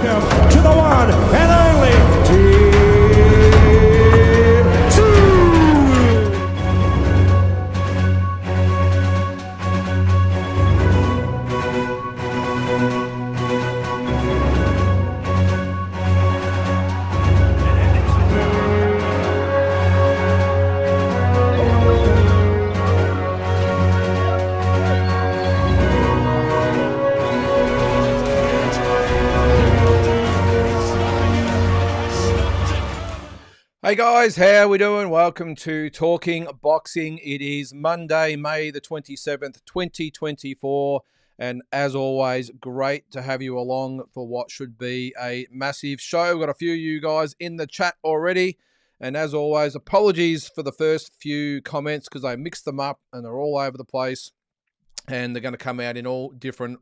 welcome to the one and only Team 2. Hey guys, how we doing? Welcome to Talking Boxing. It is Monday, May the 27th, 2024. And as always, great to have you along for what should be a massive show. We've got a few of you guys in the chat already. And as always, apologies for the first few comments because I mixed them up and they're all over the place. And they're going to come out in all different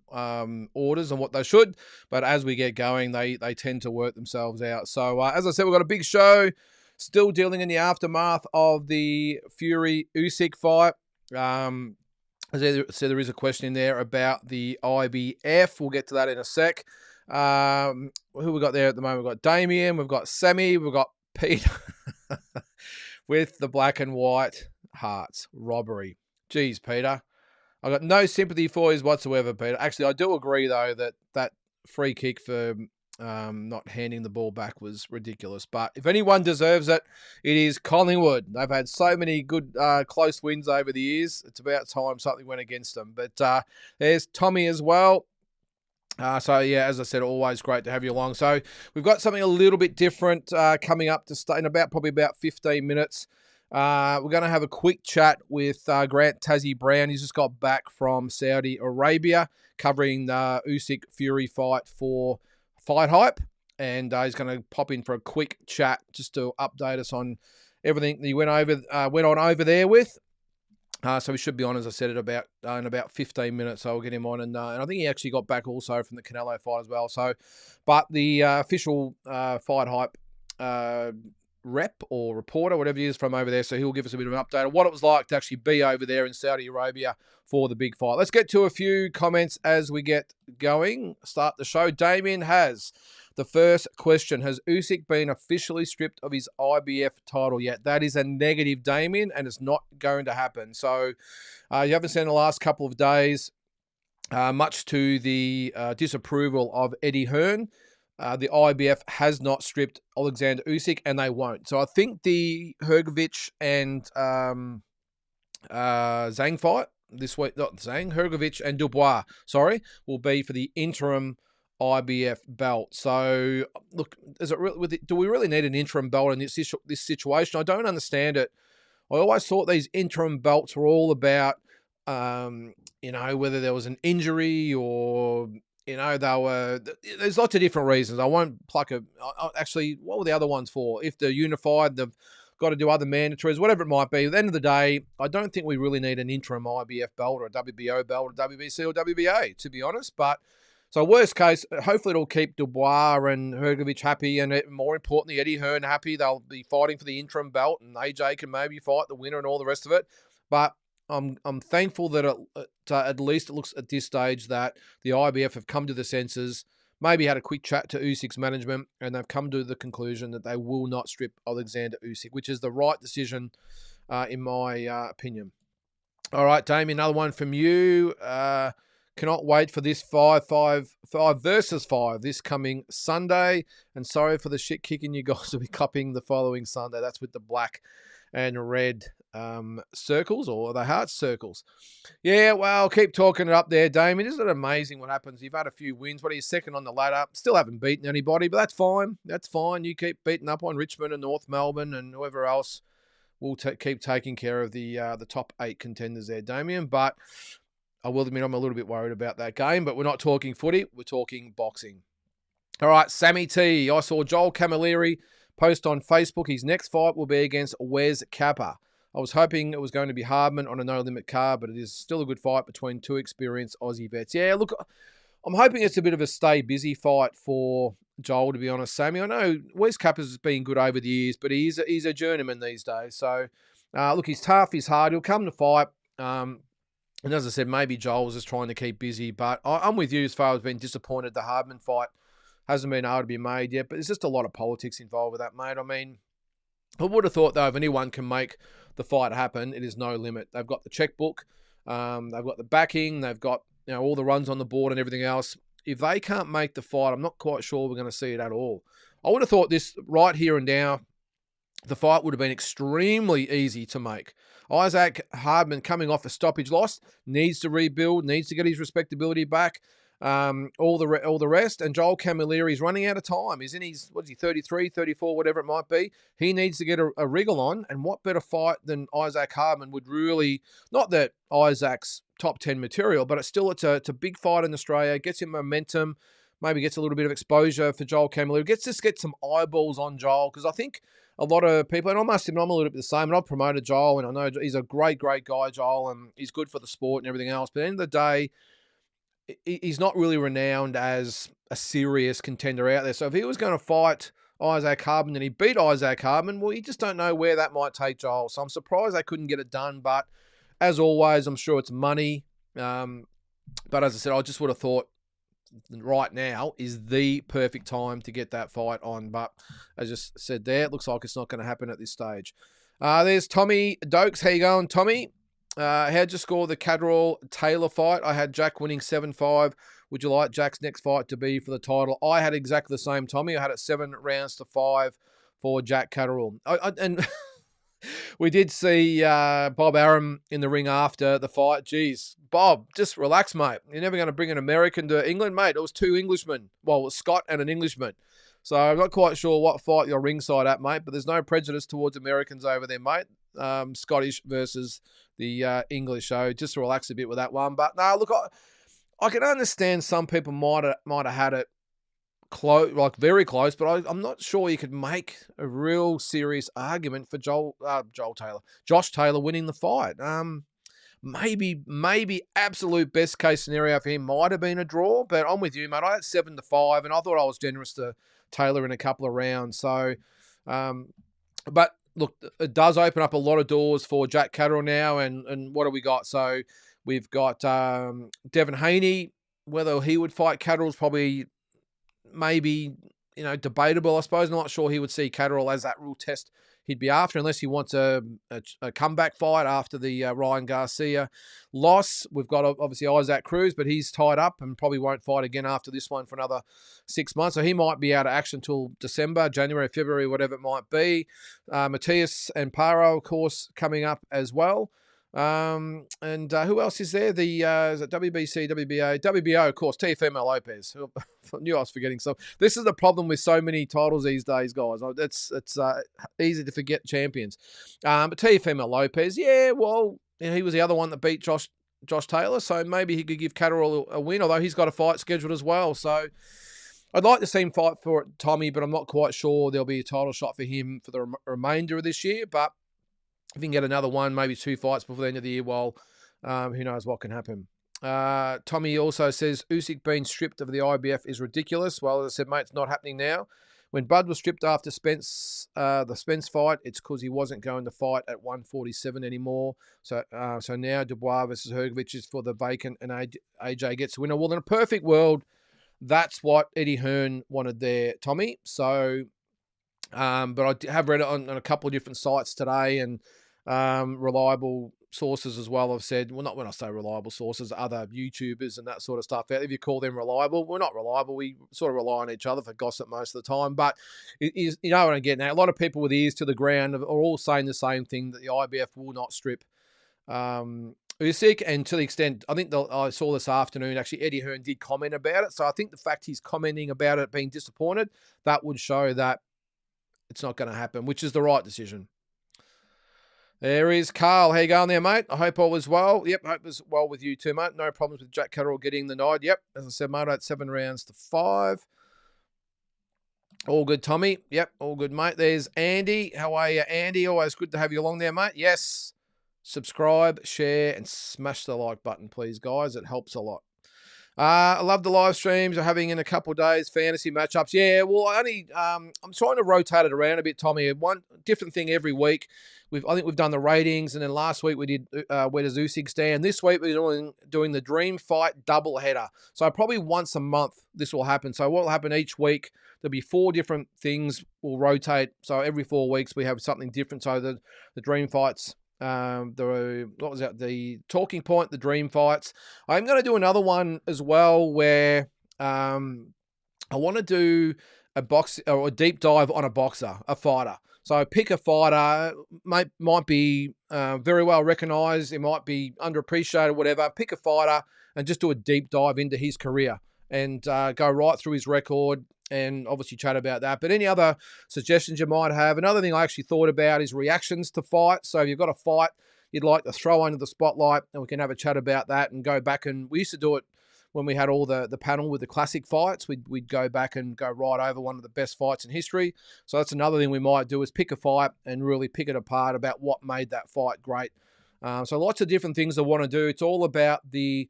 orders and what they should. But as we get going, they tend to work themselves out. So as I said, we've got a big show. Still dealing in the aftermath of the Fury-Usyk fight. As I said, there is a question in there about the IBF. We'll get to that in a sec. Who we got there at the moment? We've got Damien, we've got Sammy, we've got Peter with the black and white hearts. Robbery. Geez, Peter. I've got no sympathy for his whatsoever, Peter. Actually, I do agree, though, that free kick for not handing the ball back was ridiculous. But if anyone deserves it, it is Collingwood. They've had so many good close wins over the years. It's about time something went against them. But there's Tommy as well. So, yeah, as I said, always great to have you along. So we've got something a little bit different coming up to start in probably about 15 minutes. We're going to have a quick chat with Grant Tazzy Brown. He's just got back from Saudi Arabia covering the Usyk Fury fight for Fight Hype, and he's going to pop in for a quick chat just to update us on everything that he went on over there with. So we should be on, as I said, in about 15 minutes. So we'll get him on, and I think he actually got back also from the Canelo fight as well. So, but the official Fight Hype rep or reporter, whatever he is from over there, so he'll give us a bit of an update on what it was like to actually be over there in Saudi Arabia for the big fight. Let's get to a few comments as we get going. Start the show. Damien has the first question. Has Usyk been officially stripped of his IBF title yet? That is a negative, Damien, and it's not going to happen. So you haven't seen the last couple of days, much to the disapproval of Eddie Hearn. The IBF has not stripped Alexander Usyk, and they won't. So I think the Hrgovic and Zhang fight this week, not Zhang, Hrgovic and Dubois, will be for the interim IBF belt. So, look, do we really need an interim belt in this situation? I don't understand it. I always thought these interim belts were all about, whether there was an injury or... there's lots of different reasons. I won't pluck actually, what were the other ones for? If they're unified, they've got to do other mandatories, whatever it might be. At the end of the day, I don't think we really need an interim IBF belt or a WBO belt or WBC or WBA, to be honest. But so worst case, hopefully it'll keep Dubois and Hrgovic happy, and more importantly, Eddie Hearn happy. They'll be fighting for the interim belt, and AJ can maybe fight the winner and all the rest of it. But I'm thankful that at least it looks at this stage that the IBF have come to the senses, maybe had a quick chat to Usyk's management, and they've come to the conclusion that they will not strip Alexander Usyk, which is the right decision in my opinion. All right, Damien, another one from you. Cannot wait for this 5 versus 5 this coming Sunday. And sorry for the shit kicking you guys will be cupping the following Sunday. That's with the black and red circles, or the heart circles. Yeah, well, keep talking it up there, Damien. Isn't it amazing what happens? You've had a few wins. What are you, second on the ladder? Still haven't beaten anybody, but that's fine. That's fine. You keep beating up on Richmond and North Melbourne and whoever else. We'll keep taking care of the top 8 contenders there, Damien. But I will admit I'm a little bit worried about that game, but we're not talking footy. We're talking boxing. All right, Sammy T. I saw Joel Camilleri post on Facebook. His next fight will be against Wes Kappa. I was hoping it was going to be Hardman on a no-limit card, but it is still a good fight between two experienced Aussie vets. Yeah, look, I'm hoping it's a bit of a stay-busy fight for Joel, to be honest, Sammy. I know Wes Kappa's been good over the years, but he's a journeyman these days. So, look, he's tough, he's hard. He'll come to fight. And as I said, maybe Joel's just trying to keep busy. But I'm with you as far as being disappointed the Hardman fight Hasn't been able to be made yet, but there's just a lot of politics involved with that, mate. I mean, I would have thought, though, if anyone can make the fight happen, it is no limit. They've got the checkbook, they've got the backing, they've got all the runs on the board and everything else. If they can't make the fight, I'm not quite sure we're going to see it at all. I would have thought this right here and now, the fight would have been extremely easy to make. Isaac Hardman, coming off a stoppage loss, needs to rebuild, needs to get his respectability back, all the rest. And Joel Camilleri running out of time. He's in his, 33, 34, whatever it might be. He needs to get a wriggle on. And what better fight than Isaac Hardman would really, not that Isaac's top 10 material, but it's a big fight in Australia. Gets him momentum, maybe gets a little bit of exposure for Joel Camilleri. Get some eyeballs on Joel, because I think a lot of people, and I must admit, I'm a little bit the same, and I've promoted Joel, and I know he's a great, great guy, Joel, and he's good for the sport and everything else. But at the end of the day, he's not really renowned as a serious contender out there. So if he was going to fight Isaac Hardman and he beat Isaac Hardman, well, you just don't know where that might take Joel. So I'm surprised they couldn't get it done. But as always, I'm sure it's money. But as I said, I just would have thought right now is the perfect time to get that fight on. But as I just said there, it looks like it's not going to happen at this stage. There's Tommy Dokes. How you going, Tommy? How'd you score the Catterall-Taylor fight? I had Jack winning 7-5. Would you like Jack's next fight to be for the title? I had exactly the same, Tommy. I had it 7 rounds to 5 for Jack Catterall. And we did see Bob Arum in the ring after the fight. Jeez, Bob, just relax, mate. You're never going to bring an American to England, mate. It was 2 Englishmen. Well, it was Scott and an Englishman. So I'm not quite sure what fight you're ringside at, mate, but there's no prejudice towards Americans over there, mate. Scottish versus the English. So just to relax a bit with that one. But no, look, I can understand some people might have had it close, like very close, but I'm not sure you could make a real serious argument for Josh Taylor winning the fight. Maybe absolute best case scenario for him might have been a draw, but I'm with you, mate. I had 7-5, and I thought I was generous to Taylor in a couple of rounds. So, but look, it does open up a lot of doors for Jack Catterall now, and what do we got? So we've got Devin Haney. Whether he would fight Catterall's probably maybe, debatable, I suppose. I'm not sure he would see Catterall as that real test he'd be after, unless he wants a comeback fight after the Ryan Garcia loss. We've got obviously Isaac Cruz, but he's tied up and probably won't fight again after this one for another 6 months. So he might be out of action until December, January, February, whatever it might be. Matthias and Paro, of course, coming up as well. And who else is there? Is it WBC, WBA, WBO, of course, Teofimo Lopez. I knew I was forgetting. So this is the problem with so many titles these days, guys. It's easy to forget champions. But Teofimo Lopez, yeah, well, he was the other one that beat Josh Taylor, so maybe he could give Catterall a win, although he's got a fight scheduled as well. So I'd like to see him fight for Tommy, but I'm not quite sure there'll be a title shot for him for the remainder of this year. But if he can get another one, maybe 2 fights before the end of the year, well, who knows what can happen. Tommy also says, Usyk being stripped of the IBF is ridiculous. Well, as I said, mate, it's not happening now. When Bud was stripped after the Spence fight, it's because he wasn't going to fight at 147 anymore. So now Dubois versus Hrgovic is for the vacant, and AJ gets the winner. Well, in a perfect world, that's what Eddie Hearn wanted there, Tommy. So, but I have read it on a couple of different sites today, and reliable sources as well have said, well, not when I say reliable sources, other YouTubers and that sort of stuff. If you call them reliable, we're not reliable. We sort of rely on each other for gossip most of the time. But it is, what I'm getting at. A lot of people with ears to the ground are all saying the same thing, that the IBF will not strip Usyk. And to the extent, I think I saw this afternoon, actually, Eddie Hearn did comment about it. So I think the fact he's commenting about it being disappointed, that would show that it's not going to happen, which is the right decision. There is Carl. How you going there, mate? I hope all was well. Yep, hope it was well with you too, mate. No problems with Jack Catterall getting the nod. Yep, as I said, mate, I had 7 rounds to 5. All good, Tommy. Yep, all good, mate. There's Andy. How are you, Andy? Always good to have you along there, mate. Yes. Subscribe, share, and smash the like button, please, guys. It helps a lot. I love the live streams. We're having in a couple of days fantasy matchups. Yeah, well, I'm trying to rotate it around a bit, Tommy. One different thing every week. I think we've done the ratings, and then last week we did where does Usyk stand. This week we're doing the Dream Fight double header. So probably once a month this will happen. So what will happen each week? There'll be 4 different things will rotate. So every 4 weeks we have something different. So the Dream Fights. The Talking Point, the Dream Fights. I'm going to do another one as well where I want to do a box or a deep dive on a boxer, a fighter. So pick a fighter, might be very well recognised, it might be underappreciated, whatever. Pick a fighter and just do a deep dive into his career and go right through his record and obviously chat about that. But any other suggestions you might have. Another thing I actually thought about is reactions to fights. So if you've got a fight you'd like to throw under the spotlight, and we can have a chat about that and go back. And we used to do it when we had all the panel with the classic fights. We'd go back and go right over one of the best fights in history. So that's another thing we might do, is pick a fight and really pick it apart about what made that fight great. So lots of different things I want to do. It's all about the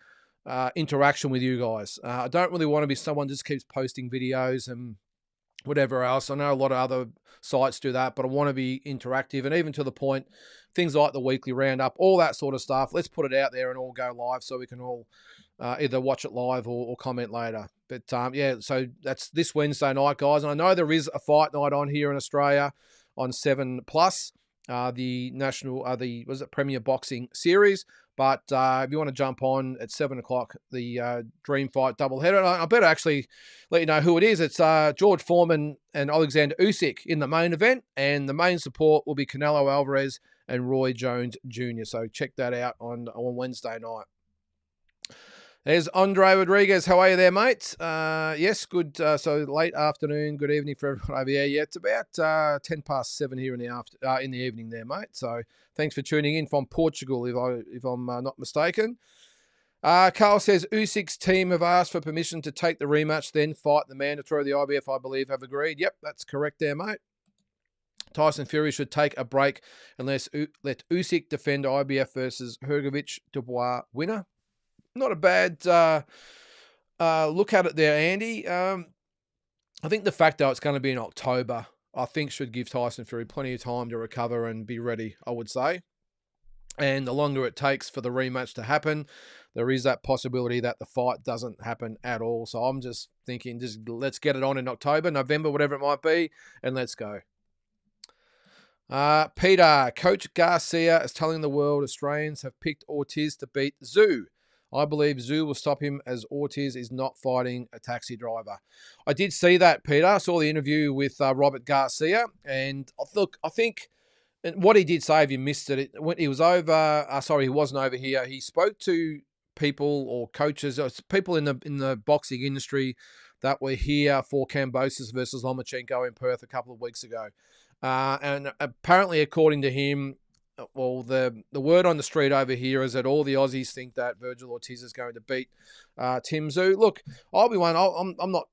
interaction with you guys. I don't really want to be someone just keeps posting videos and whatever else. I know a lot of other sites do that, but I want to be interactive, and even to the point, things like the weekly roundup, all that sort of stuff. Let's put it out there and all go live so we can all either watch it live or comment later. But yeah, so that's this Wednesday night, guys. And I know there is a fight night on here in Australia on 7 Plus, the national, Premier Boxing Series. But if you want to jump on at 7 o'clock, the Dream Fight doubleheader, I better actually let you know who it is. It's George Foreman and Alexander Usyk in the main event, and the main support will be Canelo Alvarez and Roy Jones Jr. So check that out on Wednesday night. There's Andre Rodriguez. How are you there, mate? Yes, good. So late afternoon, good evening for everyone over here. Yeah, it's about 10 past 7 here in the evening there, mate. So thanks for tuning in from Portugal, if I'm not mistaken. Carl says Usyk's team have asked for permission to take the rematch, then fight the mandatory. The IBF, I believe, have agreed. Yep, that's correct there, mate. Tyson Fury should take a break and let Usyk defend IBF versus Hrgovic Dubois winner. Not a bad look at it there, Andy. I think the fact, though, it's going to be in October, I think should give Tyson Fury plenty of time to recover and be ready, I would say. And the longer it takes for the rematch to happen, there is that possibility that the fight doesn't happen at all. So I'm just thinking, just let's get it on in October, November, whatever it might be, and let's go. Peter, Coach Garcia is telling the world Australians have picked Ortiz to beat Zhu. I believe Zhu will stop him as Ortiz is not fighting a taxi driver. I did see that, Peter. I saw the interview with Robert Garcia, and I think what he did say, if you missed it, when he was over, he wasn't over here. He spoke to people or coaches, or people in the boxing industry that were here for Kambosos versus Lomachenko in Perth a couple of weeks ago. And apparently, according to him, well, the word on the street over here is that all the Aussies think that Virgil Ortiz is going to beat Tim Zhu. Look, I'll be one. I'm not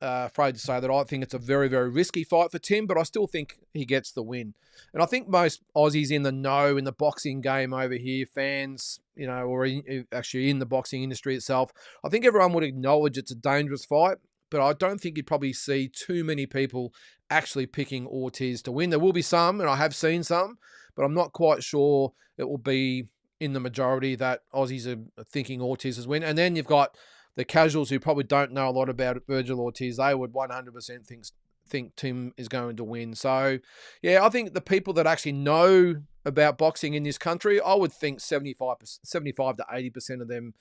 afraid to say that I think it's a very, very risky fight for Tim, but I still think he gets the win. And I think most Aussies in the know in the boxing game over here, fans, or actually in the boxing industry itself, I think everyone would acknowledge it's a dangerous fight. But I don't think you'd probably see too many people actually picking Ortiz to win. There will be some, and I have seen some, but I'm not quite sure it will be in the majority that Aussies are thinking Ortiz is win. And then you've got the casuals who probably don't know a lot about Virgil Ortiz. They would 100% think Tim is going to win. So, yeah, I think the people that actually know about boxing in this country, I would think 75 to 80% of them,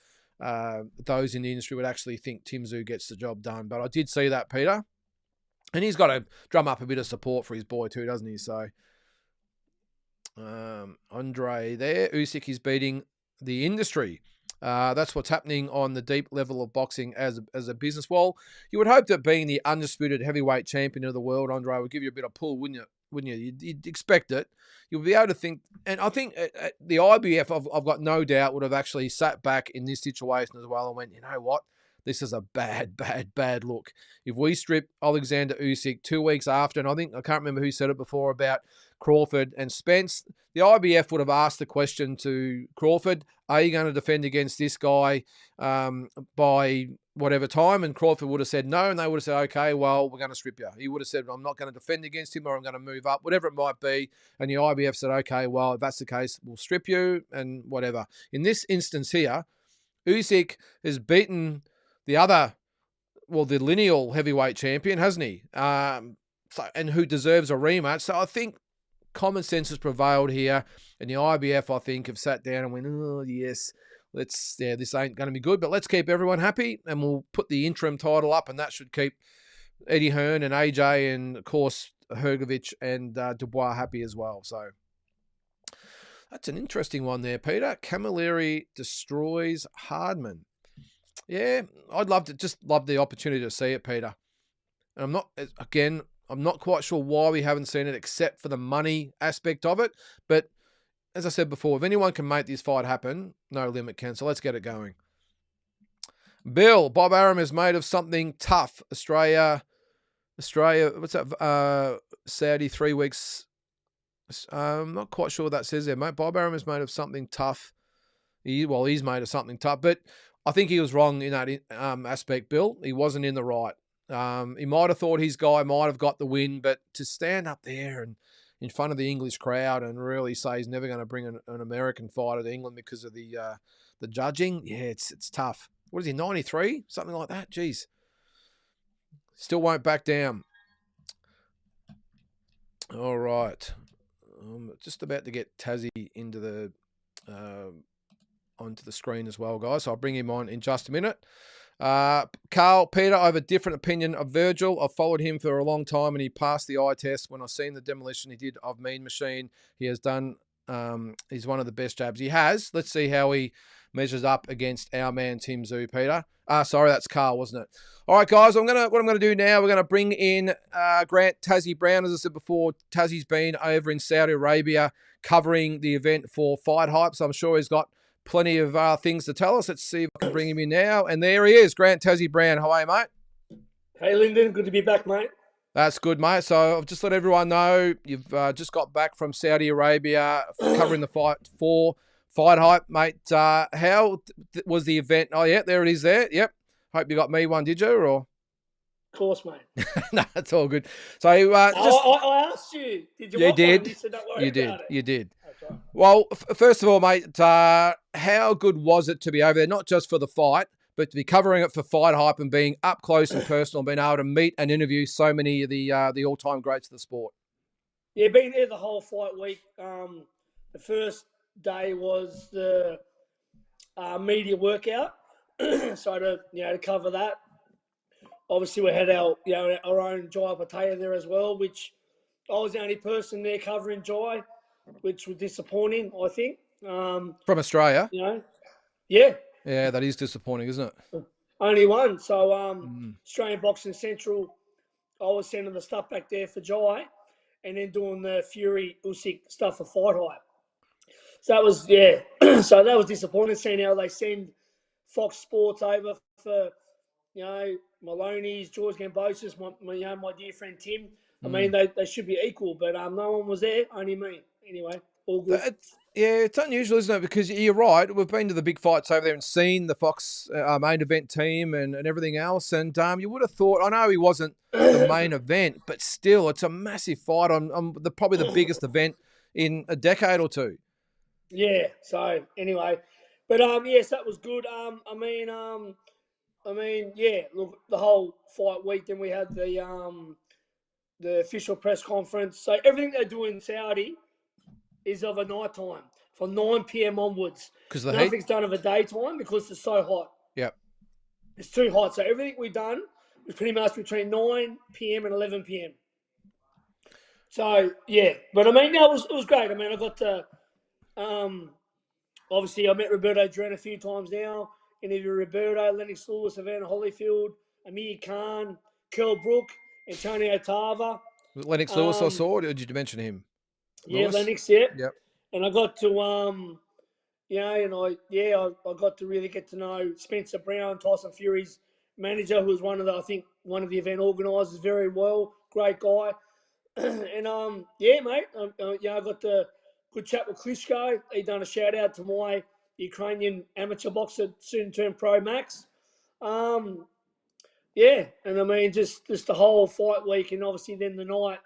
those in the industry, would actually think Tim Zhu gets the job done. But I did see that, Peter. And he's got to drum up a bit of support for his boy too, doesn't he? So, Andre there. Usyk is beating the industry. That's what's happening on the deep level of boxing as a business. Well, you would hope that being the undisputed heavyweight champion of the world, Andre, would give you a bit of pull, wouldn't you? You'd expect it. You'll be able to think, and I think the IBF, I've got no doubt, would have actually sat back in this situation as well and went, you know what? This is a bad, bad, bad look. If we strip Alexander Usyk 2 weeks after, and I can't remember who said it before about Crawford and Spence. The IBF would have asked the question to Crawford, are you going to defend against this guy by whatever time? And Crawford would have said no, and they would have said, okay, well, we're going to strip you. He would have said, I'm not going to defend against him, or I'm going to move up, whatever it might be. And the IBF said, okay, well, if that's the case, we'll strip you and whatever. In this instance here, Usyk has beaten the lineal heavyweight champion, hasn't he? And who deserves a rematch. So I think common sense has prevailed here, and the IBF, I think, have sat down and went, oh, yes, this ain't going to be good, but let's keep everyone happy, and we'll put the interim title up, and that should keep Eddie Hearn and AJ and, of course, Hrgovic and Dubois happy as well. So that's an interesting one there, Peter. Camilleri destroys Hardman. Yeah, I'd love the opportunity to see it, Peter. And I'm not quite sure why we haven't seen it except for the money aspect of it. But as I said before, if anyone can make this fight happen, no limit can. So let's get it going. Bill, Bob Arum is made of something tough. Australia, what's that? Saudi 3 weeks. I'm not quite sure what that says there, mate. Bob Arum is made of something tough. He's made of something tough. But I think he was wrong in that aspect, Bill. He wasn't in the right. He might have thought his guy might have got the win, but to stand up there and in front of the English crowd and really say he's never going to bring an American fighter to England because of the judging, yeah, it's tough. What is he, 93? Something like that? Jeez. Still won't back down. All right. I'm just about to get Tazzy into the onto the screen as well, guys. So I'll bring him on in just a minute. Carl, Peter, I have a different opinion of Virgil. I've followed him for a long time, and he passed the eye test when I seen the demolition he did of Mean Machine. He has done. He's one of the best jabs he has. Let's see how he measures up against our man Tim Tszyu, Peter. Sorry, that's Carl, wasn't it? All right, guys. What I'm gonna do now, we're gonna bring in Grant Tazzy Brown. As I said before, Tazzy's been over in Saudi Arabia covering the event for Fight Hype, so I'm sure he's got plenty of things to tell us. Let's see if I can bring him in now. And there he is, Grant Tazzy Brown. How are you, mate? Hey, Lynden. Good to be back, mate. That's good, mate. So I've just let everyone know you've just got back from Saudi Arabia covering the fight for Fight Hype, mate. How was the event? Oh, yeah, there it is there. Yep. Hope you got me one, did you? Or? Of course, mate. No, it's all good. So I asked you. Did you? You did. You said, don't worry about it. You did. Right. Well, first of all, mate, how good was it to be over there, not just for the fight, but to be covering it for Fight Hype and being up close and personal, and being able to meet and interview so many of the all-time greats of the sport? Yeah, being there the whole fight week. The first day was the media workout, so to cover that. Obviously, we had our own Jai Potato there as well, which I was the only person there covering Jai, which was disappointing, I think. From Australia? Yeah. Yeah, that is disappointing, isn't it? Only one. So Australian Boxing Central, I was sending the stuff back there for Jai, and then doing the Fury Usyk stuff for Fight Hype. So that was, so that was disappointing, seeing how they send Fox Sports over for, Maloney's, George Gambosis, my dear friend Tim. I mean, they should be equal, but no one was there, only me. Anyway, all good. It's unusual, isn't it? Because you're right. We've been to the big fights over there and seen the Fox main event team and everything else. And you would have thought, I know he wasn't the main event, but still, it's a massive fight on probably the biggest event in a decade or two. Yeah. So anyway, but yes, that was good. Look, the whole fight week. Then we had the official press conference. So everything they do in Saudi is of a night time from 9 p.m. onwards. Because the nothing's heat? done of a daytime because it's so hot. Yep. It's too hot. So everything we've done was pretty much between 9 p.m. and 11 p.m. So yeah, but I mean, it was great. I mean, I got to obviously I met Roberto Duran a few times now. Interviewed Roberto, Lennox Lewis, Savannah Holyfield, Amir Khan, Curl Brook, Antonio Tava. Lennox Lewis, I saw. Or did you mention him? Lewis? Yeah, Lennox. Yeah. Yep. And I got to I got to really get to know Spencer Brown, Tyson Fury's manager, who was one of the event organisers, very well, great guy. and yeah, mate. I got the good chat with Klitschko. He done a shout out to my Ukrainian amateur boxer, soon turned pro Max. Yeah, and I mean just the whole fight week, and obviously then the night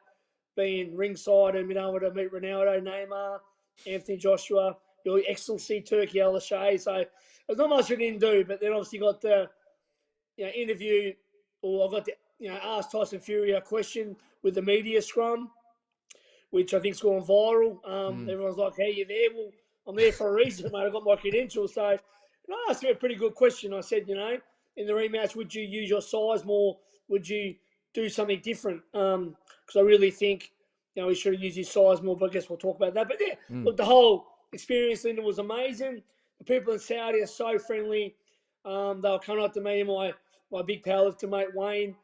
being ringside and being able to meet Ronaldo, Neymar, Anthony Joshua, Your Excellency Turkey Al Shea. So there's not much we didn't do, but then obviously got the interview, or I got to ask Tyson Fury a question with the media scrum, which I think's gone viral. Everyone's like, "Hey, you there?" Well, I'm there for a reason, mate. I got my credentials. So, and I asked him a pretty good question. I said, in the rematch, would you use your size more? Would you do something different? Because I really think, he should have used his size more. But I guess we'll talk about that. But yeah, look, the whole experience, Lyndon, was amazing. The people in Saudi are so friendly. They were coming up to me, my big powerlifter mate Wayne,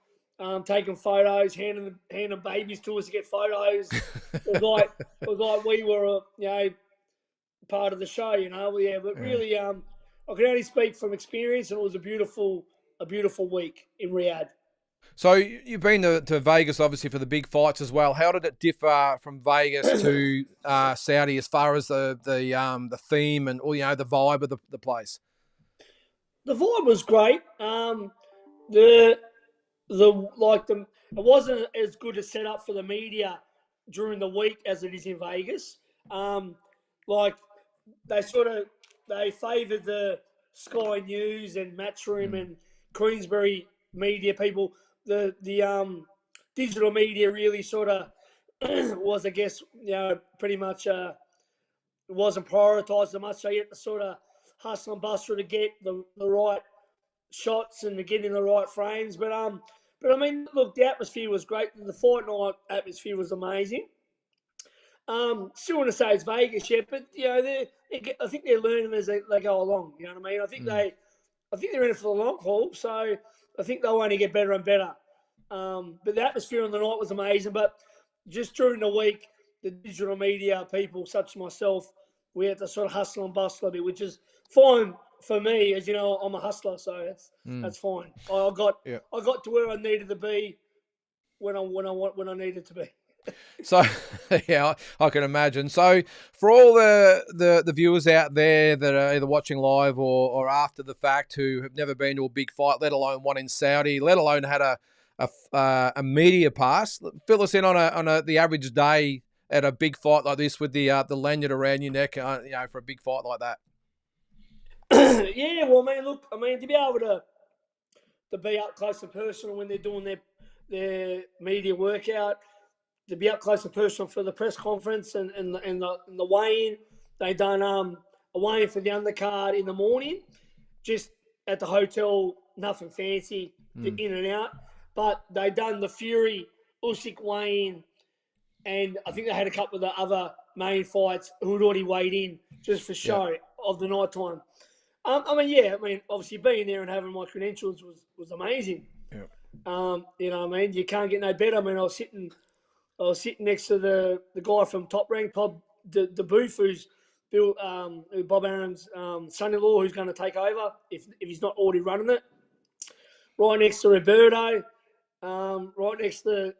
taking photos, handing babies to us to get photos. It was like we were, part of the show, Yeah, but really, I can only speak from experience, and it was a beautiful week in Riyadh. So you've been to Vegas, obviously, for the big fights as well. How did it differ from Vegas to Saudi as far as the theme and the vibe of the place? The vibe was great. It wasn't as good a setup for the media during the week as it is in Vegas. They favoured the Sky News and Matchroom and Queensbury media people. The digital media really sort of was, I guess, pretty much wasn't prioritised as much. So you had to sort of hustle and bustle to get the right shots and to get in the right frames. But I mean, look, the atmosphere was great. The fight night atmosphere was amazing. Still want to say it's Vegas yet, but I think they're learning as they go along. You know what I mean? I think they're in it for the long haul, so I think they'll only get better and better. But the atmosphere on the night was amazing. But just during the week, the digital media people, such as myself, we had to sort of hustle and bustle a bit, which is fine for me. As you know, I'm a hustler, so that's fine. I got to where I needed to be when I needed to be. So, yeah, I can imagine. So, for all the viewers out there that are either watching live or after the fact who have never been to a big fight, let alone one in Saudi, let alone had a media pass, fill us in on the average day at a big fight like this with the lanyard around your neck, for a big fight like that. Yeah, well, I mean, to be able to be up close and personal when they're doing their media workout, to be up close and personal for the press conference and the weigh-in. They done a weigh-in for the undercard in the morning, just at the hotel, nothing fancy, in and out. But they done the Fury Usyk weigh-in, and I think they had a couple of the other main fights who had already weighed in just for show of the night time. Obviously being there and having my credentials was amazing. Yeah. You can't get no better. I mean, I was sitting next to the guy from Top Rank, the booth, who's Bob Arum's son-in-law, who's going to take over if he's not already running it. Right next to Roberto, right next to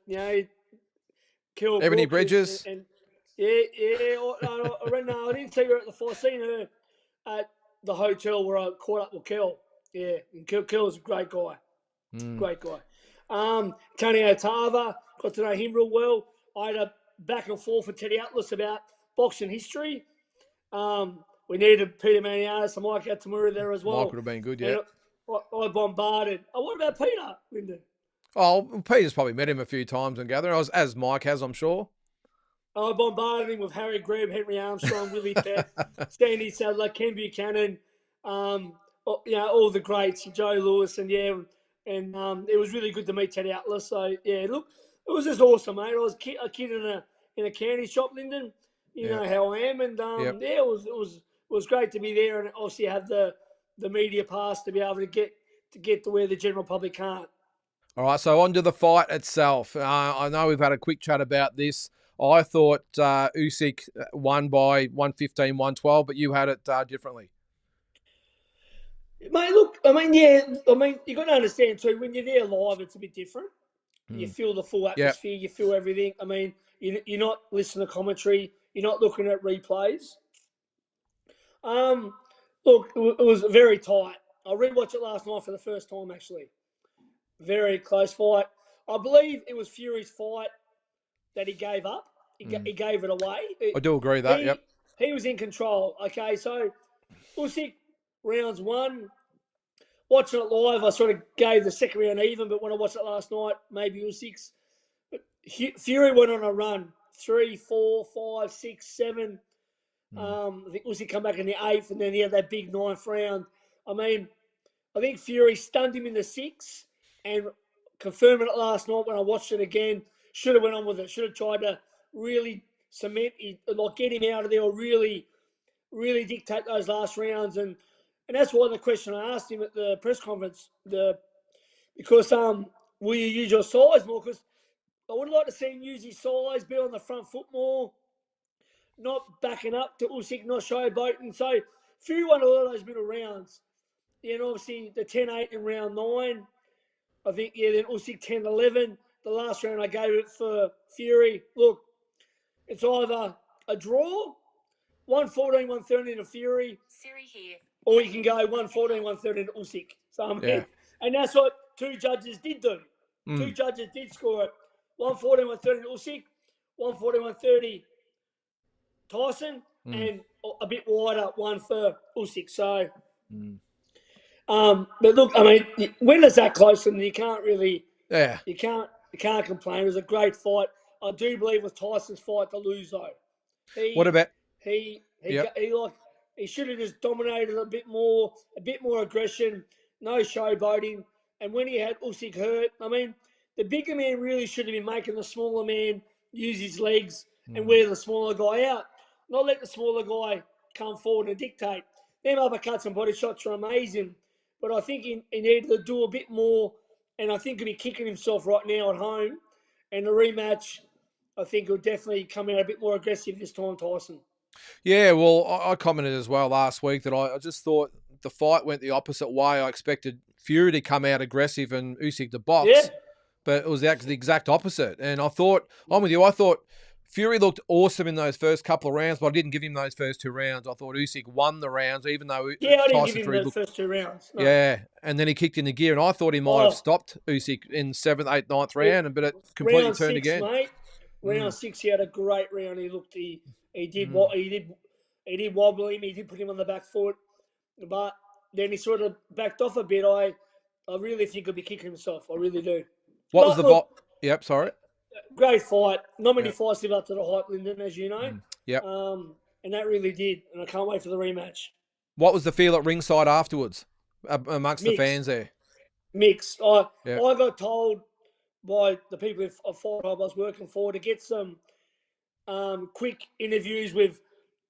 Kill Ebony Bridges. I didn't see her at the fight. I seen her at the hotel where I caught up with Kel. Yeah, and Kel's a great guy. Great guy. Tony Otava, got to know him real well. I had a back and forth with Teddy Atlas about boxing history. We needed Peter Maniatis and Mike Atamura there as well. Mike would have been good, yeah. I bombarded. Oh, what about Peter, Lyndon? Oh, Peter's probably met him a few times and gathered, as Mike has, I'm sure. I bombarded him with Harry Greb, Henry Armstrong, Willie Pett, Stanley Sadler, Ken Buchanan, all the greats, Joe Lewis, and it was really good to meet Teddy Atlas. So yeah, look, it was just awesome, mate. I was a kid in a candy shop, Lyndon. You know how I am, and it was great to be there, and obviously have the media pass to be able to get to where the general public can't. All right, so on to the fight itself. I know we've had a quick chat about this. I thought Usyk won by 115, 112, but you had it differently. Mate, look, you got to understand too, when you're there live, it's a bit different. You feel the full Yep. atmosphere. You feel everything. I mean, you're not listening to commentary. You're not looking at replays. Look, it was very tight. I rewatched it last night for the first time, actually. Very close fight. I believe it was Fury's fight that he gave up. He gave it away. I do agree with that, yep. He was in control. Okay, so Usyk, rounds 1. Watching it live, I sort of gave the second round even, but when I watched it last night, maybe Usyk's. Fury went on a run. 3, 4, 5, 6, 7. I think Usyk come back in the 8th, and then he had that big 9th round. I mean, I think Fury stunned him in the 6th, and confirming it last night when I watched it again, should have went on with it. Should have tried to really cement, get him out of there, or really dictate those last rounds. And that's why the question I asked him at the press conference, because will you use your size more? Because I would like to see him use his size, be on the front foot more, not backing up to Usyk, not showboating. So Fury won all of those middle rounds. Then obviously the 10-8 in round 9. I think, then Usyk 10-11. The last round I gave it for Fury. Look, it's either a draw, 114, 113 to Fury, Siri here. or you can go 114, 113 to Usyk. So, I mean, and that's what 2 judges did do. 2 judges did score it. 114, 113 to Usyk, 114, 130 Tyson, and a bit wider one for Usyk. So, but look, I mean, when it's that close, and you can't really, you can't complain. It was a great fight. I do believe with Tyson's fight to lose though. What about he should have just dominated a bit more aggression, no showboating. And when he had Usyk hurt, I mean, the bigger man really should have been making the smaller man use his legs and wear the smaller guy out. Not let the smaller guy come forward and dictate. Them uppercuts and body shots are amazing, but I think he needed to do a bit more, and I think he'll be kicking himself right now at home. And the rematch, I think he'll definitely come out a bit more aggressive this time, Tyson. Yeah, well, I commented as well last week that I just thought the fight went the opposite way. I expected Fury to come out aggressive and Usyk to box. Yeah. But it was the exact opposite. And I thought, I'm with you, I thought Fury looked awesome in those first couple of rounds, but I didn't give him those first 2 rounds. I thought Usyk won the rounds, even though I didn't Tyson give him the first 2 rounds. No. Yeah, and then he kicked into gear, and I thought he might have stopped Usyk in 7th, 8th, 9th round, but it completely round turned 6, again. Mate. Round 6, he had a great round. He did what he did wobble him. He did put him on the back foot, but then he sort of backed off a bit. I really think he'll be kicking himself. I really do. What was the Yep, sorry. Great fight. Not many fights live up to the hype, Lynden, as you know. Yep. And that really did. And I can't wait for the rematch. What was the feel at ringside afterwards amongst the fans there? Mixed. I got told by the people of Fight Hub I was working for to get some quick interviews with,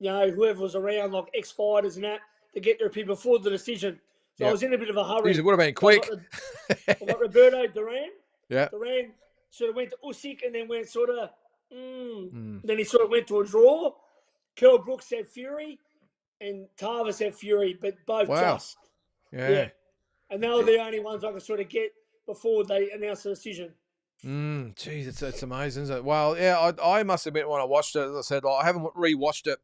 whoever was around, like ex-fighters and that, to get their opinion before the decision. So I was in a bit of a hurry. It would have been quick. I got Roberto Duran. Yeah. Duran sort of went to Usyk and then went sort of, then he sort of went to a draw. Kell Brooks said Fury and Tarver said Fury, but both just. Yeah. And they were the only ones I could sort of get before they announced the decision. Jeez, it's amazing, isn't it? Well, yeah, I must admit when I watched it, as I said, I haven't rewatched it.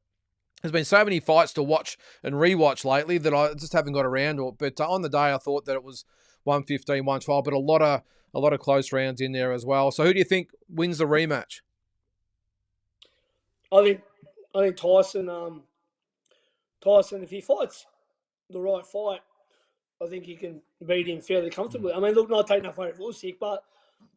There's been so many fights to watch and rewatch lately that I just haven't got around to it. But on the day, I thought that it was 115, 112, but a lot of close rounds in there as well. So who do you think wins the rematch? I think Tyson. Tyson, if he fights the right fight, I think he can beat him fairly comfortably. I mean, look, not taking enough away from Usyk, but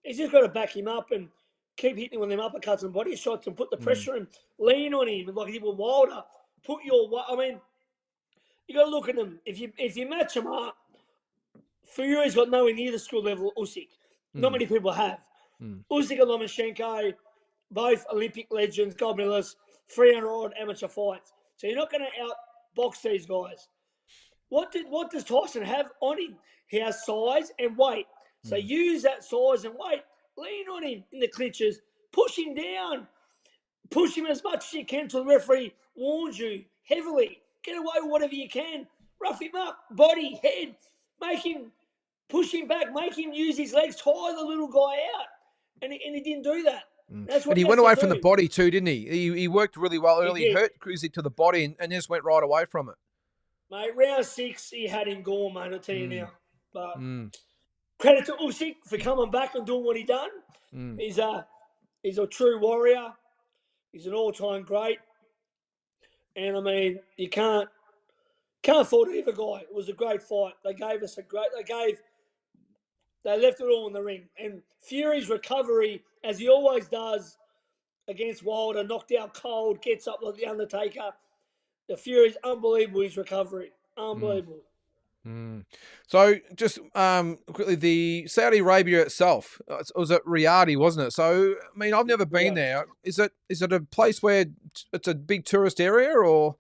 he's just got to back him up and keep hitting him with them uppercuts and body shots and put the pressure and lean on him like he did with Wilder. I mean, you got to look at them. If you match them up, Fury's got nowhere near the skill level of Usyk. Not many people have. Usyk and Lomachenko, both Olympic legends, gold medalists, 300-odd amateur fights. So you're not going to outbox these guys. What does Tyson have on him? He has size and weight. So use that size and weight. Lean on him in the clinches. Push him down. Push him as much as you can till the referee warns you heavily. Get away with whatever you can. Rough him up. Body, head. Push him back. Make him use his legs. Tire the little guy out. and he didn't do that. That's what And he he went has to away from the do. body too, didn't he? He worked really well He early. He did. hurt Usyk to the body and just went right away from it. Mate, round 6, he had him gone, mate, I'll tell you now. But Mm. credit to Usyk for coming back and doing what he done. He's a true warrior. He's an all-time great. And, I mean, you can't fault either guy. It was a great fight. They left it all in the ring. And Fury's recovery, as he always does against Wilder, knocked out cold, gets up like the Undertaker. The Fury's unbelievable, his recovery. Unbelievable. So just quickly, the Saudi Arabia itself, it was at Riyadh, wasn't it? So, I mean, I've never been there. Is it a place where it's a big tourist area or?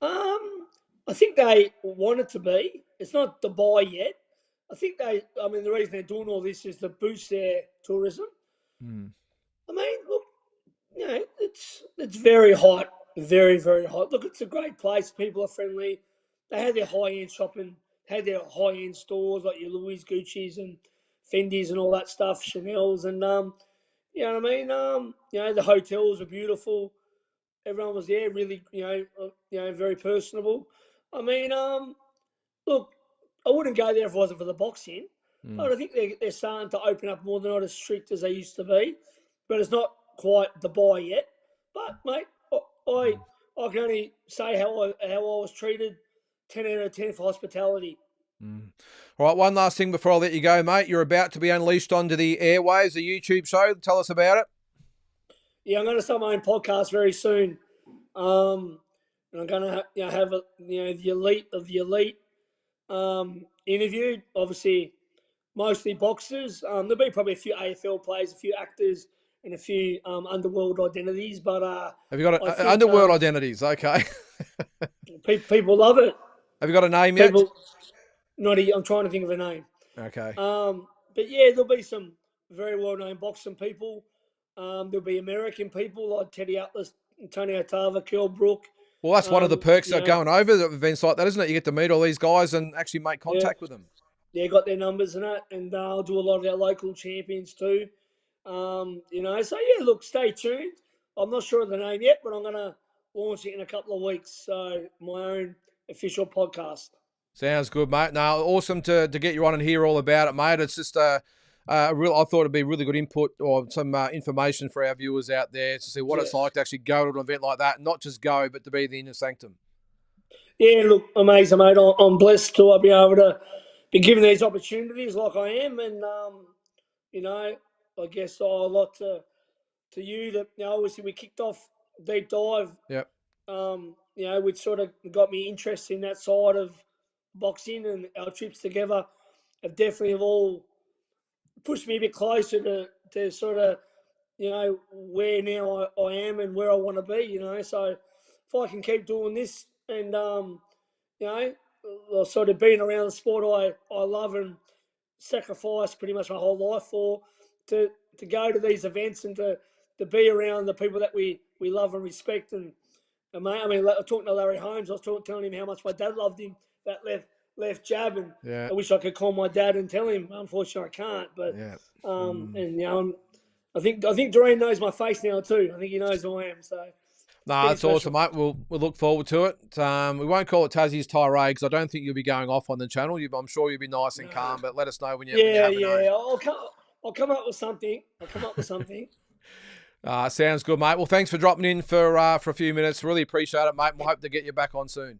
I think they want it to be. It's not Dubai yet. The reason they're doing all this is to boost their tourism. I mean, look, it's very hot, very, very hot. Look, it's a great place. People are friendly. They had their high-end shopping, had their high-end stores like your Louis Gucci's and Fendi's and all that stuff, Chanel's, and you know what I mean. The hotels were beautiful. Everyone was there, really, very personable. I mean, look, I wouldn't go there if it wasn't for the boxing. But I think they're starting to open up more. They're not as strict as they used to be, but it's not quite Dubai yet. But mate, I can only say how I was treated. 10 out of 10 for hospitality. All right, one last thing before I let you go, mate. You're about to be unleashed onto the airwaves, a YouTube show. Tell us about it. Yeah, I'm going to start my own podcast very soon. And I'm going to have the elite of the elite interviewed. Obviously, mostly boxers. There'll be probably a few AFL players, a few actors, and a few underworld identities. But have you got underworld identities? Okay. People love it. Have you got a name yet? I'm trying to think of a name. Okay. But yeah, there'll be some very well-known boxing people. There'll be American people like Teddy Atlas, Tony Otava, Kell Brook. Well, that's one of the perks of going over the events like that, isn't it? You get to meet all these guys and actually make contact with them. Yeah, got their numbers and that, and I'll do a lot of our local champions too. So yeah, look, stay tuned. I'm not sure of the name yet, but I'm going to launch it in a couple of weeks. So my own official podcast. Sounds good, mate. No, awesome to get you on and hear all about it, mate. It's just I thought it'd be really good input or some information for our viewers out there to see what it's like to actually go to an event like that, not just go, but to be the inner sanctum. Yeah, look, amazing, mate. I'm blessed to be able to be given these opportunities like I am, and I guess a lot to you that obviously we kicked off Deep Dive. Yep. Which sort of got me interested in that side of boxing, and our trips together have definitely all pushed me a bit closer to sort of where now I am and where I want to be. So if I can keep doing this and sort of being around the sport I love and sacrifice pretty much my whole life for, to go to these events and to be around the people that we love and respect. And mate, I mean, talking to Larry Holmes, I was telling him how much my dad loved him, that left jab, and I wish I could call my dad and tell him. Unfortunately, I can't. But I think Doreen knows my face now too. I think he knows who I am. So no, that's awesome, mate. We'll look forward to it. We won't call it Tazzy's tirade because I don't think you'll be going off on the channel. I'm sure you'll be nice and calm. But let us know when you have a name. I'll come up with something. Sounds good, mate. Well, thanks for dropping in for a few minutes. Really appreciate it, mate. We'll hope to get you back on soon.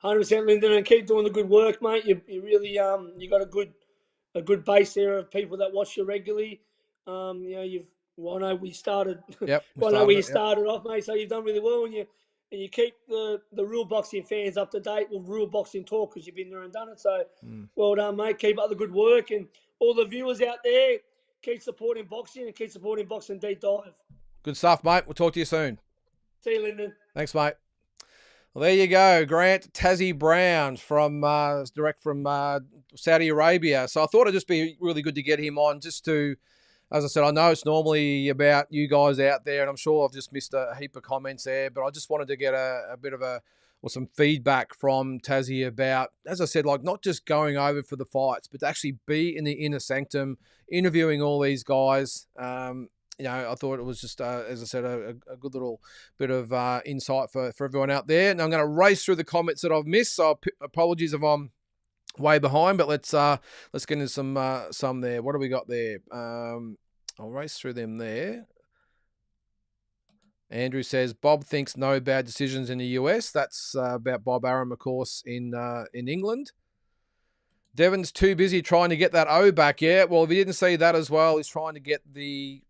100%, Lyndon, and keep doing the good work, mate. You really you got a good base there of people that watch you regularly. I know we started. Yep. We started off, mate. So you've done really well, and you keep the real boxing fans up to date with real boxing talk because you've been there and done it. So well done, mate. Keep up the good work, and all the viewers out there, keep supporting boxing and keep supporting Boxing Deep Dive. Good stuff, mate. We'll talk to you soon. See you, Lyndon. Thanks, mate. Well, there you go, Grant Tazzy Brown from direct from Saudi Arabia. So I thought it'd just be really good to get him on, just to, as I said, I know it's normally about you guys out there, and I'm sure I've just missed a heap of comments there, but I just wanted to get a bit of a or some feedback from Tazzy about, as I said, like not just going over for the fights, but to actually be in the inner sanctum, interviewing all these guys. I thought it was just, as I said, a good little bit of insight for everyone out there. And I'm going to race through the comments that I've missed. So apologies if I'm way behind, but let's get into some there. What do we got there? I'll race through them there. Andrew says Bob thinks no bad decisions in the US. That's about Bob Arum, of course, in England. Devon's too busy trying to get that O back. Yeah, well, if he didn't see that as well, he's trying to get the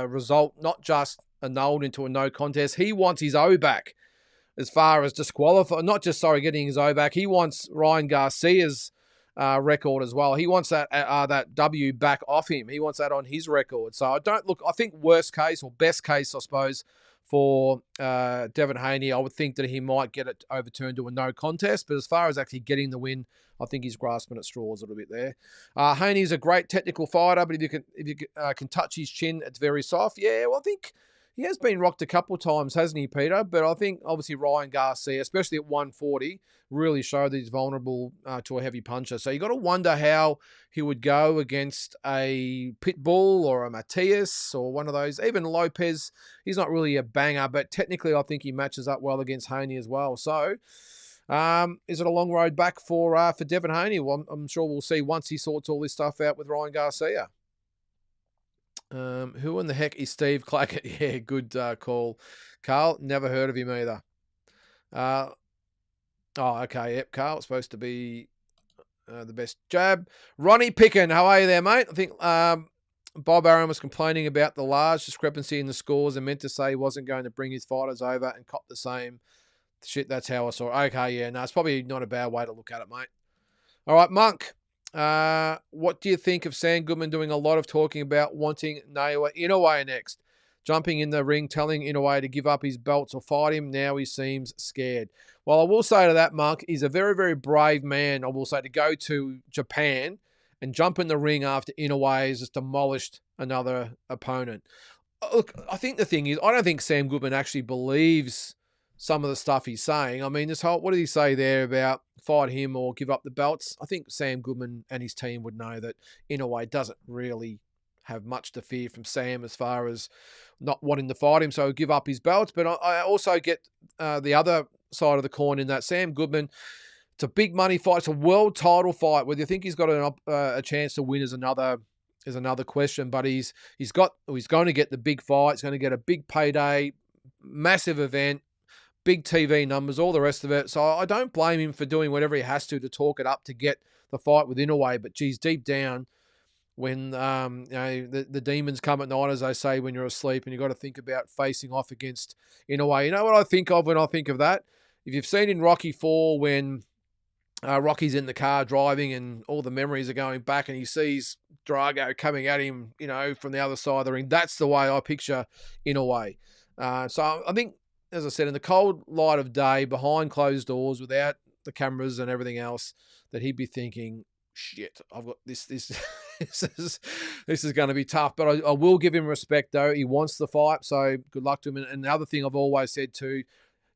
result not just annulled into a no contest. He wants his O back as far as getting his O back. He wants Ryan Garcia's record as well. He wants that W back off him. He wants that on his record. So I think worst case or best case, I suppose, for Devon Haney, I would think that he might get it overturned to a no contest. But as far as actually getting the win, I think he's grasping at straws a little bit there. Haney's a great technical fighter, but if you can touch his chin, it's very soft. Yeah, well, I think he has been rocked a couple of times, hasn't he, Peter? But I think obviously Ryan Garcia, especially at 140, really showed that he's vulnerable to a heavy puncher. So you got to wonder how he would go against a Pitbull or a Matias or one of those. Even Lopez, he's not really a banger, but technically I think he matches up well against Haney as well. So is it a long road back for Devon Haney? Well, I'm sure we'll see once he sorts all this stuff out with Ryan Garcia. Who in the heck is Steve Clackett? Yeah, good call. Carl, never heard of him either. Okay, yep, Carl, it's supposed to be the best jab. Ronnie Picken, how are you there, mate? I think Bob Arum was complaining about the large discrepancy in the scores and meant to say he wasn't going to bring his fighters over and cop the same. Shit, that's how I saw it. Okay, yeah, no, it's probably not a bad way to look at it, mate. All right, Monk. What do you think of Sam Goodman doing a lot of talking about wanting Naoya Inoue next? Jumping in the ring, telling Inoue to give up his belts or fight him. Now he seems scared. Well, I will say to that, Monk, he's a very, very brave man, I will say, to go to Japan and jump in the ring after Inoue has just demolished another opponent. Look, I think the thing is, I don't think Sam Goodman actually believes some of the stuff he's saying. I mean, what did he say there about fight him or give up the belts? I think Sam Goodman and his team would know that Inoue doesn't really have much to fear from Sam as far as not wanting to fight him, so give up his belts. But I also get the other side of the coin in that Sam Goodman, it's a big money fight. It's a world title fight. Whether you think he's got a chance to win is another question. But he's going to get the big fight. He's going to get a big payday, massive event, big TV numbers, all the rest of it. So I don't blame him for doing whatever he has to talk it up to get the fight with Inoue. But geez, deep down, when the demons come at night, as they say, when you're asleep, and you've got to think about facing off against Inoue. You know what I think of when I think of that? If you've seen in Rocky 4 when Rocky's in the car driving and all the memories are going back and he sees Drago coming at him, from the other side of the ring, that's the way I picture Inoue. So I think, as I said, in the cold light of day, behind closed doors, without the cameras and everything else, that he'd be thinking, shit, I've got this this is going to be tough. But I will give him respect, though. He wants the fight, so good luck to him. And the other thing I've always said too,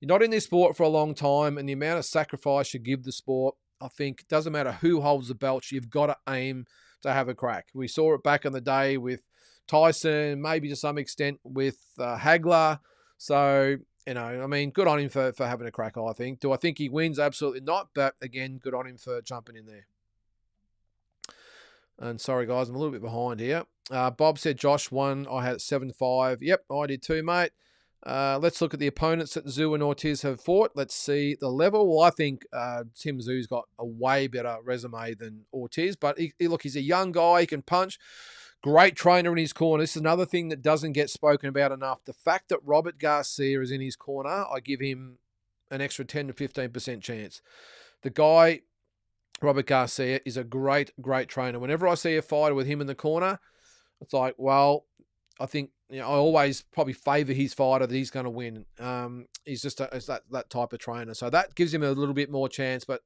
you're not in this sport for a long time, and the amount of sacrifice you give the sport, I think, doesn't matter who holds the belt, you've got to aim to have a crack. We saw it back in the day with Tyson, maybe to some extent with Hagler. So, good on him for having a crack, I think. Do I think he wins? Absolutely not. But again, good on him for jumping in there. And sorry, guys, I'm a little bit behind here. Bob said Josh won. I had 7-5. Yep, I did too, mate. Let's look at the opponents that Zhu and Ortiz have fought. Let's see the level. Well, I think Tim Zhu's got a way better resume than Ortiz. But he's a young guy. He can punch. Great trainer in his corner. This is another thing that doesn't get spoken about enough. The fact that Robert Garcia is in his corner, I give him an extra 10 to 15% chance. The guy, Robert Garcia, is a great, great trainer. Whenever I see a fighter with him in the corner, it's like, well, I think I always probably favour his fighter that he's going to win. He's just that type of trainer. So that gives him a little bit more chance. But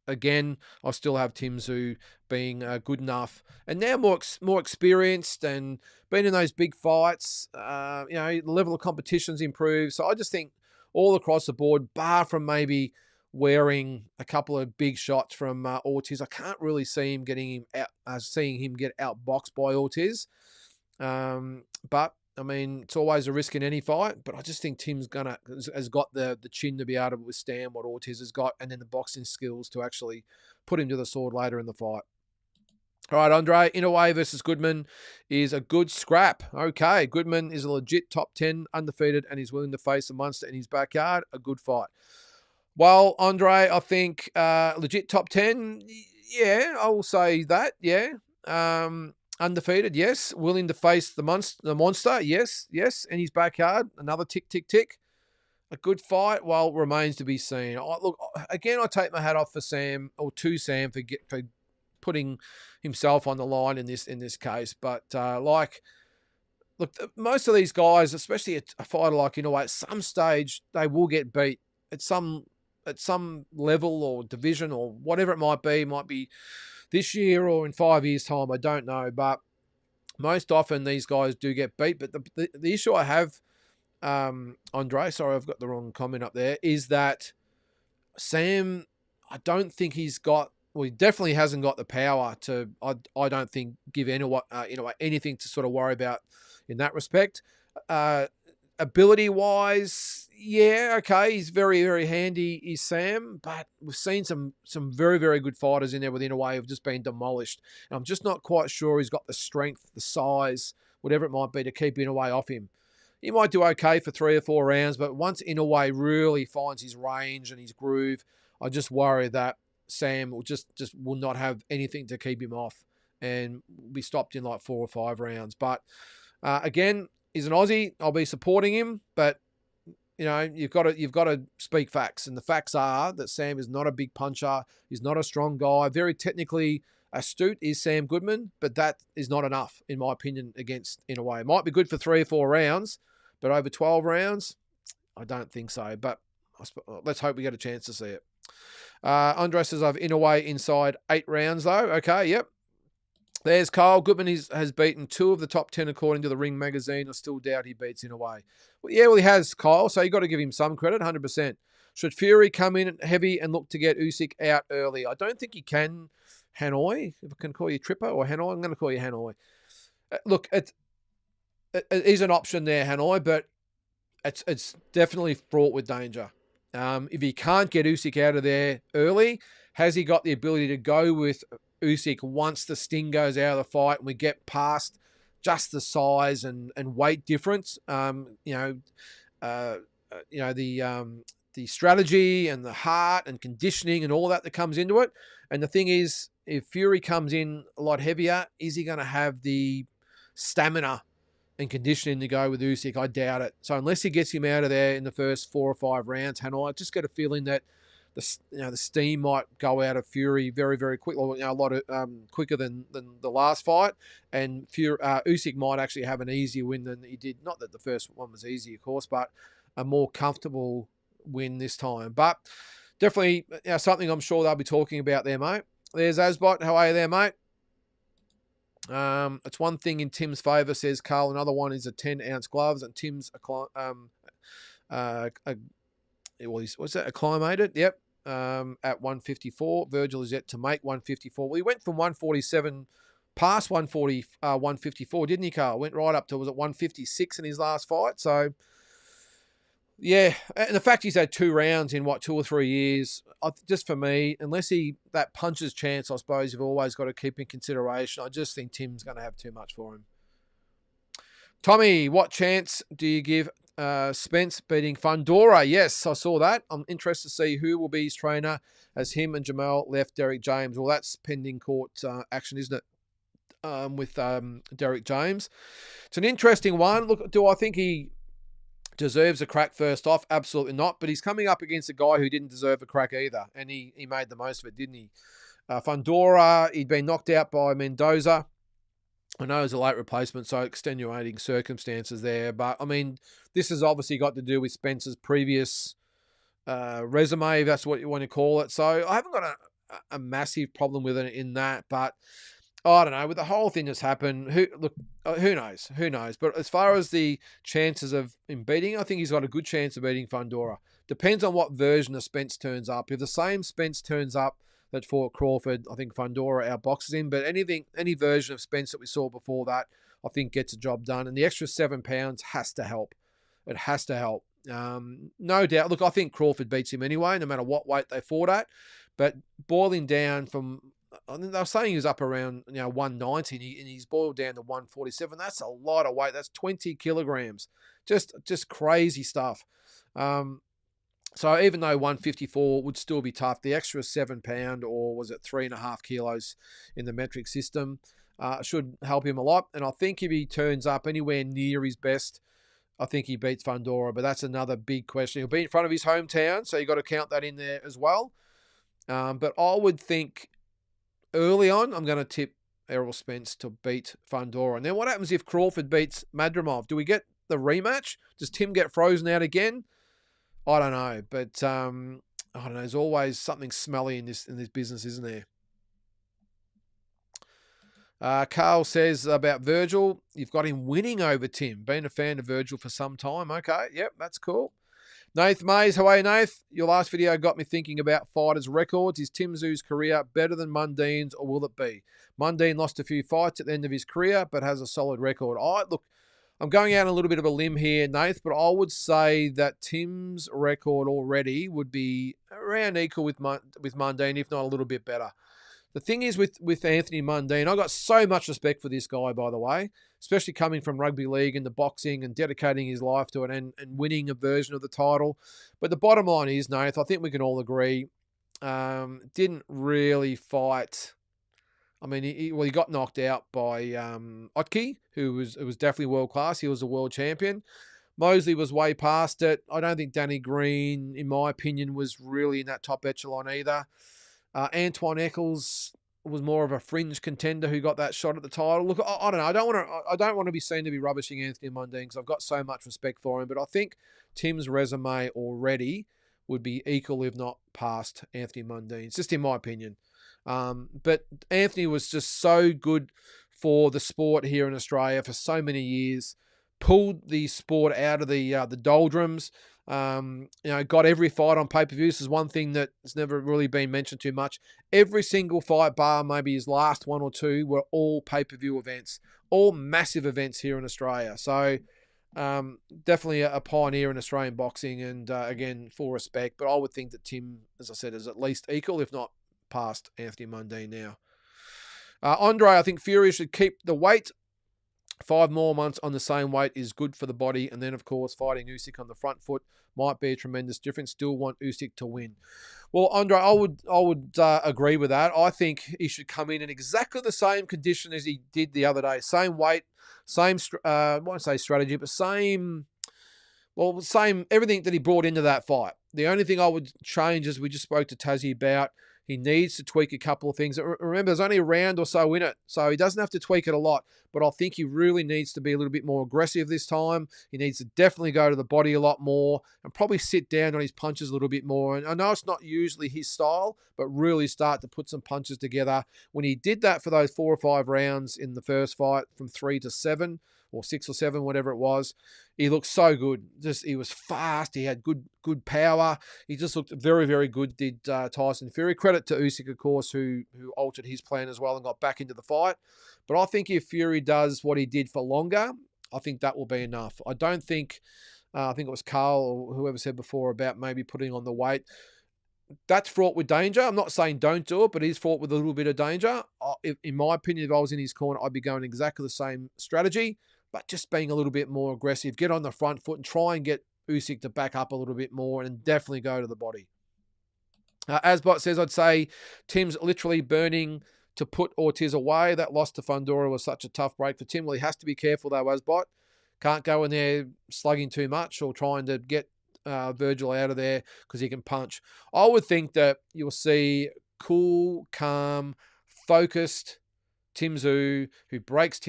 again, I still have Tim Zhu being good enough, and now more experienced and been in those big fights. The level of competition's improved. So I just think all across the board, bar from maybe wearing a couple of big shots from Ortiz. I can't really see him seeing him get outboxed by Ortiz. But I mean, it's always a risk in any fight. But I just think Tim's has got the chin to be able to withstand what Ortiz has got, and then the boxing skills to actually put him to the sword later in the fight. All right, Andre, Inoue versus Goodman is a good scrap. Okay, Goodman is a legit top 10, undefeated, and he's willing to face a monster in his backyard. A good fight. Well, Andre, I think legit top 10, yeah, I will say that, yeah. Undefeated, yes. Willing to face the monster, yes. In his backyard, another tick, tick, tick. A good fight, well, remains to be seen. Look, again, I take my hat off for Sam, or to Sam, for putting himself on the line in this case. But look, most of these guys, especially a fighter like Inoue, at some stage they will get beat at some level or division or whatever it might be this year or in 5 years' time. I don't know, but most often these guys do get beat. But the issue I have, Andre, sorry, I've got the wrong comment up there, is that Sam, I don't think he definitely hasn't got the power to, I don't think, give Inoue anything to sort of worry about in that respect. Ability-wise, yeah, okay, he's very, very handy, is Sam, but we've seen some very, very good fighters in there with Inoue who've just been demolished. And I'm just not quite sure he's got the strength, the size, whatever it might be, to keep Inoue off him. He might do okay for 3 or 4 rounds, but once Inoue really finds his range and his groove, I just worry that Sam will just will not have anything to keep him off and be stopped in like 4 or 5 rounds. But again, he's an Aussie. I'll be supporting him, but you've got to speak facts, and the facts are that Sam is not a big puncher. He's not a strong guy. Very technically astute is Sam Goodman, but that is not enough, in my opinion, against Inoue. It might be good for 3 or 4 rounds, but over 12 rounds, I don't think so. But let's hope we get a chance to see it. Andre says, I've Inoue inside 8 rounds, though. Okay, yep. There's Kyle. Goodman has beaten 2 of the top 10 according to the Ring magazine. I still doubt he beats Inoue. Well, he has, Kyle, so you got to give him some credit, 100%. Should Fury come in heavy and look to get Usyk out early? I don't think he can, Hanoi. If I can call you Tripper or Hanoi, I'm going to call you Hanoi. Look, it is an option there, Hanoi, but it's definitely fraught with danger. If he can't get Usyk out of there early, has he got the ability to go with Usyk once the sting goes out of the fight and we get past just the size and weight difference? The strategy and the heart and conditioning and all that comes into it. And the thing is, if Fury comes in a lot heavier, is he going to have the stamina and conditioning to go with Usyk? I doubt it. So unless he gets him out of there in the first 4 or 5 rounds, Hanoi, I just get a feeling that the steam might go out of Fury very, very quickly. A lot of quicker than the last fight, and Usyk might actually have an easier win than he did. Not that the first one was easy, of course, but a more comfortable win this time. But definitely something I'm sure they'll be talking about there, mate. There's Asbot. How are you there, mate? It's one thing in Tim's favour, says Carl. Another one is a 10-ounce gloves, and Tim's what's that? Acclimated, yep. At 154. Virgil is yet to make 154. Well, he went from 147 past 154, didn't he, Carl? Went right up to, was it 156 in his last fight? So, yeah. And the fact he's had 2 rounds in, 2 or 3 years, just for me, unless that puncher's chance, I suppose you've always got to keep in consideration. I just think Tim's going to have too much for him. Tommy, what chance do you give Spence beating Fundora? Yes, I saw that. I'm interested to see who will be his trainer as him and Jamal left Derek James. Well, that's pending court action, isn't it, with Derek James? It's an interesting one. Look, do I think he deserves a crack first off? Absolutely not. But he's coming up against a guy who didn't deserve a crack either, and he made the most of it, didn't he? Fundora, he'd been knocked out by Mendoza. I know it was a late replacement, so extenuating circumstances there. But, I mean, this has obviously got to do with Spencer's previous resume, if that's what you want to call it. So I haven't got a massive problem with it in that. But I don't know, with the whole thing that's happened, who knows? Who knows? But as far as the chances of him beating, I think he's got a good chance of beating Fundora. Depends on what version of Spence turns up. If the same Spence turns up that fought Crawford, I think Fundora outboxes him. But any version of Spence that we saw before that, I think gets a job done. And the extra 7 pounds has to help. It has to help. No doubt. Look, I think Crawford beats him anyway, no matter what weight they fought at. But boiling down from, I think they were saying he was up around 190 and he's boiled down to 147. That's a lot of weight. That's 20 kilograms. Just crazy stuff. So even though 154 would still be tough, the extra 7 pound, or was it 3.5 kilos in the metric system, should help him a lot. And I think if he turns up anywhere near his best, I think he beats Fundora. But that's another big question. He'll be in front of his hometown, so you've got to count that in there as well. But I would think early on, I'm going to tip Errol Spence to beat Fundora. And then what happens if Crawford beats Madrimov? Do we get the rematch? Does Tim get frozen out again? I don't know. But I don't know. There's always something smelly in this business, isn't there? Carl says about Virgil, you've got him winning over Tim. Been a fan of Virgil for some time. Okay, yep, that's cool. Nath Mays, how are you, Nath? Your last video got me thinking about fighters' records. Is Tim Tszyu's career better than Mundine's, or will it be? Mundine lost a few fights at the end of his career, but has a solid record. Look, I'm going out on a little bit of a limb here, Nath, but I would say that Tim's record already would be around equal with Mundine, if not a little bit better. The thing is with Anthony Mundine, I got so much respect for this guy, by the way, especially coming from rugby league and the boxing and dedicating his life to it and winning a version of the title. But the bottom line is, Nath, I think we can all agree, didn't really fight. I mean, he got knocked out by Otke, who was definitely world class. He was a world champion. Mosley was way past it. I don't think Danny Green, in my opinion, was really in that top echelon either. Antoine Eccles was more of a fringe contender who got that shot at the title. Look, I don't know. I don't want to be seen to be rubbishing Anthony Mundine because I've got so much respect for him. But I think Tim's resume already would be equal, if not past, Anthony Mundine. It's just in my opinion. But Anthony was just so good for the sport here in Australia for so many years. Pulled the sport out of the doldrums. Got every fight on pay-per-view. This is one thing that has never really been mentioned too much. Every single fight, bar maybe his last one or two, were all pay-per-view events, all massive events here in Australia. So definitely a pioneer in Australian boxing, and again, full respect. But I would think that Tim, as I said, is at least equal, if not past, Anthony Mundine now. Andre, I think Fury should keep the weight. 5 more months on the same weight is good for the body. And then, of course, fighting Usyk on the front foot might be a tremendous difference. Still want Usyk to win. Well, Andre, I would agree with that. I think he should come in exactly the same condition as he did the other day. Same weight, same, I won't say strategy, but same everything that he brought into that fight. The only thing I would change, as we just spoke to Tazzy about, he needs to tweak a couple of things. Remember, there's only a round or so in it, so he doesn't have to tweak it a lot. But I think he really needs to be a little bit more aggressive this time. He needs to definitely go to the body a lot more and probably sit down on his punches a little bit more. And I know it's not usually his style, but really start to put some punches together. When he did that for those 4 or 5 rounds in the first fight, from 3 to 7, or 6 or 7, whatever it was, he looked so good. He was fast. He had good power. He just looked very, very good, did Tyson Fury. Credit to Usyk, of course, who altered his plan as well and got back into the fight. But I think if Fury does what he did for longer, I think that will be enough. I don't think, I think it was Carl or whoever said before about maybe putting on the weight. That's fraught with danger. I'm not saying don't do it, but it is fraught with a little bit of danger. In my opinion, if I was in his corner, I'd be going exactly the same strategy, but just being a little bit more aggressive. Get on the front foot and try and get Usyk to back up a little bit more and definitely go to the body. Asbot says, I'd say Tim's literally burning to put Ortiz away. That loss to Fundora was such a tough break for Tim. Well, he has to be careful though, Asbot. Can't go in there slugging too much or trying to get Virgil out of there because he can punch. I would think that you'll see cool, calm, focused Tim Tszyu, who breaks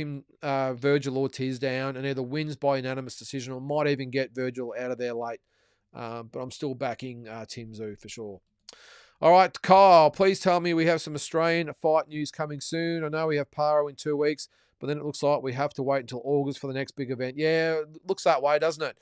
Virgil Ortiz down and either wins by unanimous decision or might even get Virgil out of there late. But I'm still backing Tim Tszyu for sure. All right, Kyle, please tell me we have some Australian fight news coming soon. I know we have Paro in 2 weeks, but then it looks like we have to wait until August for the next big event. Yeah, it looks that way, doesn't it?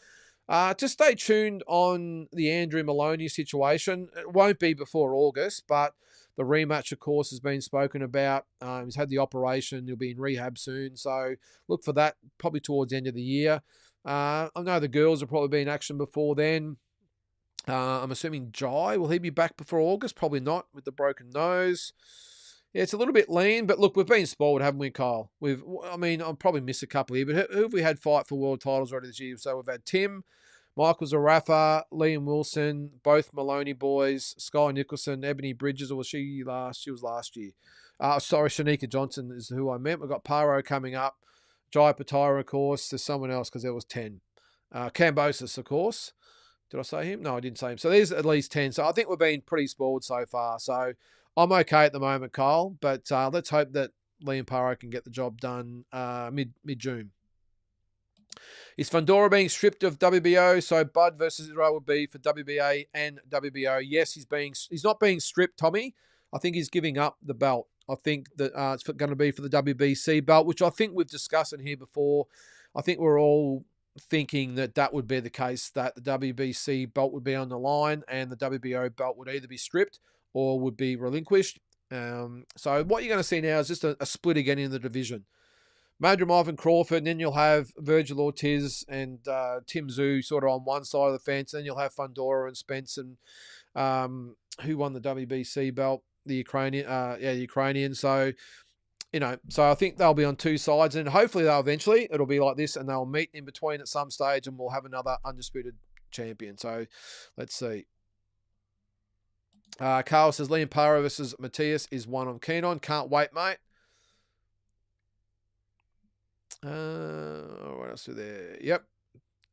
Just stay tuned on the Andrew Maloney situation. It won't be before August, but the rematch, of course, has been spoken about. He's had the operation. He'll be in rehab soon. So look for that probably towards the end of the year. I know the girls will probably be in action before then. I'm assuming Jai, will he be back before August? Probably not with the broken nose. Yeah, it's a little bit lean, but look, we've been spoiled, haven't we, Kyle? I'll probably miss a couple here, but who have we had fight for world titles already this year? So we've had Tim, Michael Zarafa, Liam Wilson, both Maloney boys, Sky Nicholson, Ebony Bridges, or was she last? She was last year. Sorry, Shanika Johnson is who I meant. We've got Paro coming up, Jai Patira, of course. There's someone else because there was 10. Cambosis, of course. Did I say him? No, I didn't say him. So there's at least 10. So I think we've been pretty spoiled so far. So I'm okay at the moment, Kyle. But let's hope that Liam Paro can get the job done mid-June. Is Fundora being stripped of WBO? So Bud versus Israel would be for WBA and WBO. Yes, he's not being stripped, Tommy. I think he's giving up the belt. I think that it's going to be for the WBC belt, which I think we've discussed in here before. I think we're all thinking that would be the case, that the WBC belt would be on the line and the WBO belt would either be stripped or would be relinquished. So what you're going to see now is just a split again in the division. Madrimov and Crawford, and then you'll have Virgil Ortiz and Tim Tszyu sort of on one side of the fence. Then you'll have Fundora and Spence and who won the WBC belt? The Ukrainian. So, so I think they'll be on two sides, and hopefully it'll be like this, and they'll meet in between at some stage, and we'll have another undisputed champion. So let's see. Carl says Liam Paro versus Matthias is one I'm keen on. Can't wait, mate. What else is there? Yep.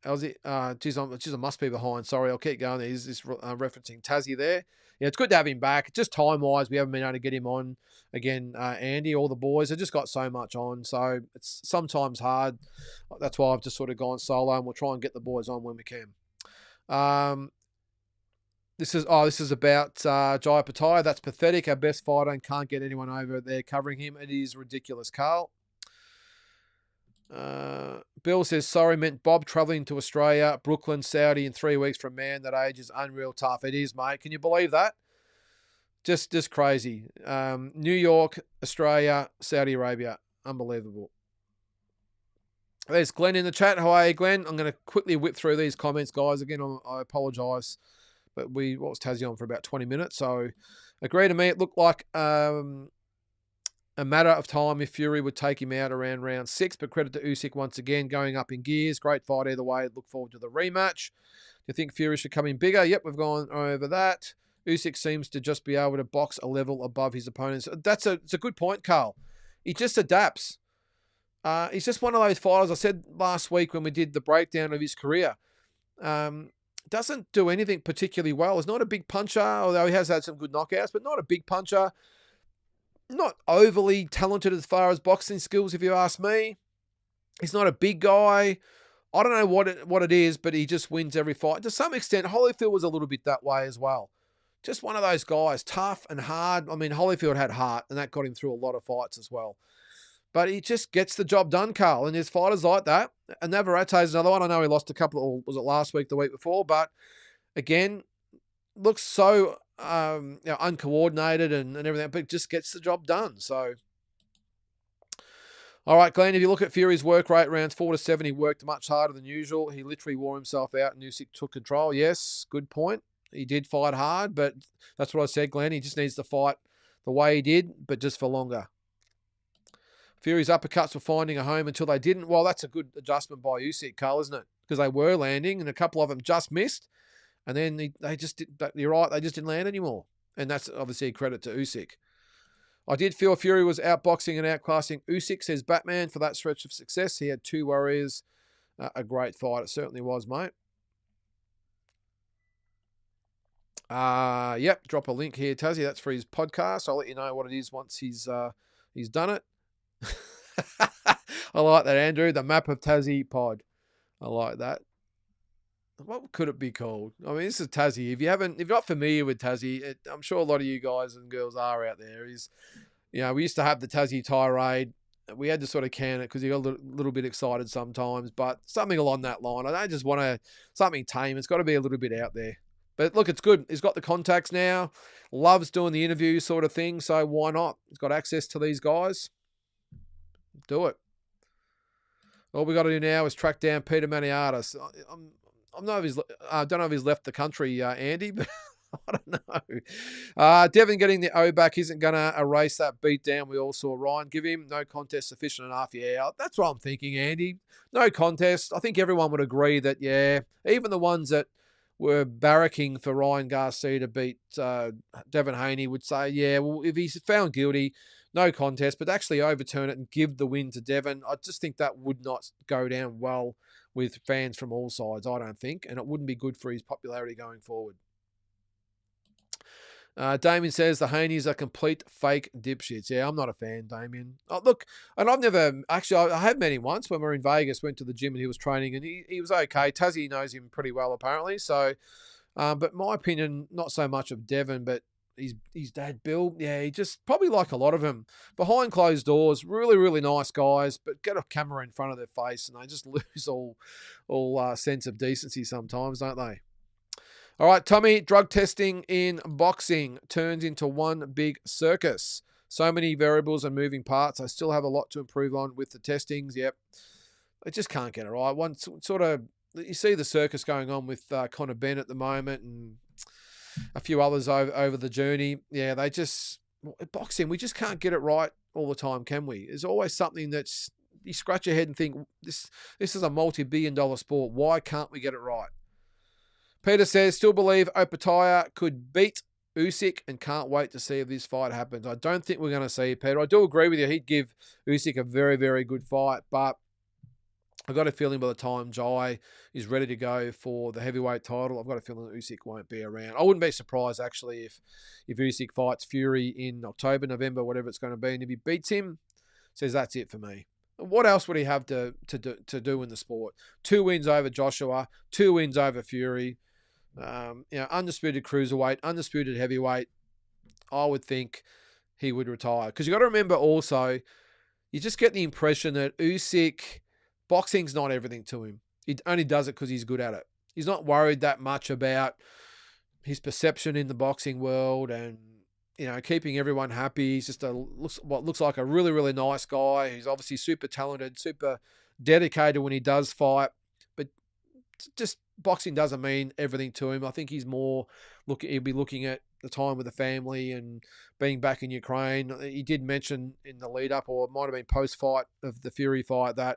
Elsie, geez, I must be behind. Sorry, I'll keep going. He's just referencing Tazzy there. Yeah, it's good to have him back. Just time-wise, we haven't been able to get him on again. Andy, all the boys have just got so much on, so it's sometimes hard. That's why I've just sort of gone solo, and we'll try and get the boys on when we can. This is about Jai Pattaya. That's pathetic. Our best fighter and can't get anyone over there covering him. It is ridiculous, Carl. Bill says, sorry, meant Bob travelling to Australia, Brooklyn, Saudi in 3 weeks for a man that age is unreal tough. It is, mate. Can you believe that? Just crazy. New York, Australia, Saudi Arabia. Unbelievable. There's Glenn in the chat. How are you, Glenn? I'm going to quickly whip through these comments, guys. Again, I apologise, but what was Tazzy on for about 20 minutes? So agree to me. It looked like a matter of time if Fury would take him out around round 6, but credit to Usyk once again, going up in gears. Great fight either way. Look forward to the rematch. Do you think Fury should come in bigger? Yep, we've gone over that. Usyk seems to just be able to box a level above his opponents. It's a good point, Carl. He just adapts. He's just one of those fighters. I said last week when we did the breakdown of his career, doesn't do anything particularly well. He's not a big puncher, although he has had some good knockouts, but not a big puncher. Not overly talented as far as boxing skills, if you ask me. He's not a big guy. I don't know what it is, but he just wins every fight. To some extent, Holyfield was a little bit that way as well. Just one of those guys, tough and hard. I mean, Holyfield had heart, and that got him through a lot of fights as well. But he just gets the job done, Carl. And there's fighters like that. And Navarrete is another one. I know he lost a couple, or was it last week, the week before? But again, looks so uncoordinated and everything, but just gets the job done. So, all right, Glenn, if you look at Fury's work rate, rounds 4 to 7, he worked much harder than usual. He literally wore himself out and Usyk took control. Yes, good point. He did fight hard, but that's what I said, Glenn. He just needs to fight the way he did, but just for longer. Fury's uppercuts were finding a home until they didn't. Well, that's a good adjustment by Usyk, Carl, isn't it? Because they were landing and a couple of them just missed. And then they just did, you're right, they just didn't land anymore. And that's obviously a credit to Usyk. I did feel Fury was outboxing and outclassing Usyk, says Batman, for that stretch of success. He had 2 warriors. A great fight. It certainly was, mate. Yep, drop a link here, Tazzy. That's for his podcast. I'll let you know what it is once he's done it. I like that, Andrew. The Map of Tazzy pod. I like that. what could it be called? I mean, this is Tazzy. If you're not familiar with Tazzy, I'm sure a lot of you guys and girls are out there. We used to have the Tazzy tirade. We had to sort of can it because you got a little bit excited sometimes, but something along that line. I don't just want something tame. It's got to be a little bit out there. But look, it's good. He's got the contacts now. Loves doing the interview sort of thing. So why not? He's got access to these guys. Do it. All we got to do now is track down Peter Maniatis. I don't know if he's left the country, Andy, but I don't know. Devon getting the O back isn't going to erase that beat down we all saw Ryan give him. No contest sufficient enough. Yeah, that's what I'm thinking, Andy. No contest. I think everyone would agree that, yeah, even the ones that were barracking for Ryan Garcia to beat Devon Haney would say, yeah, well, if he's found guilty, no contest, but actually overturn it and give the win to Devon, I just think that would not go down well with fans from all sides, I don't think, and it wouldn't be good for his popularity going forward. Damien says the Haneys are complete fake dipshits. Yeah, I'm not a fan, Damien. Oh, look, and I have met him once when we were in Vegas, went to the gym and he was training and he was okay. Tazzy knows him pretty well apparently. So, but my opinion, not so much of Devon, but his dad, Bill, yeah, he just probably like a lot of them. Behind closed doors, really, really nice guys, but get a camera in front of their face and they just lose all sense of decency sometimes, don't they? All right, Tommy, drug testing in boxing turns into one big circus. So many variables and moving parts. I still have a lot to improve on with the testings. Yep. I just can't get it right. You see the circus going on with Conor Benn at the moment and a few others over the journey. Yeah, boxing, we just can't get it right all the time, can we? There's always something that's, you scratch your head and think, this is a multi-billion-dollar sport. Why can't we get it right? Peter says, still believe Opataya could beat Usyk and can't wait to see if this fight happens. I don't think we're going to see it, Peter. I do agree with you. He'd give Usyk a very, very good fight, but I've got a feeling by the time Jai is ready to go for the heavyweight title, I've got a feeling that Usyk won't be around. I wouldn't be surprised, actually, if Usyk fights Fury in October, November, whatever it's going to be, and if he beats him, says that's it for me. What else would he have to do in the sport? 2 wins over Joshua, 2 wins over Fury. Undisputed cruiserweight, undisputed heavyweight. I would think he would retire. Because you got to remember also, you just get the impression that Usyk, boxing's not everything to him. He only does it because he's good at it. He's not worried that much about his perception in the boxing world and, keeping everyone happy. He's just what looks like a really, really nice guy. He's obviously super talented, super dedicated when he does fight. But just boxing doesn't mean everything to him. I think he's more he'll be looking at the time with the family and being back in Ukraine. He did mention in the lead up, or it might have been post-fight of the Fury fight, that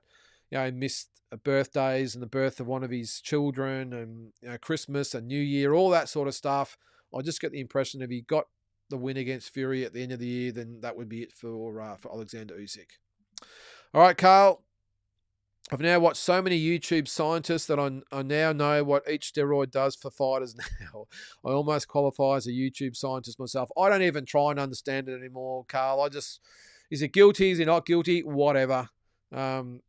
he missed birthdays and the birth of one of his children and Christmas and New Year, all that sort of stuff. I just get the impression if he got the win against Fury at the end of the year, then that would be it for Alexander Usyk. All right, Carl. I've now watched so many YouTube scientists that I now know what each steroid does for fighters now. I almost qualify as a YouTube scientist myself. I don't even try and understand it anymore, Carl. Is it guilty? Is it not guilty? Whatever. Because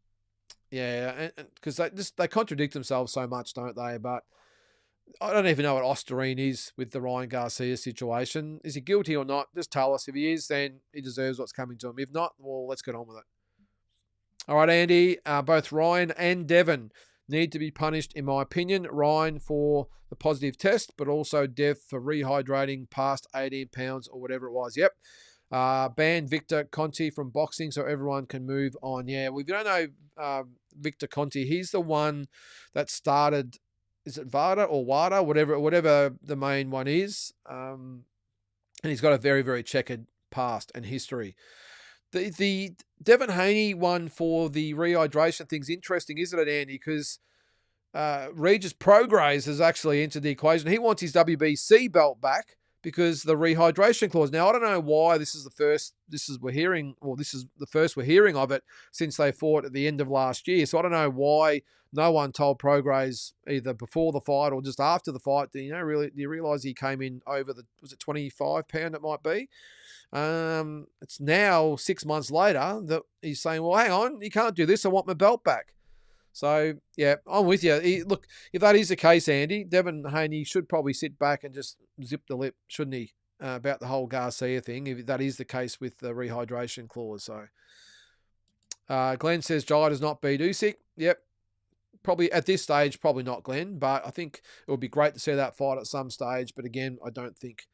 they contradict themselves so much, don't they? But I don't even know what Osterine is with the Ryan Garcia situation. Is he guilty or not? Just tell us. If he is, then he deserves what's coming to him. If not, well, let's get on with it. All right, Andy, both Ryan and Devon need to be punished, in my opinion. Ryan for the positive test, but also Dev for rehydrating past 18 pounds or whatever it was. Yep. Ban Victor Conti from boxing so everyone can move on. Yeah, we don't know Victor Conti. He's the one that started, is it VADA or WADA, whatever the main one is. And he's got a very, very checkered past and history. The Devon Haney one for the rehydration thing's interesting, isn't it, Andy? Because Regis Prograis has actually entered the equation. He wants his WBC belt back because the rehydration clause. Now, I don't know why this is the first we're hearing of it since they fought at the end of last year. So I don't know why no one told Prograis either before the fight or just after the fight. Do you realise he came in over was it 25 pound it might be? It's now 6 months later that he's saying, well, hang on, you can't do this. I want my belt back. So, yeah, I'm with you. Look, if that is the case, Andy, Devin Haney should probably sit back and just zip the lip, shouldn't he, about the whole Garcia thing, if that is the case with the rehydration clause. So, Glenn says Jai does not beat Usyk. Yep. Probably at this stage, probably not, Glenn, but I think it would be great to see that fight at some stage. But again, I don't think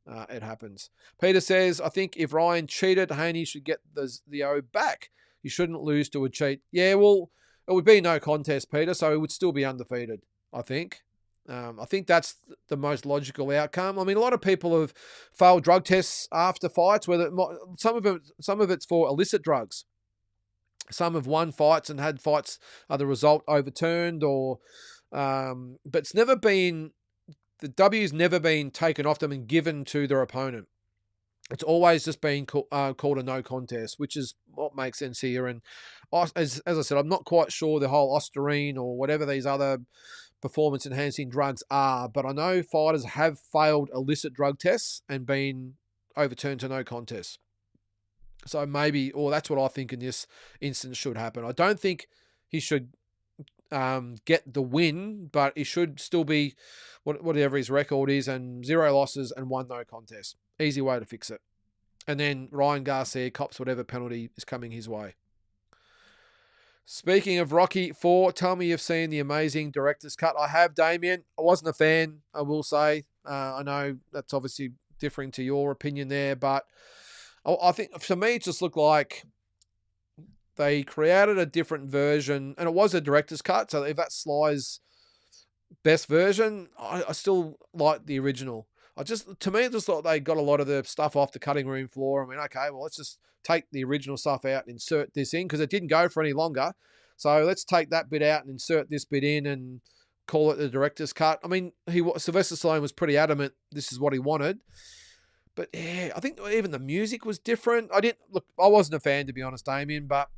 it happens. Peter says, I think if Ryan cheated, Haney should get the O back. He shouldn't lose to a cheat. Yeah, well, it would be no contest, Peter, so he would still be undefeated, I think. I think that's the most logical outcome. I mean, a lot of people have failed drug tests after fights, whether some of it's for illicit drugs. Some have won fights and had fights, the result overturned, but it's never been, the W's never been taken off them and given to their opponent. It's always just been called a no contest, which is what makes sense here. And as I said, I'm not quite sure the whole Ostarine or whatever these other performance-enhancing drugs are, but I know fighters have failed illicit drug tests and been overturned to no contest. So maybe, or that's what I think in this instance should happen. I don't think he should get the win, but he should still be whatever his record is, and 0 losses and 1 no contest. Easy way to fix it. And then Ryan Garcia cops whatever penalty is coming his way. Speaking of Rocky 4, tell me you've seen the amazing director's cut. I have, Damien. I wasn't a fan, I will say. I know that's obviously differing to your opinion there, but I think for me it just looked like they created a different version, and it was a director's cut, so if that's Sly's best version, I still like the original. To me, I just thought they got a lot of the stuff off the cutting room floor. I mean, okay, well, let's just take the original stuff out and insert this in, because it didn't go for any longer. So let's take that bit out and insert this bit in and call it the director's cut. I mean, Sylvester Stallone was pretty adamant this is what he wanted. But yeah, I think even the music was different. I wasn't a fan, to be honest, Damien, but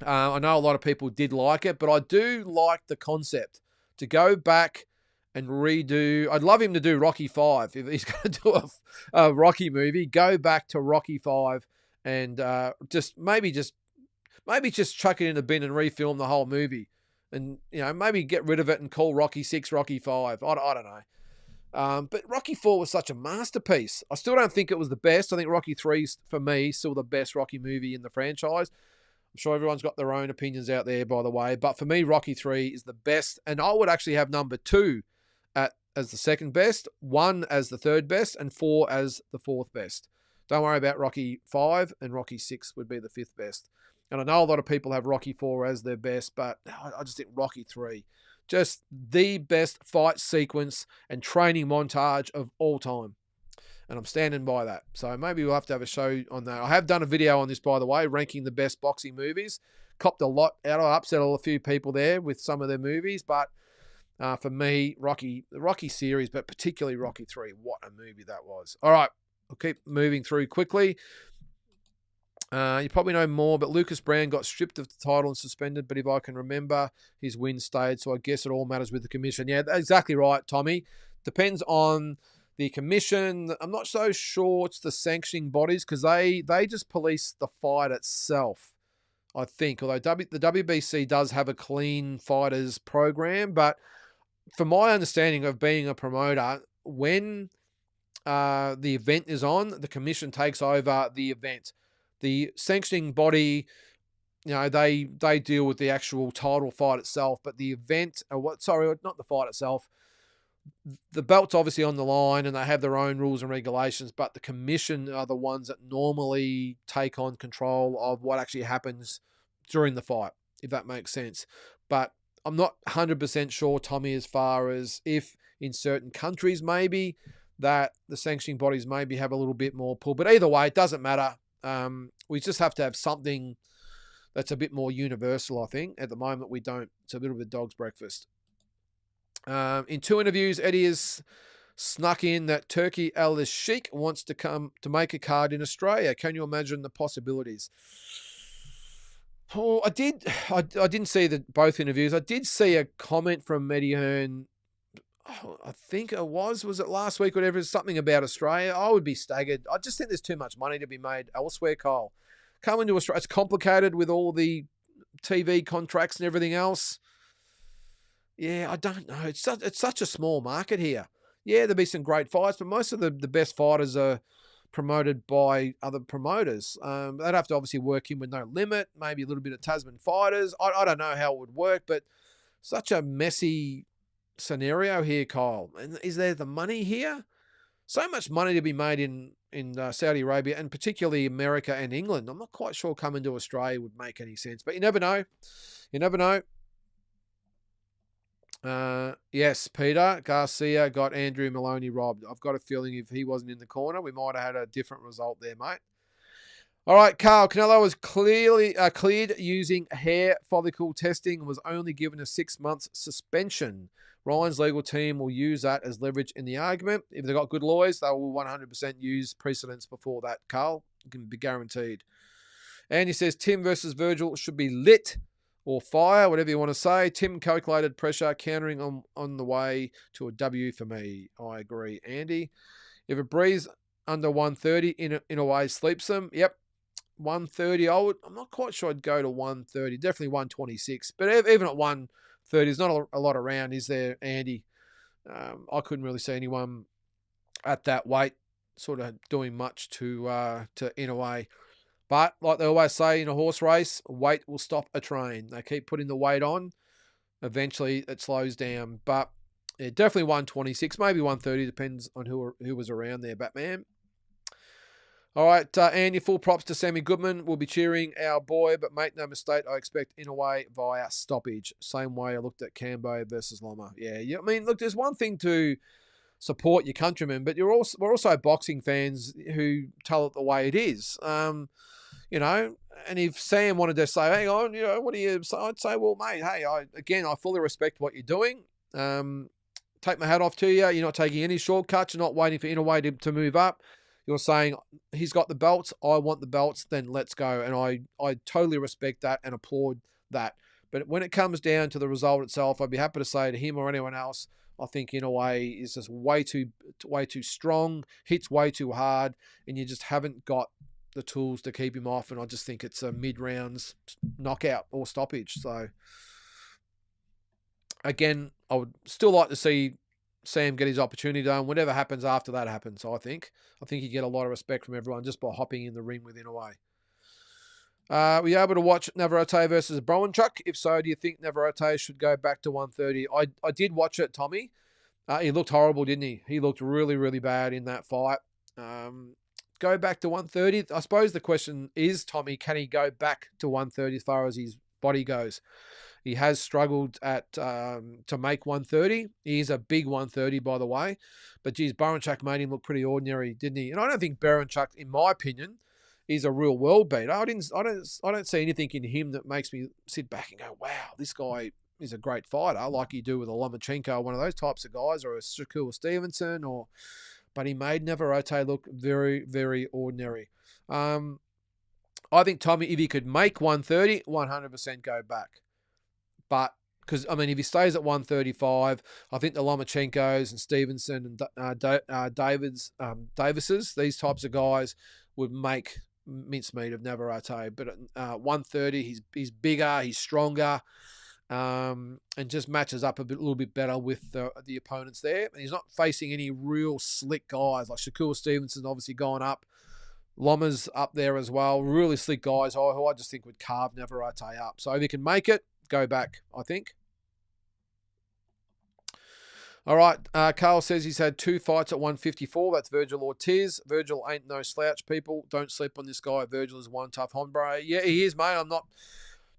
I know a lot of people did like it, but I do like the concept to go back and redo. I'd love him to do Rocky 5. If he's going to do a Rocky movie, go back to Rocky 5 and maybe just chuck it in a bin and refilm the whole movie. And, maybe get rid of it and call Rocky 6 Rocky 5. I don't know. But Rocky 4 was such a masterpiece. I still don't think it was the best. I think Rocky 3 is, for me, still the best Rocky movie in the franchise. I'm sure everyone's got their own opinions out there, by the way. But for me, Rocky 3 is the best. And I would actually have number 2 as the second best, 1 as the third best, and 4 as the fourth best. Don't worry about Rocky 5, and Rocky 6 would be the fifth best. And I know a lot of people have Rocky 4 as their best, but I just think Rocky 3, just the best fight sequence and training montage of all time. And I'm standing by that. So maybe we'll have to have a show on that. I have done a video on this, by the way, ranking the best boxing movies. Copped a lot out. I upset a few people there with some of their movies. But for me, the Rocky series, but particularly Rocky 3, what a movie that was. All right, I'll keep moving through quickly. You probably know more, but Lucas Brown got stripped of the title and suspended. But if I can remember, his win stayed. So I guess it all matters with the commission. Yeah, that's exactly right, Tommy. Depends on the commission. I'm not so sure it's the sanctioning bodies, because they just police the fight itself, I think. Although the WBC does have a clean fighters program. But from my understanding of being a promoter, when the event is on, the commission takes over the event. The sanctioning body, they deal with the actual title fight itself, but the event, not the fight itself. The belt's obviously on the line and they have their own rules and regulations, but the commission are the ones that normally take on control of what actually happens during the fight, if that makes sense. But I'm not 100% sure, Tommy, as far as if in certain countries maybe that the sanctioning bodies maybe have a little bit more pull. But either way, it doesn't matter. We just have to have something that's a bit more universal, I think. At the moment, we don't. It's a little bit dog's breakfast. In 2 interviews, Eddie has snuck in that Turki Al-Sheikh wants to come to make a card in Australia. Can you imagine the possibilities? Oh, I didn't see both interviews. I did see a comment from Eddie Hearn. I think was it last week, whatever, something about Australia. I would be staggered. I just think there's too much money to be made elsewhere, Kyle. Coming to Australia, it's complicated with all the TV contracts and everything else. Yeah, I don't know. It's such a small market here. Yeah, there'll be some great fights, but most of the best fighters are promoted by other promoters. They'd have to obviously work in with no limit, maybe a little bit of Tasman fighters. I don't know how it would work, but such a messy scenario here, Kyle. And is there the money here? So much money to be made in Saudi Arabia, and particularly America and England. I'm not quite sure coming to Australia would make any sense, but you never know. You never know. Yes, Peter Garcia got Andrew Maloney robbed. I've got a feeling if he wasn't in the corner, we might have had a different result there, mate. All right, Carl. Canelo was clearly cleared using hair follicle testing and was only given a 6-month suspension. Ryan's legal team will use that as leverage in the argument. If they've got good lawyers, they will 100% use precedents before that, Carl. It can be guaranteed. And he says Tim versus Virgil should be lit or fire, whatever you want to say. Tim calculated pressure, countering on the way to a W for me. I agree, Andy. If it breathes under 130, in a way sleeps them. Yep, 130. I'm not quite sure I'd go to 130. Definitely 126. But even at 130, there's not a lot around, is there, Andy? I couldn't really see anyone at that weight sort of doing much to in a way. But like they always say in a horse race, weight will stop a train. They keep putting the weight on. Eventually, it slows down. But yeah, definitely 126, maybe 130, depends on who was around there, Batman. All right, Andy, full props to Sammy Goodman. We'll be cheering our boy, but make no mistake, I expect in a way via stoppage. Same way I looked at Cambo versus Loma. Yeah. I mean, look, there's one thing to support your countrymen, but we're also boxing fans who tell it the way it is. And if Sam wanted to say, hang on, what do you say? I'd say, well, mate, hey, I fully respect what you're doing. Take my hat off to you. You're not taking any shortcuts. You're not waiting for Inouye to move up. You're saying he's got the belts. I want the belts. Then let's go. And I totally respect that and applaud that. But when it comes down to the result itself, I'd be happy to say to him or anyone else, I think Inouye is just way too strong, hits way too hard, and you just haven't got the tools to keep him off. And I just think it's a mid-rounds knockout or stoppage. So again, I would still like to see Sam get his opportunity done. Whatever happens after that happens, I think you get a lot of respect from everyone just by hopping in the ring with Inouye. Were you able to watch Navarrete versus Browanchuk? If so, do you think Navarrete should go back to 130? I did watch it, Tommy. He looked horrible, didn't he? He looked really, really bad in that fight. Go back to 130. I suppose the question is, Tommy, can he go back to 130 as far as his body goes? He has struggled to make 130. He's a big 130, by the way. But geez, Browanchuk made him look pretty ordinary, didn't he? And I don't think Browanchuk, in my opinion, is a real world beater. I don't see anything in him that makes me sit back and go, wow, this guy is a great fighter, like you do with a Lomachenko, one of those types of guys, or a Shakur Stevenson, but he made Navarrete look very, very ordinary. I think Tommy, if he could make 130, 100% go back. But because if he stays at 135, I think the Lomachenkos and Stevenson and Davises, these types of guys would make mincemeat of Navarrete. But at 130, he's bigger, he's stronger, and just matches up a little bit better with the opponents there. And he's not facing any real slick guys like Shakur Stevenson, obviously going up. Loma's up there as well. Really slick guys who I just think would carve Navarrete up. So if he can make it, go back, I think. All right, Carl says he's had 2 fights at 154. That's Virgil Ortiz. Virgil ain't no slouch, people. Don't sleep on this guy. Virgil is one tough hombre. Yeah, he is, mate. I'm not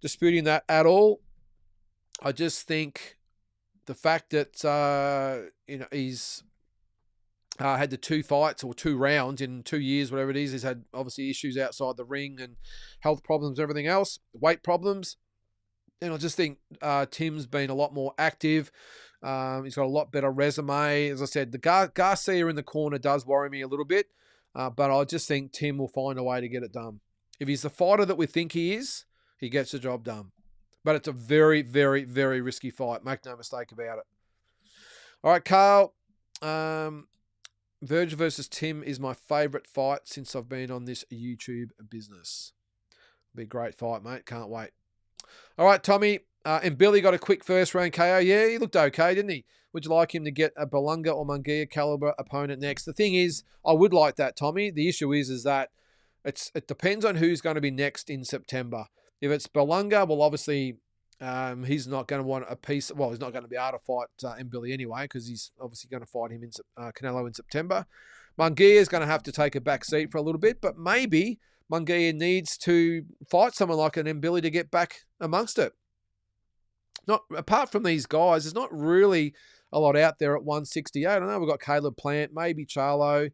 disputing that at all. I just think the fact that he's had the 2 fights or 2 rounds in 2 years, whatever it is. He's had obviously issues outside the ring and health problems, everything else, weight problems. And I just think Tim's been a lot more active. He's got a lot better resume. As I said, the Garcia in the corner does worry me a little bit, but I just think Tim will find a way to get it done. If he's the fighter that we think he is, he gets the job done. But it's a very, very, very risky fight. Make no mistake about it. All right, Carl. Virgil versus Tim is my favourite fight since I've been on this YouTube business. Be a great fight, mate. Can't wait. All right, Tommy. And Billy got a quick first round KO. Yeah, he looked okay, didn't he? Would you like him to get a Belunga or Mungia caliber opponent next? The thing is, I would like that, Tommy. The issue is that it depends on who's going to be next in September. If it's Belunga, well, obviously he's not going to want a piece. Well, he's not going to be able to fight Billy anyway because he's obviously going to fight him in Canelo in September. Mungia is going to have to take a back seat for a little bit, but maybe Mungia needs to fight someone like an Mbili to get back amongst it. Not apart from these guys, there's not really a lot out there at 168. I know we've got Caleb Plant, maybe Charlo.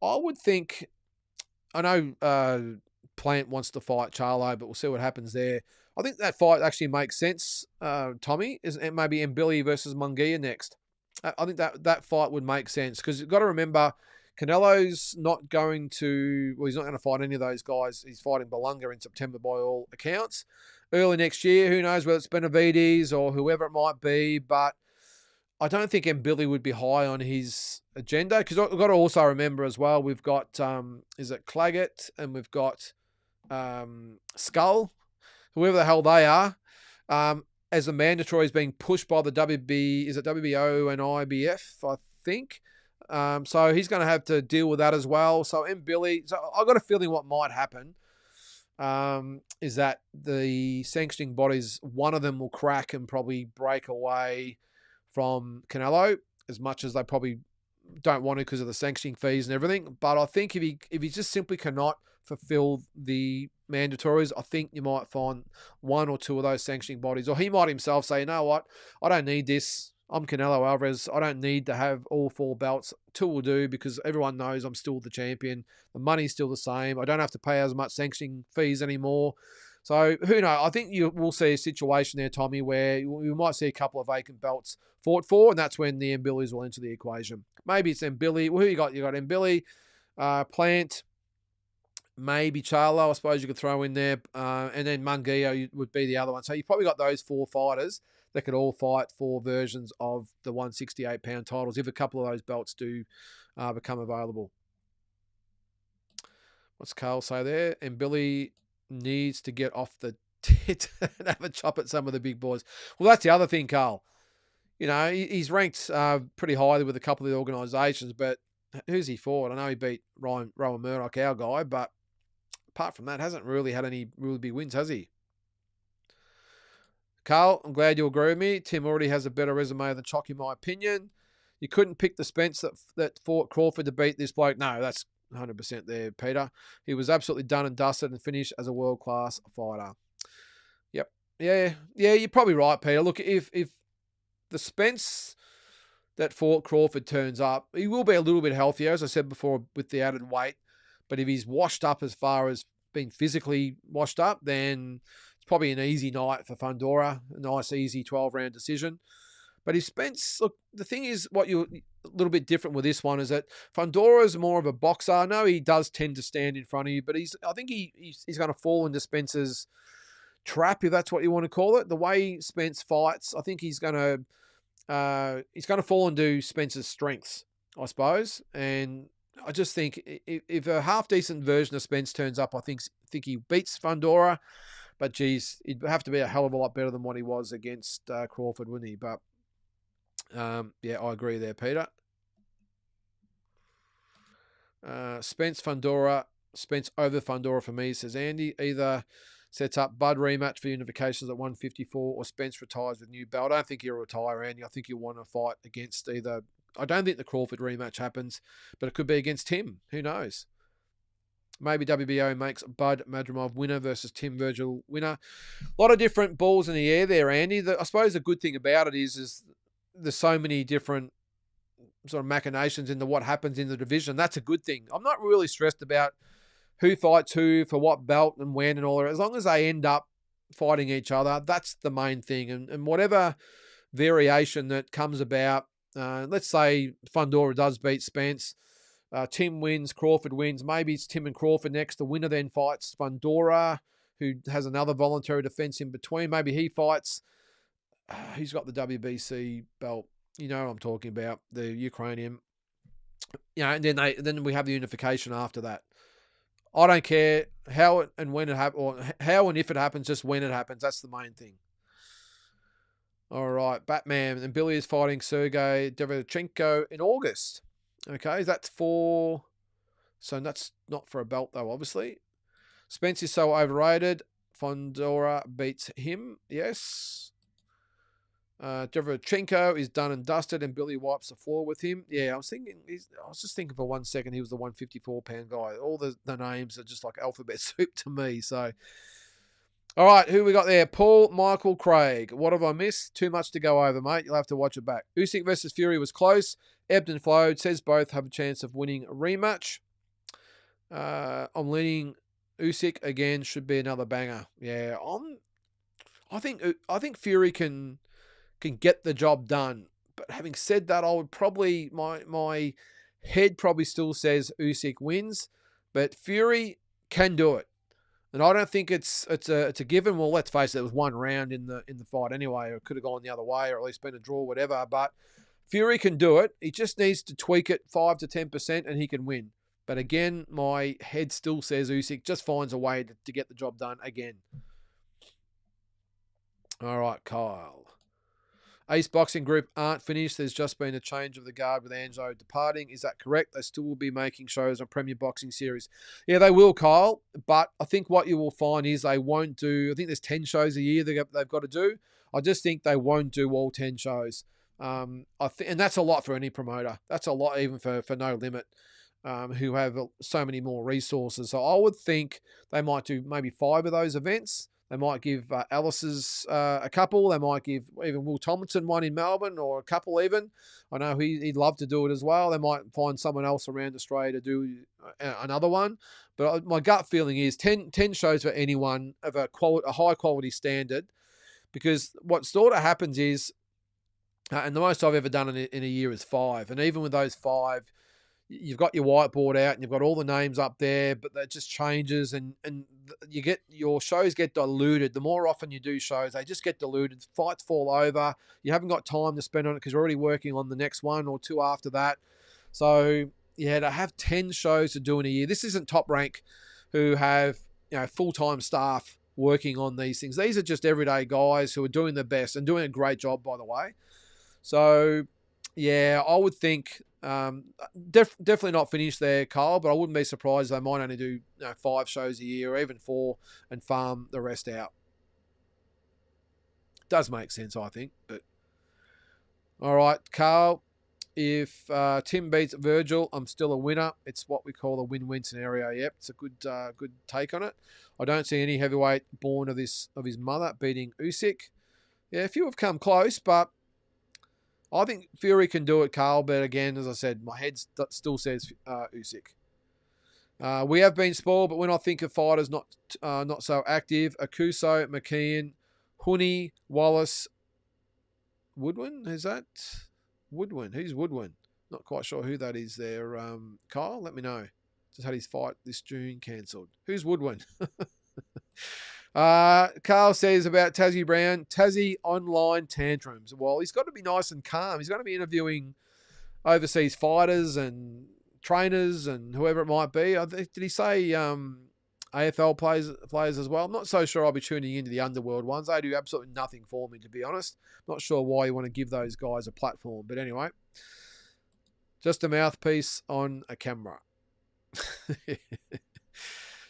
I would think. I know Plant wants to fight Charlo, but we'll see what happens there. I think that fight actually makes sense, Tommy. Is it maybe Mbili versus Mungia next? I think that fight would make sense because you've got to remember Canelo's not going to. Well, he's not going to fight any of those guys. He's fighting Belunga in September by all accounts. Early next year, who knows whether it's Benavides or whoever it might be, but I don't think Mbili would be high on his agenda because we've got to also remember as well, we've got, is it Claggett and we've got Skull, whoever the hell they are, as a mandatory is being pushed by the WBO and IBF, I think. So he's going to have to deal with that as well. So Mbili, so I've got a feeling what might happen is that the sanctioning bodies, one of them will crack and probably break away from Canelo as much as they probably don't want to because of the sanctioning fees and everything. But I think if he just simply cannot fulfill the mandatories, I think you might find one or two of those sanctioning bodies, or he might himself say, you know what, I don't need this. I'm Canelo Alvarez. I don't need to have all 4 belts. 2 will do because everyone knows I'm still the champion. The money's still the same. I don't have to pay as much sanctioning fees anymore. So who knows? I think you will see a situation there, Tommy, where we might see a couple of vacant belts fought for, and that's when the Mbilis will enter the equation. Maybe it's Mbili. Well, who you got? You got Mbili, Plant, maybe Charlo, I suppose you could throw in there, and then Mungia would be the other one. So you've probably got those 4 fighters that could all fight for versions of the 168-pound titles if a couple of those belts do become available. What's Carl say there? Mbili needs to get off the tit and have a chop at some of the big boys. Well, that's the other thing, Carl. You know, he's ranked pretty highly with a couple of the organisations, but who's he fought? I know he beat Rowan Murdoch, our guy, but apart from that, hasn't really had any really big wins, has he? Carl, I'm glad you agree with me. Tim already has a better resume than Chock, in my opinion. You couldn't pick the Spence that fought Crawford to beat this bloke. No, that's 100% there, Peter. He was absolutely done and dusted and finished as a world-class fighter. Yep. Yeah, you're probably right, Peter. Look, if the Spence that fought Crawford turns up, he will be a little bit healthier, as I said before, with the added weight. But if he's washed up as far as being physically washed up, then it's probably an easy night for Fundora, a nice, easy 12-round decision. But if Spence, look, the thing is, what you're a little bit different with this one is that Fundora is more of a boxer. I know he does tend to stand in front of you, but I think he's going to fall into Spence's trap, if that's what you want to call it. The way Spence fights, I think he's going to fall into Spence's strengths, I suppose. And I just think if a half-decent version of Spence turns up, I think he beats Fundora. But, geez, he'd have to be a hell of a lot better than what he was against Crawford, wouldn't he? But, yeah, I agree there, Peter. Spence over Fundora for me, says Andy. Either sets up Bud rematch for unifications at 154 or Spence retires with new belt. I don't think he'll retire, Andy. I think he'll want to fight against either. I don't think the Crawford rematch happens, but it could be against Tim. Who knows? Maybe WBO makes Bud Madrimov winner versus Tim Virgil winner. A lot of different balls in the air there, Andy. I suppose the good thing about it is there's so many different sort of machinations into what happens in the division. That's a good thing. I'm not really stressed about who fights who for what belt and when and all that. As long as they end up fighting each other, that's the main thing. And whatever variation that comes about, let's say Fundora does beat Spence, Tim wins, Crawford wins. Maybe it's Tim and Crawford next. The winner then fights Fundora, who has another voluntary defense in between. Maybe he fights. Who's got the WBC belt? You know what I'm talking about, the Ukrainian. And then we have the unification after that. I don't care how and when it happens, or how and if it happens, just when it happens. That's the main thing. All right, Batman and Billy is fighting Sergey Derevchenko in August. Okay, that's for... So that's not for a belt, though, obviously. Spence is so overrated. Fondora beats him. Yes. Derevchenko is done and dusted, and Billy wipes the floor with him. Yeah, I was just thinking for 1 second he was the 154-pound guy. All the names are just like alphabet soup to me. So, all right, who we got there? Paul Michael Craig. What have I missed? Too much to go over, mate. You'll have to watch it back. Usyk versus Fury was close. Ebbed and flowed. Says both have a chance of winning a rematch. I'm leaning Usyk again. Should be another banger. Yeah, I think Fury can get the job done. But having said that, I would probably my head probably still says Usyk wins, but Fury can do it. And I don't think it's a given. Well, let's face it, it was 1 round in the fight anyway. It could have gone the other way, or at least been a draw, whatever. But Fury can do it. He just needs to tweak it 5 to 10%, and he can win. But again, my head still says Usyk just finds a way to get the job done again. All right, Kyle. Ace Boxing Group aren't finished. There's just been a change of the guard with Angelo departing. Is that correct? They still will be making shows on Premier Boxing Series. Yeah, they will, Kyle. But I think what you will find is they won't do... I think there's 10 shows a year they've got to do. I just think they won't do all 10 shows. And that's a lot for any promoter. That's a lot even for No Limit, who have so many more resources. So I would think they might do maybe 5 of those events. They might give Alice's a couple. They might give even Will Tomlinson one in Melbourne, or a couple even. I know he'd love to do it as well. They might find someone else around Australia to do another one. But my gut feeling is 10 shows for anyone of a high quality standard, because what sort of happens is, and the most I've ever done in a year is 5. And even with those 5, you've got your whiteboard out and you've got all the names up there, but that just changes, and your shows get diluted. The more often you do shows, they just get diluted. Fights fall over. You haven't got time to spend on it because you're already working on the next one or 2 after that. So yeah, to have 10 shows to do in a year, this isn't Top Rank, who have full-time staff working on these things. These are just everyday guys who are doing their best and doing a great job, by the way. So yeah, I would think definitely not finished there, Kyle, but I wouldn't be surprised they might only do 5 shows a year or even 4 and farm the rest out. Does make sense, I think. But all right, Carl, if Tim beats Virgil, I'm still a winner. It's what we call a win-win scenario. Yep, it's a good take on it. I don't see any heavyweight born of his mother beating Usyk. Yeah, a few have come close, but I think Fury can do it, Carl. But again, as I said, my head still says Usyk. We have been spoiled, but when I think of fighters not so active, Akuso, McKeon, Hooney, Wallace, Woodwin, is that? Woodwin. Who's Woodwin? Not quite sure who that is there. Kyle, let me know. Just had his fight this June cancelled. Who's Woodwin? Carl says about Tazzy Brown, Tazzy online tantrums. Well, he's got to be nice and calm. He's going to be interviewing overseas fighters and trainers and whoever it might be. Did he say AFL players as well? I'm not so sure I'll be tuning into the underworld ones. They do absolutely nothing for me, to be honest. Not sure why you want to give those guys a platform. But anyway, just a mouthpiece on a camera.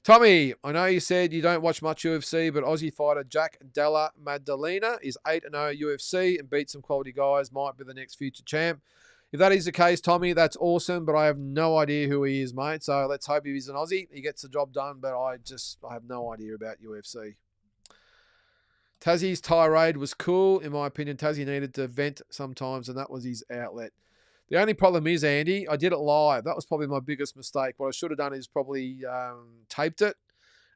Tommy, I know you said you don't watch much UFC, but Aussie fighter Jack Della Maddalena is 8-0 UFC and beat some quality guys. Might be the next future champ. If that is the case, Tommy, that's awesome, but I have no idea who he is, mate. So let's hope if he's an Aussie, he gets the job done, but I have no idea about UFC. Tazzy's tirade was cool. In my opinion, Tazzy needed to vent sometimes, and that was his outlet. The only problem is, Andy, I did it live. That was probably my biggest mistake. What I should have done is probably taped it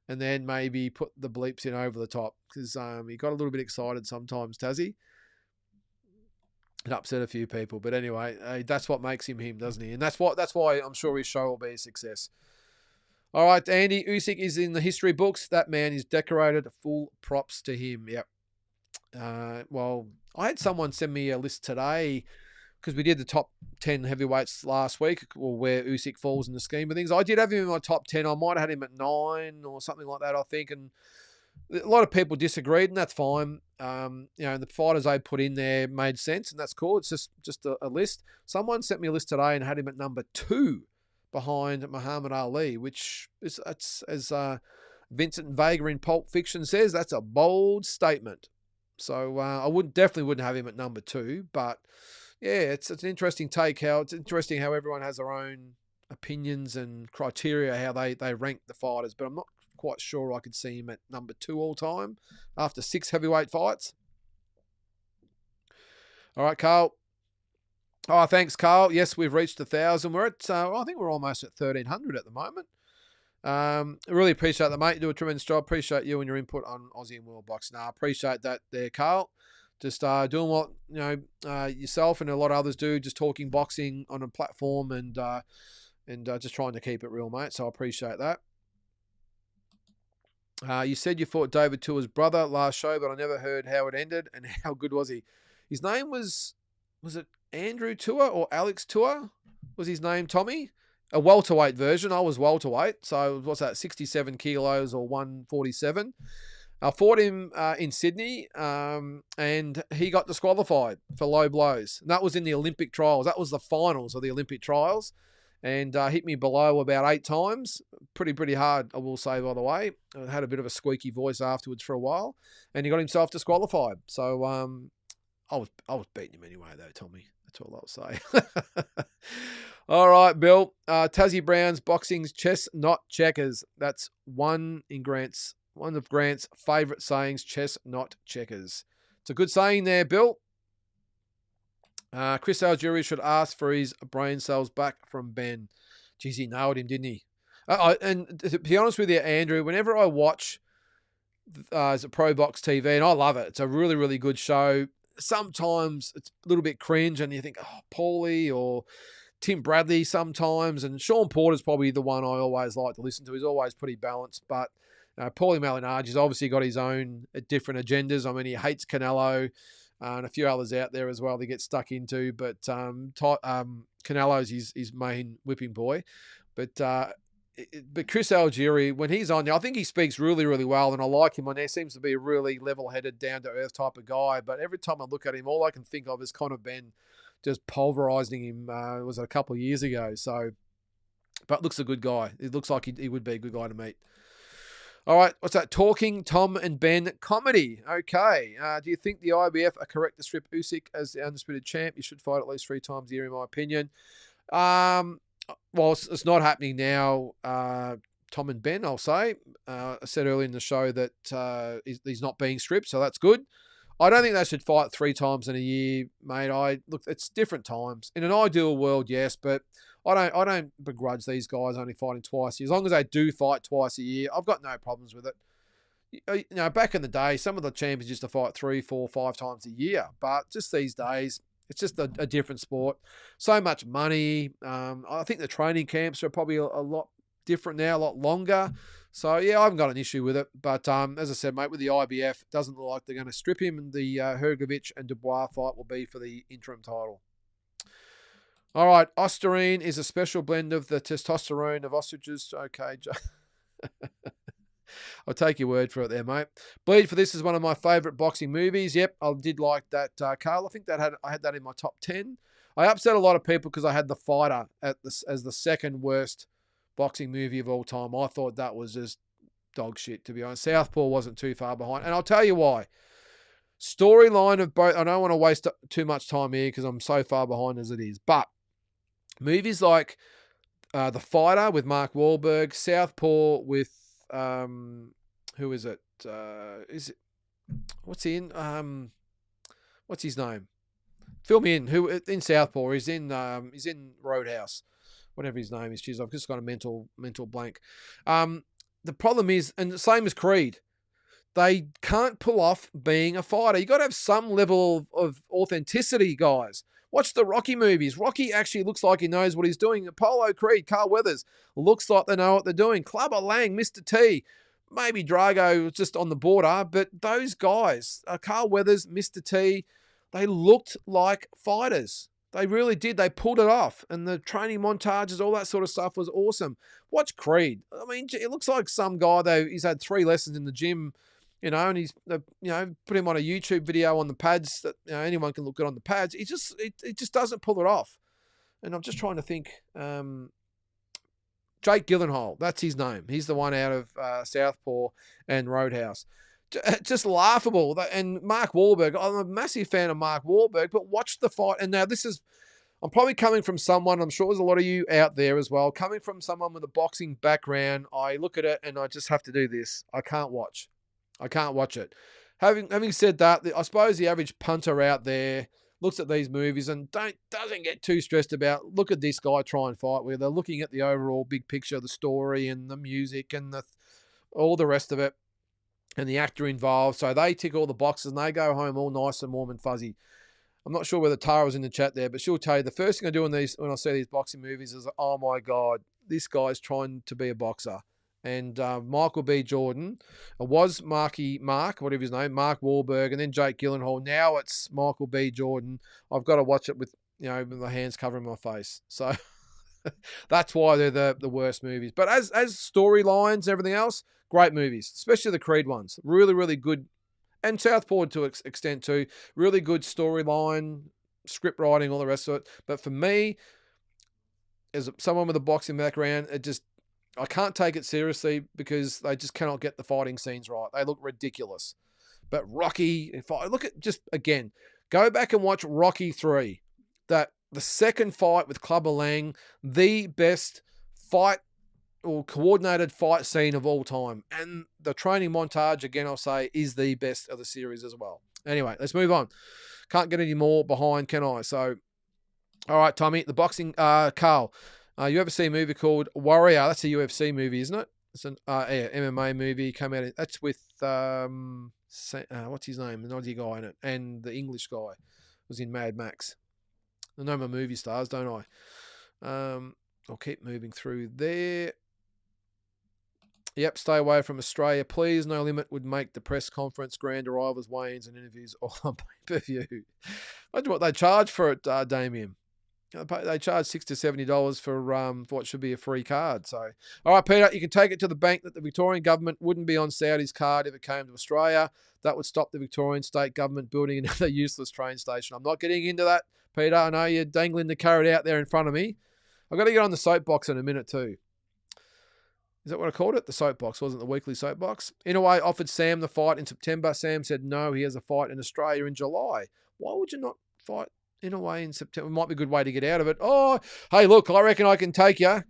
and then maybe put the bleeps in over the top, because he got a little bit excited sometimes, Tazzy. It upset a few people. But anyway, that's what makes him him, doesn't he? And that's why I'm sure his show will be a success. All right, Andy, Usyk is in the history books. That man is decorated. Full props to him. Yep. Well, I had someone send me a list today because we did the top 10 heavyweights last week, or where Usyk falls in the scheme of things. I did have him in my top 10. I might have had him at 9 or something like that, I think. And a lot of people disagreed, and that's fine. The fighters they put in there made sense, and that's cool. It's just a list. Someone sent me a list today and had him at number 2 behind Muhammad Ali, which is, as Vincent Vega in Pulp Fiction says, that's a bold statement. So I definitely wouldn't have him at number 2, but yeah, it's an interesting take. It's interesting how everyone has their own opinions and criteria how they rank the fighters, but I'm not quite sure I could see him at number 2 all time after 6 heavyweight fights. All right, Carl. Oh, thanks, Carl. Yes, we've reached 1,000. We're at, I think we're almost at 1,300 at the moment. Really appreciate that, mate. You do a tremendous job. Appreciate you and your input on Aussie and World Boxing. I appreciate that there, Carl. Just doing what yourself and a lot of others do, just talking boxing on a platform and just trying to keep it real, mate. So I appreciate that. You said you fought David Tua's brother last show, but I never heard how it ended and how good was he? His name was it Andrew Tua or Alex Tua? Was his name Tommy? A welterweight version. I was welterweight. So what's that, 67 kilos or 147? I fought him in Sydney and he got disqualified for low blows. And that was in the Olympic trials. That was the finals of the Olympic trials. And hit me below about 8 times. Pretty hard, I will say, by the way. I had a bit of a squeaky voice afterwards for a while. And he got himself disqualified. So I was beating him anyway, though, Tommy. That's all I'll say. All right, Bill. Tazzy Brown's boxing's chess, not checkers. That's one of Grant's favourite sayings, chess, not checkers. It's a good saying there, Bill. Chris Algieri should ask for his brain cells back from Ben. Geez, he nailed him, didn't he? And to be honest with you, Andrew, whenever I watch Pro Box TV, and I love it, it's a really, really good show. Sometimes it's a little bit cringe and you think, oh, Paulie or Tim Bradley sometimes. And Sean Porter's probably the one I always like to listen to. He's always pretty balanced. But Paulie Malignaggi's obviously got his own different agendas. I mean, he hates Canelo. And a few others out there as well they get stuck into. But Canelo's his main whipping boy. But Chris Algieri, when he's on there, I think he speaks really, really well. And I like him on there. Seems to be a really level-headed, down-to-earth type of guy. But every time I look at him, all I can think of is Conor Ben just pulverising him. It was a couple of years ago. So, but looks a good guy. It looks like he would be a good guy to meet. All right, what's that? Talking Tom and Ben comedy. Okay. Do you think the IBF are correct to strip Usyk as the undisputed champ? You should fight at least 3 times a year, in my opinion. Well, it's not happening now, Tom and Ben, I'll say. I said earlier in the show that he's not being stripped, so that's good. I don't think they should fight 3 times in a year, mate. Look, it's different times. In an ideal world, yes, but I don't begrudge these guys only fighting twice a year. As long as they do fight twice a year, I've got no problems with it. Back in the day, some of the champions used to fight 3, 4, 5 times a year. But just these days, it's just a different sport. So much money. I think the training camps are probably a lot different now, a lot longer. So, yeah, I haven't got an issue with it. But as I said, mate, with the IBF, it doesn't look like they're going to strip him. And the Hrgovic and Dubois fight will be for the interim title. All right, Osterine is a special blend of the testosterone of ostriches. Okay, I'll take your word for it there, mate. Bleed for This is one of my favourite boxing movies. Yep, I did like that, Carl. I think I had that in my top 10. I upset a lot of people because I had The Fighter as the second worst boxing movie of all time. I thought that was just dog shit, to be honest. Southpaw wasn't too far behind. And I'll tell you why. Storyline of both, I don't want to waste too much time here because I'm so far behind as it is. But movies like The Fighter with Mark Wahlberg, Southpaw with, who is it? What's he in? What's his name? Fill me in. Who in Southpaw? He's in Roadhouse. Whatever his name is. Jeez, I've just got a mental blank. The problem is, and the same as Creed, they can't pull off being a fighter. You got to have some level of authenticity, guys. Watch the Rocky movies. Rocky actually looks like he knows what he's doing. Apollo Creed, Carl Weathers, looks like they know what they're doing. Clubber Lang, Mr. T, maybe Drago just on the border, but those guys, Carl Weathers, Mr. T, they looked like fighters. They really did. They pulled it off. And the training montages, all that sort of stuff was awesome. Watch Creed. I mean, it looks like some guy, though, he's had 3 lessons in the gym, and he's, put him on a YouTube video on the pads that, anyone can look good on the pads. It just doesn't pull it off. And I'm just trying to think. Jake Gyllenhaal, that's his name. He's the one out of Southpaw and Roadhouse. Just laughable. And Mark Wahlberg, I'm a massive fan of Mark Wahlberg, but watch the fight. And now I'm probably coming from someone, I'm sure there's a lot of you out there as well, coming from someone with a boxing background. I look at it and I just have to do this. I can't watch it. Having said that, I suppose the average punter out there looks at these movies and doesn't get too stressed about, look at this guy try and fight, where they're looking at the overall big picture, the story and the music and all the rest of it, and the actor involved. So they tick all the boxes and they go home all nice and warm and fuzzy. I'm not sure whether Tara was in the chat there, but she'll tell you the first thing I do when I see these boxing movies is, oh my God, this guy's trying to be a boxer. And Michael B. Jordan, it was Mark, whatever his name, Mark Wahlberg, and then Jake Gyllenhaal. Now it's Michael B. Jordan. I've got to watch it with with my hands covering my face. So that's why they're the worst movies. But as storylines and everything else, great movies, especially the Creed ones. Really, really good. And Southpaw to an extent too. Really good storyline, script writing, all the rest of it. But for me, as someone with a boxing background, I can't take it seriously because they just cannot get the fighting scenes right. They look ridiculous. But Rocky, go back and watch Rocky 3. The second fight with Clubber Lang, the best fight or coordinated fight scene of all time. And the training montage, again, I'll say, is the best of the series as well. Anyway, let's move on. Can't get any more behind, can I? So, all right, Tommy, the boxing, Carl, you ever see a movie called Warrior? That's a UFC movie, isn't it? It's an MMA movie. Came out. That's with, what's his name? The Aussie guy in it. And the English guy was in Mad Max. I know my movie stars, don't I? I'll keep moving through there. Yep, stay away from Australia, please. No Limit would make the press conference, grand arrivals, weigh-ins and interviews all on pay-per-view. Imagine what they charge for it, Damien. They charge $60 to $70 for what should be a free card. So, all right, Peter, you can take it to the bank that the Victorian government wouldn't be on Saudi's card if it came to Australia. That would stop the Victorian state government building another useless train station. I'm not getting into that, Peter. I know you're dangling the carrot out there in front of me. I've got to get on the soapbox in a minute too. Is that what I called it? The soapbox, wasn't the weekly soapbox? Inouye offered Sam the fight in September. Sam said no, he has a fight in Australia in July. Why would you not fight Inouye in September? It might be a good way to get out of it. Oh, hey, look, I reckon I can take you.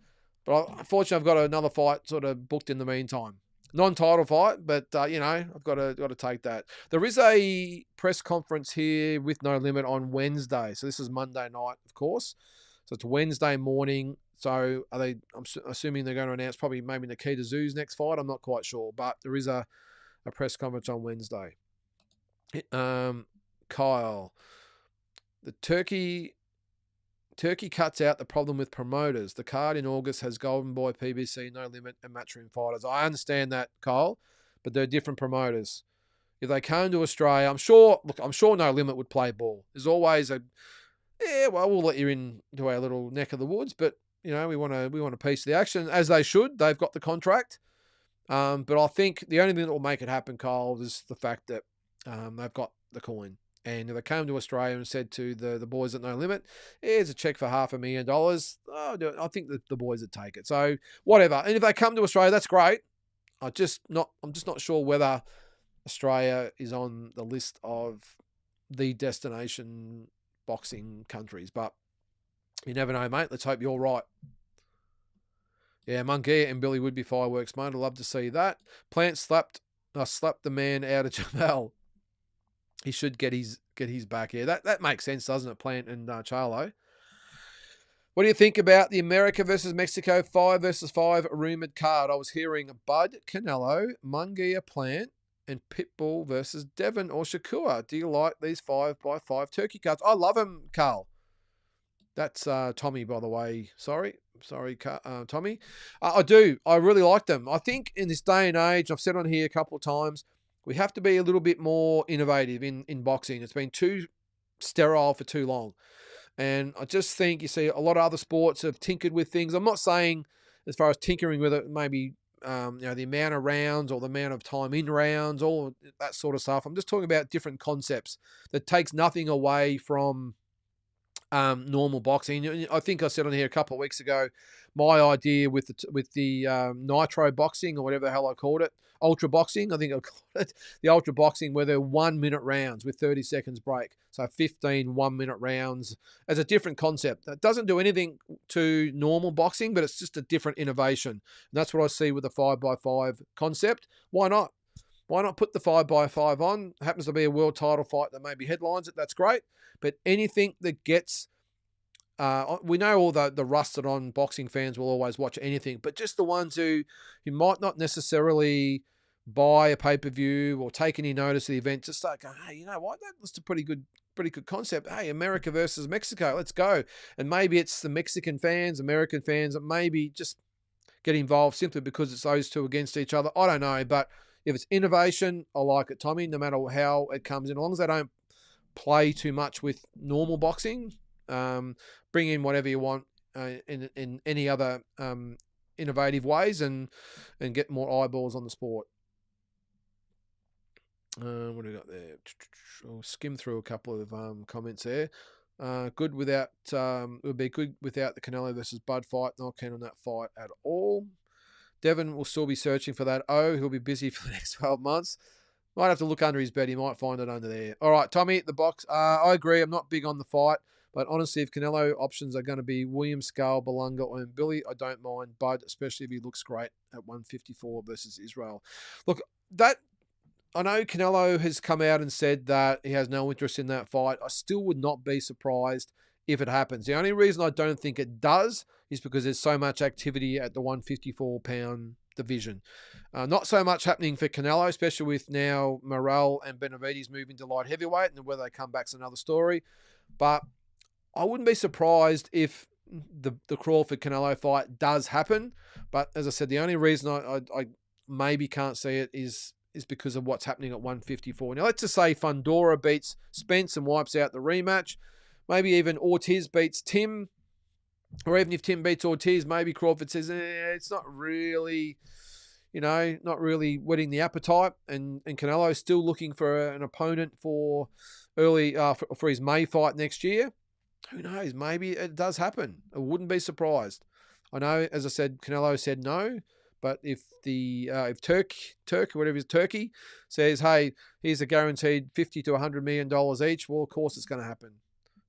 But unfortunately, I've got another fight sort of booked in the meantime. Non-title fight, but, I've got to take that. There is a press conference here with No Limit on Wednesday. So this is Monday night, of course. So it's Wednesday morning. So I'm assuming they're going to announce maybe Nikita Zoo's next fight. I'm not quite sure, but there is a press conference on Wednesday. Kyle, the Turkey cuts out the problem with promoters. The card in August has Golden Boy, PBC, No Limit, and Matchroom fighters. I understand that, Kyle, but they're different promoters. If they came to Australia, I'm sure No Limit would play ball. There's always we'll let you into our little neck of the woods, but we want a piece of the action, as they should. They've got the contract. But I think the only thing that will make it happen, Kyle, is the fact that they've got the coin. And if they came to Australia and said to the boys at No Limit, here's a check for $500,000, I think that the boys would take it. So whatever. And if they come to Australia, that's great. I'm just not sure whether Australia is on the list of the destination boxing countries. But you never know, mate. Let's hope you're right. Yeah, Mungia and Billy would be fireworks, mate. I'd love to see that. Plant slapped the man out of Jamal. He should get his back. Yeah, that makes sense, doesn't it, Plant and Charlo? What do you think about the America versus Mexico 5 versus 5 rumoured card? I was hearing Bud, Canelo, Mungia, Plant, and Pitbull versus Devon or Shakur. Do you like these 5x5 turkey cards? I love them, Carl. That's Tommy, by the way. Sorry, Tommy. I do. I really like them. I think in this day and age, I've said on here a couple of times, we have to be a little bit more innovative in boxing. It's been too sterile for too long. And I just think you see a lot of other sports have tinkered with things. I'm not saying as far as tinkering with it, maybe the amount of rounds or the amount of time in rounds, all that sort of stuff. I'm just talking about different concepts that takes nothing away from normal boxing. I think I said on here a couple of weeks ago, my idea with the nitro boxing or whatever the hell I called it, ultra boxing. I think I called it the ultra boxing, where they're 1 minute rounds with 30 seconds break. So 15 1 minute rounds as a different concept. That doesn't do anything to normal boxing, but it's just a different innovation. And that's what I see with the 5x5 concept. Why not? Why not put the 5x5 on? It happens to be a world title fight that maybe headlines it. That's great. But anything that gets, we know all the rusted on boxing fans will always watch anything, but just the ones who might not necessarily buy a pay-per-view or take any notice of the event, just start going, hey, you know what? That's a pretty good concept. Hey, America versus Mexico, let's go. And maybe it's the Mexican fans, American fans that maybe just get involved simply because it's those two against each other. I don't know, but if it's innovation, I like it, Tommy, no matter how it comes in. As long as they don't play too much with normal boxing, bring in whatever you want in any other innovative ways and get more eyeballs on the sport. What do we got there? I'll skim through a couple of comments there. Good without, it would be good without the Canelo versus Bud fight. Not keen on that fight at all. Devon will still be searching for that. He'll be busy for the next 12 months. Might have to look under his bed. He might find it under there. All right, Tommy, the box. I agree. I'm not big on the fight, but honestly, if Canelo options are going to be William, Skull, Belunga, or Billy, I don't mind Bud, especially if he looks great at 154 versus Israel. Look, I know Canelo has come out and said that he has no interest in that fight. I still would not be surprised if it happens. The only reason I don't think it does is because there's so much activity at the 154-pound division. Not so much happening for Canelo, especially with now Morrell and Benavidez moving to light heavyweight, and whether they come back's another story. But I wouldn't be surprised if the Crawford-Canelo fight does happen. But as I said, the only reason I maybe can't see it is because of what's happening at 154. Now, let's just say Fundora beats Spence and wipes out the rematch. Maybe even Ortiz beats Tim. Or even if Tim beats Ortiz, maybe Crawford says, it's not really, not really whetting the appetite. And Canelo's still looking for an opponent for early, for his May fight next year. Who knows? Maybe it does happen. I wouldn't be surprised. I know, as I said, Canelo said no. But if Turkey says, hey, here's a guaranteed $50 to $100 million each, well, of course it's going to happen.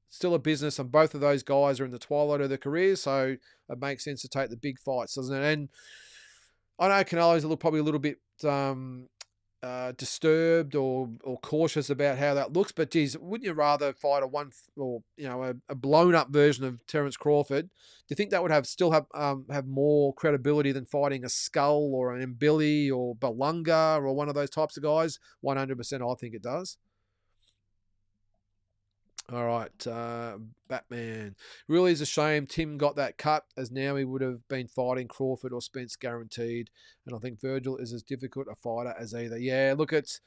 It's still a business, and both of those guys are in the twilight of their careers, so it makes sense to take the big fights, doesn't it? And I know Canelo's probably a little bit disturbed or cautious about how that looks, but geez, wouldn't you rather fight a blown up version of Terence Crawford? Do you think that would still have more credibility than fighting a Skull or an Mbili or Belunga or one of those types of guys? 100%, I think it does. All right, Batman. Really is a shame Tim got that cut, as now he would have been fighting Crawford or Spence guaranteed. And I think Virgil is as difficult a fighter as either. Yeah, look, it's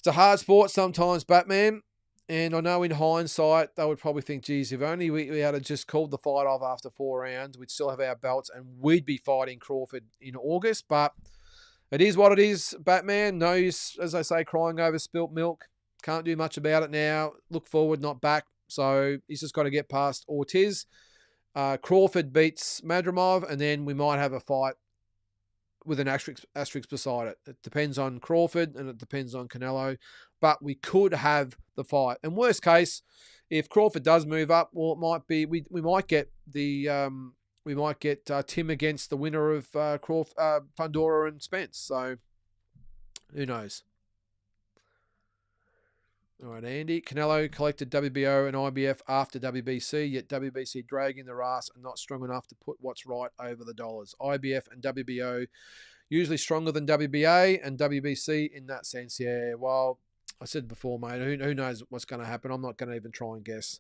a hard sport sometimes, Batman. And I know in hindsight, they would probably think, geez, if only we had just called the fight off after 4 rounds, we'd still have our belts and we'd be fighting Crawford in August. But it is what it is, Batman. No use, as I say, crying over spilt milk. Can't do much about it now. Look forward, not back. So he's just got to get past Ortiz. Crawford beats Madrimov, and then we might have a fight with an asterisk beside it. It depends on Crawford, and it depends on Canelo. But we could have the fight. And worst case, if Crawford does move up, well, it might be we might get Tim against the winner of Fundora and Spence. So who knows? All right, Andy. Canelo collected WBO and IBF after WBC, yet WBC dragging their ass and not strong enough to put what's right over the dollars. IBF and WBO usually stronger than WBA and WBC in that sense. Yeah, well, I said before, mate, who knows what's going to happen? I'm not going to even try and guess.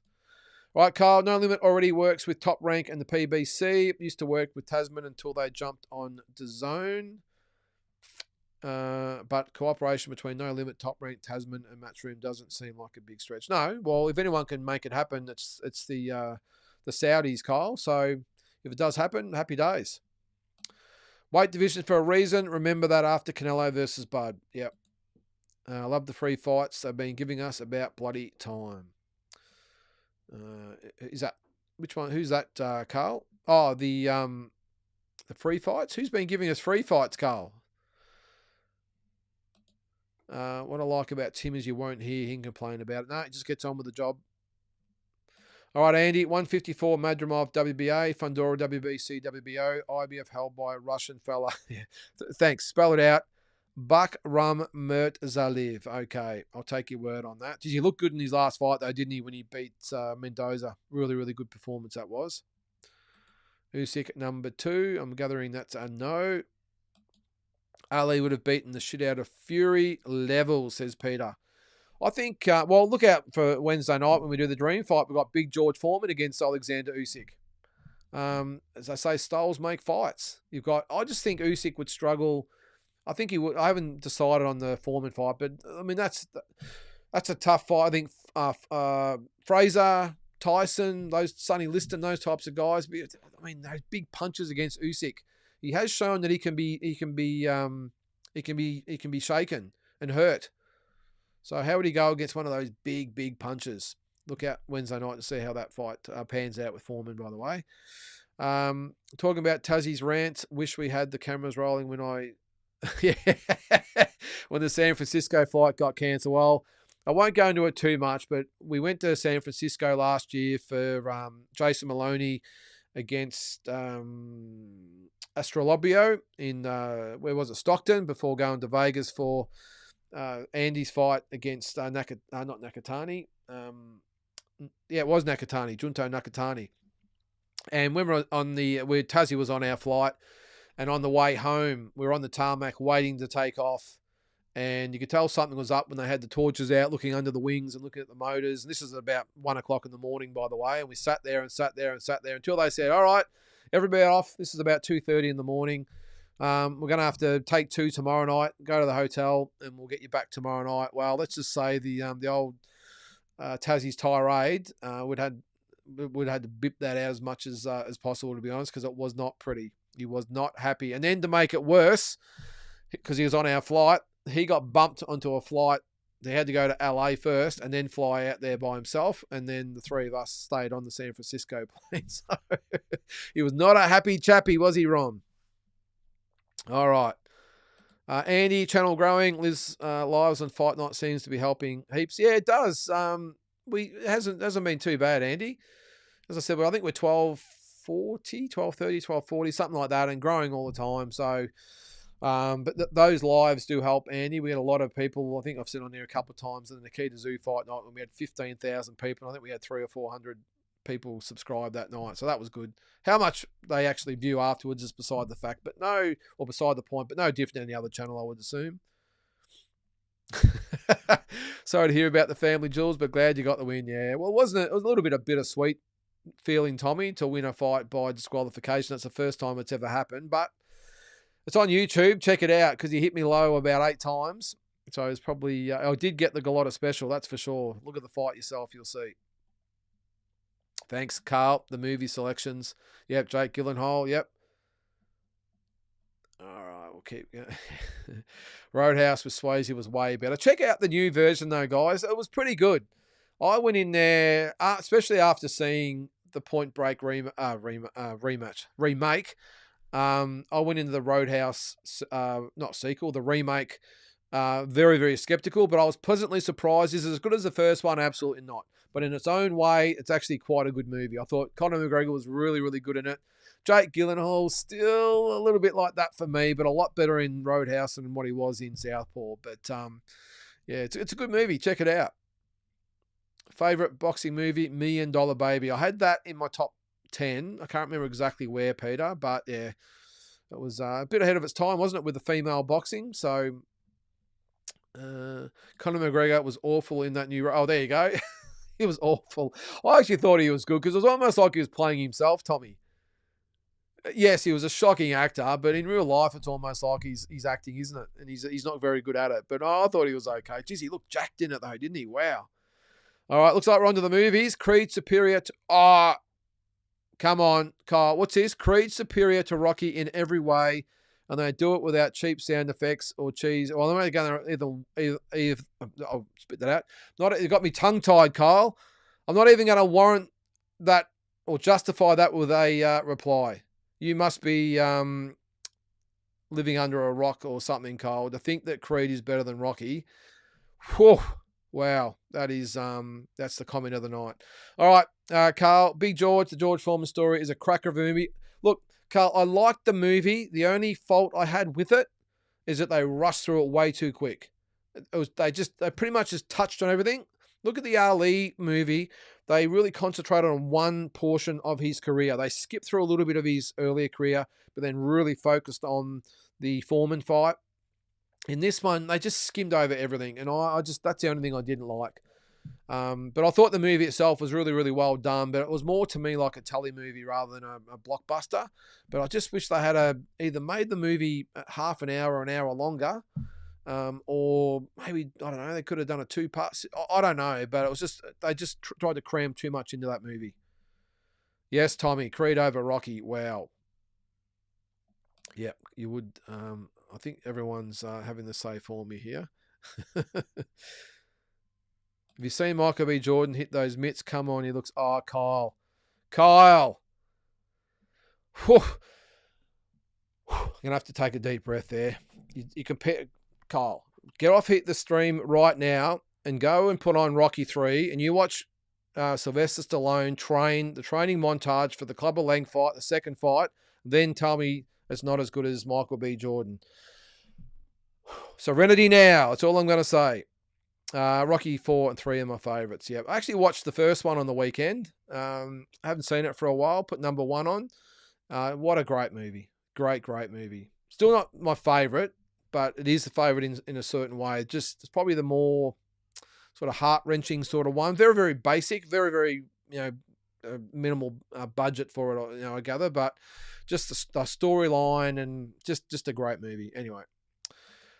All right, Carl, No Limit already works with Top Rank and the PBC. It used to work with Tasman until they jumped on DAZN. but cooperation between No Limit, Top Rank, Tasman, and Matchroom doesn't seem like a big stretch. No, well, if anyone can make it happen, it's the Saudis, Kyle. So if it does happen, happy days. Weight division for a reason. Remember that after Canelo versus Bud. Yep. I love the free fights. They've been giving us about bloody time. Is that which one? Who's that, Carl? Oh, the free fights. Who's been giving us free fights, Carl? What I like about Tim is you won't hear him complain about it. No, he just gets on with the job. All right, Andy, 154 Madrimov WBA, Fundora WBC WBO, IBF held by a Russian fella. Thanks. Spell it out. Bakram Murtzaliv. Okay, I'll take your word on that. Did he look good in his last fight, though, didn't he, when he beat Mendoza? Really, really good performance that was. Usyk at number 2. I'm gathering that's a no. Ali would have beaten the shit out of Fury. Level, says Peter. I think, well, look out for Wednesday night when we do the dream fight. We've got big George Foreman against Alexander Usyk. As I say, styles make fights. I just think Usyk would struggle. I think he would. I haven't decided on the Foreman fight, but I mean, that's a tough fight. I think Fraser, Tyson, those Sonny Liston, those types of guys. I mean, those big punches against Usyk. He has shown that he can be shaken and hurt. So how would he go against one of those big punches? Look out Wednesday night to see how that fight pans out with Foreman, by the way. Talking about Tazzy's rant, wish we had the cameras rolling when when the San Francisco fight got cancelled. Well, I won't go into it too much, but we went to San Francisco last year for Jason Maloney against Astrolabio in, where was it, Stockton, before going to Vegas for Andy's fight against not Nakatani. It was Nakatani, Junto Nakatani. And when we were where Tazzy was on our flight, and on the way home, we were on the tarmac waiting to take off, and you could tell something was up when they had the torches out, looking under the wings and looking at the motors. And this is about 1 o'clock in the morning, by the way. And we sat there until they said, "All right, everybody off." This is about 2:30 in the morning. We're going to have to take 2 tomorrow night, go to the hotel, and we'll get you back tomorrow night. Well, let's just say the old Tazzy's tirade would have to bip that out as much as possible, to be honest, because it was not pretty. He was not happy. And then to make it worse, because he was on our flight, he got bumped onto a flight. They had to go to LA first and then fly out there by himself. And then the 3 of us stayed on the San Francisco plane. So he was not a happy chappy, was he, Ron? All right. Andy, channel growing. Liz lives on Fight Night seems to be helping heaps. Yeah, it does. It hasn't been too bad, Andy. As I said, I think we're 1230, 1240, something like that, and growing all the time. So, but those lives do help, Andy. We had a lot of people. I think I've said on there a couple of times in the Nikita Zoo Fight Night when we had 15,000 people. I think we had 300 or 400 people subscribe that night, so that was good. How much they actually view afterwards is beside the fact, beside the point, but no different than any other channel, I would assume. Sorry to hear about the family, Jules, but glad you got the win. Yeah, well, it was a little bit of bittersweet feeling, Tommy, to win a fight by disqualification. That's the first time it's ever happened, but it's on YouTube. Check it out, because he hit me low about 8 times. So it's probably, I did get the Gallotta special, that's for sure. Look at the fight yourself, you'll see. Thanks, Carl. The movie selections. Yep, Jake Gyllenhaal. Yep. All right, we'll keep going. Roadhouse with Swayze was way better. Check out the new version, though, guys. It was pretty good. I went in there, especially after seeing the Point Break remake. I went into the Roadhouse, not sequel, the remake, very, very skeptical, but I was pleasantly surprised. Is it as good as the first one? Absolutely not. But in its own way, it's actually quite a good movie. I thought Conor McGregor was really, really good in it. Jake Gyllenhaal, still a little bit like that for me, but a lot better in Roadhouse than what he was in Southpaw. But yeah, it's a good movie. Check it out. Favorite boxing movie, $1 Million Baby. I had that in my top 10. I can't remember exactly where, Peter, but yeah, it was a bit ahead of its time, wasn't it, with the female boxing? So Conor McGregor was awful in that new... Oh, there you go. He was awful. I actually thought he was good, because it was almost like he was playing himself, Tommy. Yes, he was a shocking actor, but in real life, it's almost like he's acting, isn't it? And he's not very good at it. But I thought he was okay. Geez, he looked jacked in it though, didn't he? Wow. All right, looks like we're on to the movies. Creed superior to come on, Kyle. What's this? Creed superior to Rocky in every way, and they do it without cheap sound effects or cheese. Well, I'm only going to either I'll spit that out. It got me tongue tied, Kyle. I'm not even going to warrant that or justify that with a reply. You must be living under a rock or something, Kyle, to think that Creed is better than Rocky. Whew. Wow, that's the comment of the night. All right, Carl, Big George, the George Foreman story is a cracker of a movie. Look, Carl, I liked the movie. The only fault I had with it is that they rushed through it way too quick. They pretty much just touched on everything. Look at the Ali movie. They really concentrated on one portion of his career. They skipped through a little bit of his earlier career, but then really focused on the Foreman fight. In this one, they just skimmed over everything, and that's the only thing I didn't like. But I thought the movie itself was really, really well done, but it was more to me like a Tully movie rather than a blockbuster. But I just wish they had either made the movie half an hour or an hour longer, or maybe, I don't know, they could have done a 2-part. I don't know, but it was just, they just tried to cram too much into that movie. Yes, Tommy, Creed over Rocky. Wow. Yeah, you would. I think everyone's having the say for me here. Have you seen Michael B. Jordan hit those mitts? Come on, he looks. Oh, Kyle. Whew. I'm gonna have to take a deep breath there. You compare, Kyle. Get off hit the stream right now and go and put on Rocky 3, and you watch Sylvester Stallone train the training montage for the Clubber Lang fight, the second fight. Then tell me it's not as good as Michael B. Jordan. Serenity now. That's all I'm going to say. Rocky 4 and 3 are my favourites. Yeah, I actually watched the first one on the weekend. I haven't seen it for a while. Put number 1 on. What a great movie. Great movie. Still not my favourite, but it is the favourite in a certain way. It's probably the more sort of heart-wrenching sort of one. Very, very basic. Very, very, minimal budget for it, I gather. But just the storyline and just a great movie. Anyway.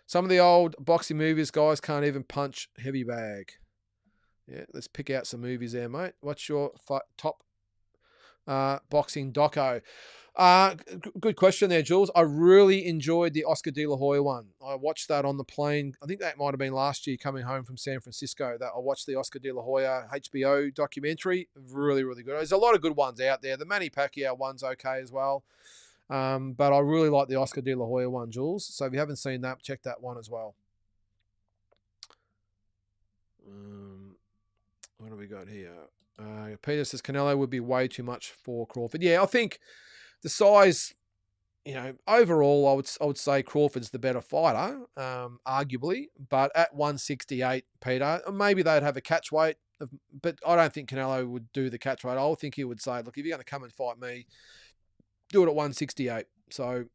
Some of the old boxing movies, guys, can't even punch heavy bag. Yeah, let's pick out some movies there, mate. What's your top boxing doco? Good question there, Jules. I really enjoyed the Oscar De La Hoya one. I watched that on the plane. I think that might have been last year coming home from San Francisco. That I watched the Oscar De La Hoya HBO documentary. Really, really good. There's a lot of good ones out there. The Manny Pacquiao one's okay as well. But I really like the Oscar De La Hoya one, Jules. So if you haven't seen that, check that one as well. What do we got here? Peter says Canelo would be way too much for Crawford. Yeah, I think the size, overall, I would say Crawford's the better fighter, arguably. But at 168, Peter, maybe they'd have a catch weight. But I don't think Canelo would do the catch weight. I think he would say, look, if you're going to come and fight me, do it at 168. So,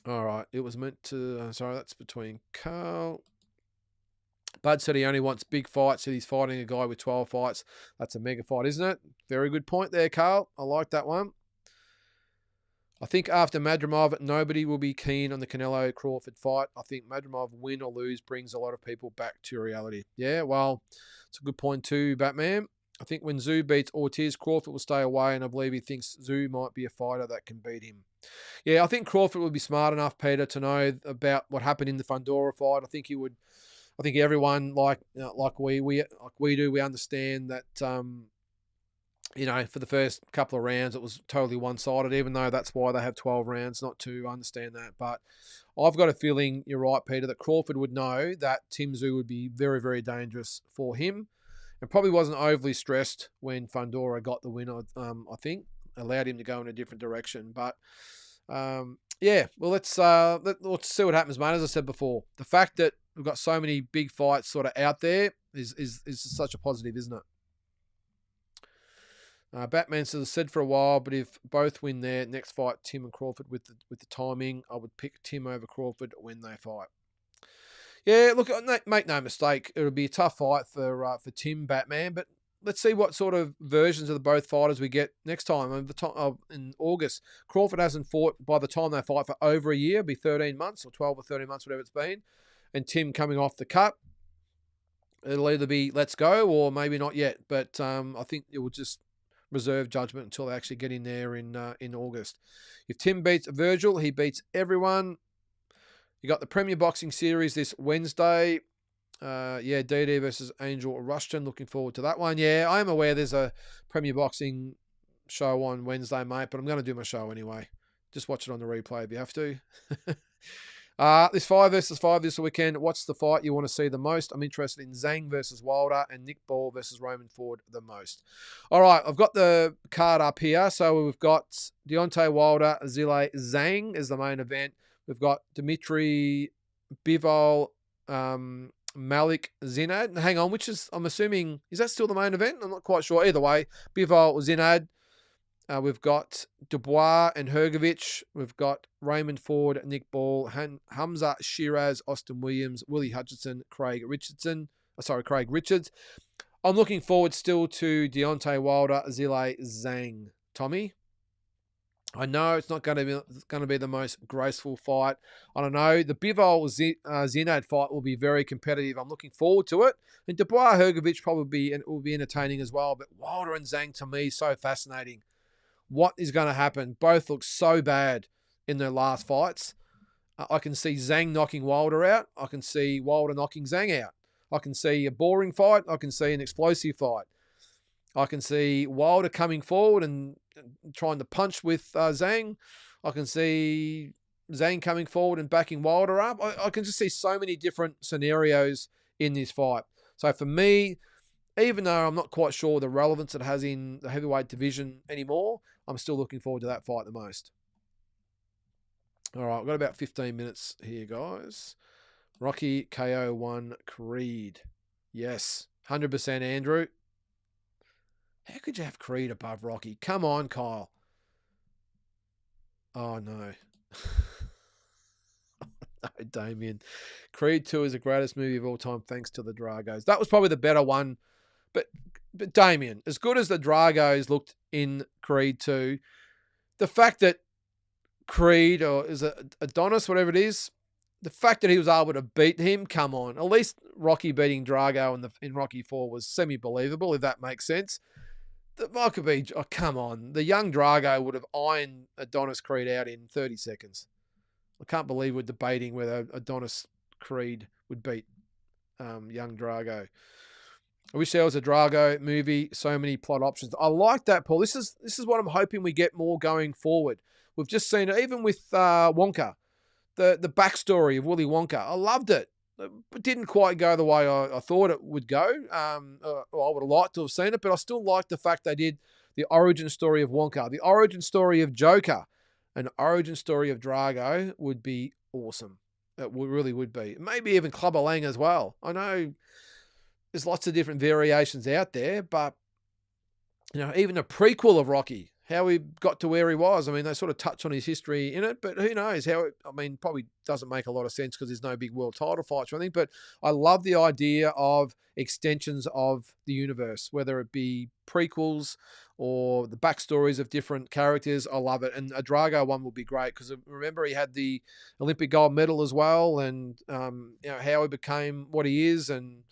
all right. It was meant to... sorry, that's between Carl. Bud said he only wants big fights. Said he's fighting a guy with 12 fights. That's a mega fight, isn't it? Very good point there, Carl. I like that one. I think after Madrimov, nobody will be keen on the Canelo-Crawford fight. I think Madrimov, win or lose, brings a lot of people back to reality. Yeah, well, it's a good point too, Batman. I think when Zoo beats Ortiz, Crawford will stay away, and I believe he thinks Zoo might be a fighter that can beat him. Yeah, I think Crawford would be smart enough, Peter, to know about what happened in the Fundora fight. I think he would. I think everyone like we do, we understand that for the first couple of rounds it was totally one-sided. Even though that's why they have 12 rounds, not to understand that. But I've got a feeling you're right, Peter, that Crawford would know that Tim Tszyu would be very, very dangerous for him. And probably wasn't overly stressed when Fundora got the win, I think. Allowed him to go in a different direction. But, yeah, well, let's see what happens, mate. As I said before, the fact that we've got so many big fights sort of out there is such a positive, isn't it? Batman said for a while, but if both win their next fight, Tim and Crawford, with the timing, I would pick Tim over Crawford when they fight. Yeah, look, make no mistake, it'll be a tough fight for Tim, Batman, but let's see what sort of versions of the both fighters we get next time. In August, Crawford hasn't fought by the time they fight for over a year. It'll be 13 months or 12 or 13 months, whatever it's been. And Tim coming off the cut. It'll either be let's go or maybe not yet. But I think it will just reserve judgment until they actually get in there in August. If Tim beats Virgil, he beats everyone. You got the Premier Boxing Series this Wednesday. DD versus Angel Rushton. Looking forward to that one. Yeah, I am aware there's a Premier Boxing show on Wednesday, mate, but I'm going to do my show anyway. Just watch it on the replay if you have to. This 5 versus 5 this weekend. What's the fight you want to see the most? I'm interested in Zhang versus Wilder and Nick Ball versus Roman Ford the most. All right, I've got the card up here. So we've got Deontay Wilder, Zhilei Zhang is the main event. We've got Dimitri Bivol, Malik Zinad. Hang on, I'm assuming, is that still the main event? I'm not quite sure. Either way, Bivol Zinad. We've got Dubois and Hergovich. We've got Raymond Ford, Nick Ball, Hamza Shiraz, Austin Williams, Willie Hutchinson, Craig Richards. I'm looking forward still to Deontay Wilder, Zhilei Zhang. Tommy? I know it's not going to be the most graceful fight. I don't know. The Bivol Zinad fight will be very competitive. I'm looking forward to it. And Dubois Hergovich probably will be entertaining as well. But Wilder and Zhang, to me, so fascinating. What is going to happen? Both look so bad in their last fights. I can see Zhang knocking Wilder out. I can see Wilder knocking Zhang out. I can see a boring fight. I can see an explosive fight. I can see Wilder coming forward and trying to punch with Zhang. I can see Zhang coming forward and backing Wilder up. I can just see so many different scenarios in this fight. So for me, even though I'm not quite sure the relevance it has in the heavyweight division anymore, I'm still looking forward to that fight the most. All right, I've got about 15 minutes here, guys. Rocky KO 1 Creed. Yes, 100% Andrew. How could you have Creed above Rocky? Come on, Kyle. Oh, no. No, Damien. Creed 2 is the greatest movie of all time thanks to the Dragos. That was probably the better one. But Damien, as good as the Dragos looked in Creed 2, the fact that Creed, or is it Adonis, whatever it is, the fact that he was able to beat him, come on. At least Rocky beating Drago in Rocky 4 was semi-believable, if that makes sense. The Michael B, oh, come on. The young Drago would have ironed Adonis Creed out in 30 seconds. I can't believe we're debating whether Adonis Creed would beat young Drago. I wish there was a Drago movie. So many plot options. I like that, Paul. This is what I'm hoping we get more going forward. We've just seen it, even with Wonka, the backstory of Willy Wonka. I loved it. It didn't quite go the way I thought it would go. I would have liked to have seen it, but I still like the fact they did the origin story of Wonka, the origin story of Joker, an origin story of Drago would be awesome. It really would be. Maybe even Clubber Lang as well. I know there's lots of different variations out there, but even a prequel of Rocky, how he got to where he was. I mean, they sort of touch on his history in it, but who knows how probably doesn't make a lot of sense because there's no big world title fights or anything, but I love the idea of extensions of the universe, whether it be prequels or the backstories of different characters. I love it. And a Drago one will be great because remember he had the Olympic gold medal as well, and how he became what he is, and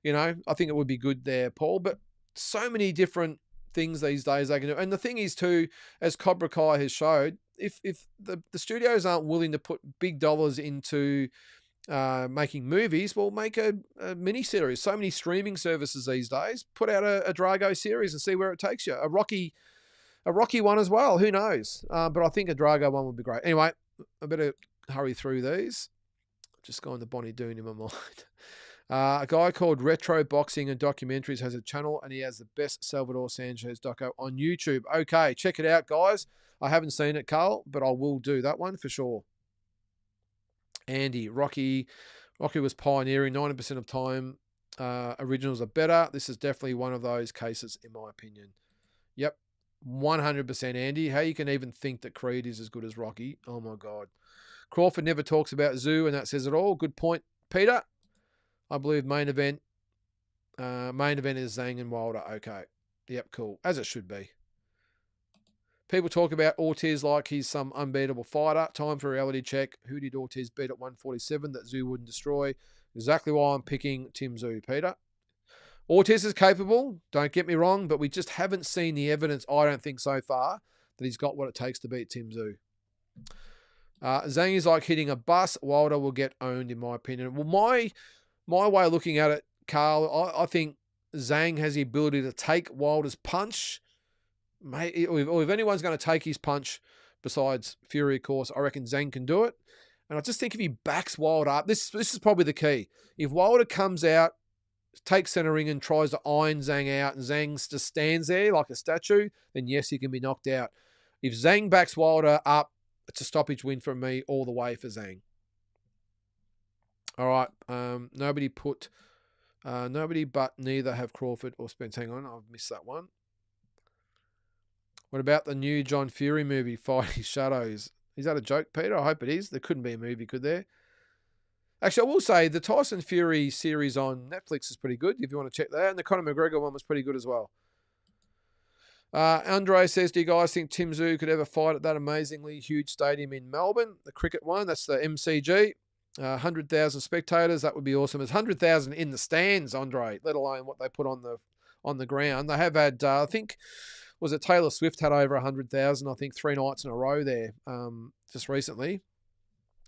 I think it would be good there, Paul. But so many different things these days they can do. And the thing is too, as Cobra Kai has showed, if the studios aren't willing to put big dollars into making movies, well, make a mini series. So many streaming services these days put out a Drago series and see where it takes you. A Rocky one as well. Who knows? But I think a Drago one would be great. Anyway, I better hurry through these. I've just gone to Bonnie Doon in my mind. A guy called Retro Boxing and Documentaries has a channel, and he has the best Salvador Sanchez doco on YouTube. Okay, check it out, guys. I haven't seen it, Carl, but I will do that one for sure. Andy, Rocky was pioneering. 90% of time, originals are better. This is definitely one of those cases, in my opinion. Yep, 100%, Andy. How you can even think that Creed is as good as Rocky? Oh, my God. Crawford never talks about Zoo, and that says it all. Good point, Peter. I believe main event Main event is Zhang and Wilder. Okay. Yep, cool. As it should be. People talk about Ortiz like he's some unbeatable fighter. Time for a reality check. Who did Ortiz beat at 147 that Zhu wouldn't destroy? Exactly why I'm picking Tim Zhu, Peter. Ortiz is capable, don't get me wrong, but we just haven't seen the evidence, I don't think, so far, that he's got what it takes to beat Tim Zhu. Zhang is like hitting a bus. Wilder will get owned, in my opinion. Well, my way of looking at it, Carl, I think Zhang has the ability to take Wilder's punch. Mate, or if anyone's going to take his punch, besides Fury, of course, I reckon Zhang can do it. And I just think if he backs Wilder up, this is probably the key. If Wilder comes out, takes center ring and tries to iron Zhang out, and Zhang just stands there like a statue, then yes, he can be knocked out. If Zhang backs Wilder up, it's a stoppage win from me all the way for Zhang. All right. Nobody but neither have Crawford or Spence. Hang on, I've missed that one. What about the new John Fury movie, Fighting Shadows? Is that a joke, Peter? I hope it is. There couldn't be a movie, could there? Actually, I will say the Tyson Fury series on Netflix is pretty good, if you want to check that out. And the Conor McGregor one was pretty good as well. Andre says, do you guys think Tim Zhu could ever fight at that amazingly huge stadium in Melbourne? The cricket one, that's the MCG. 100,000 spectators, that would be awesome. There's 100,000 in the stands, Andre, let alone what they put on the ground. They have had, I think, was it Taylor Swift had over 100,000, I think, 3 nights in a row there just recently.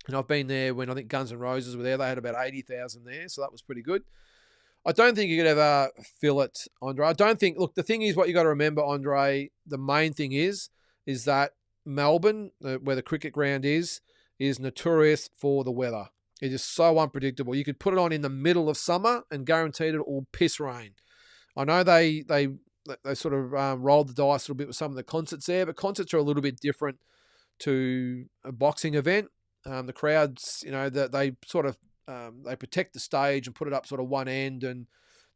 And I've been there when I think Guns N' Roses were there. They had about 80,000 there, so that was pretty good. I don't think you could ever fill it, Andre. I don't think, look, the thing is what you got to remember, Andre, the main thing is that Melbourne, where the cricket ground is notorious for the weather. It is so unpredictable. You could put it on in the middle of summer and guaranteed it will piss rain. I know they sort of rolled the dice a little bit with some of the concerts there, but concerts are a little bit different to a boxing event. The crowds, they sort of they protect the stage and put it up sort of one end, and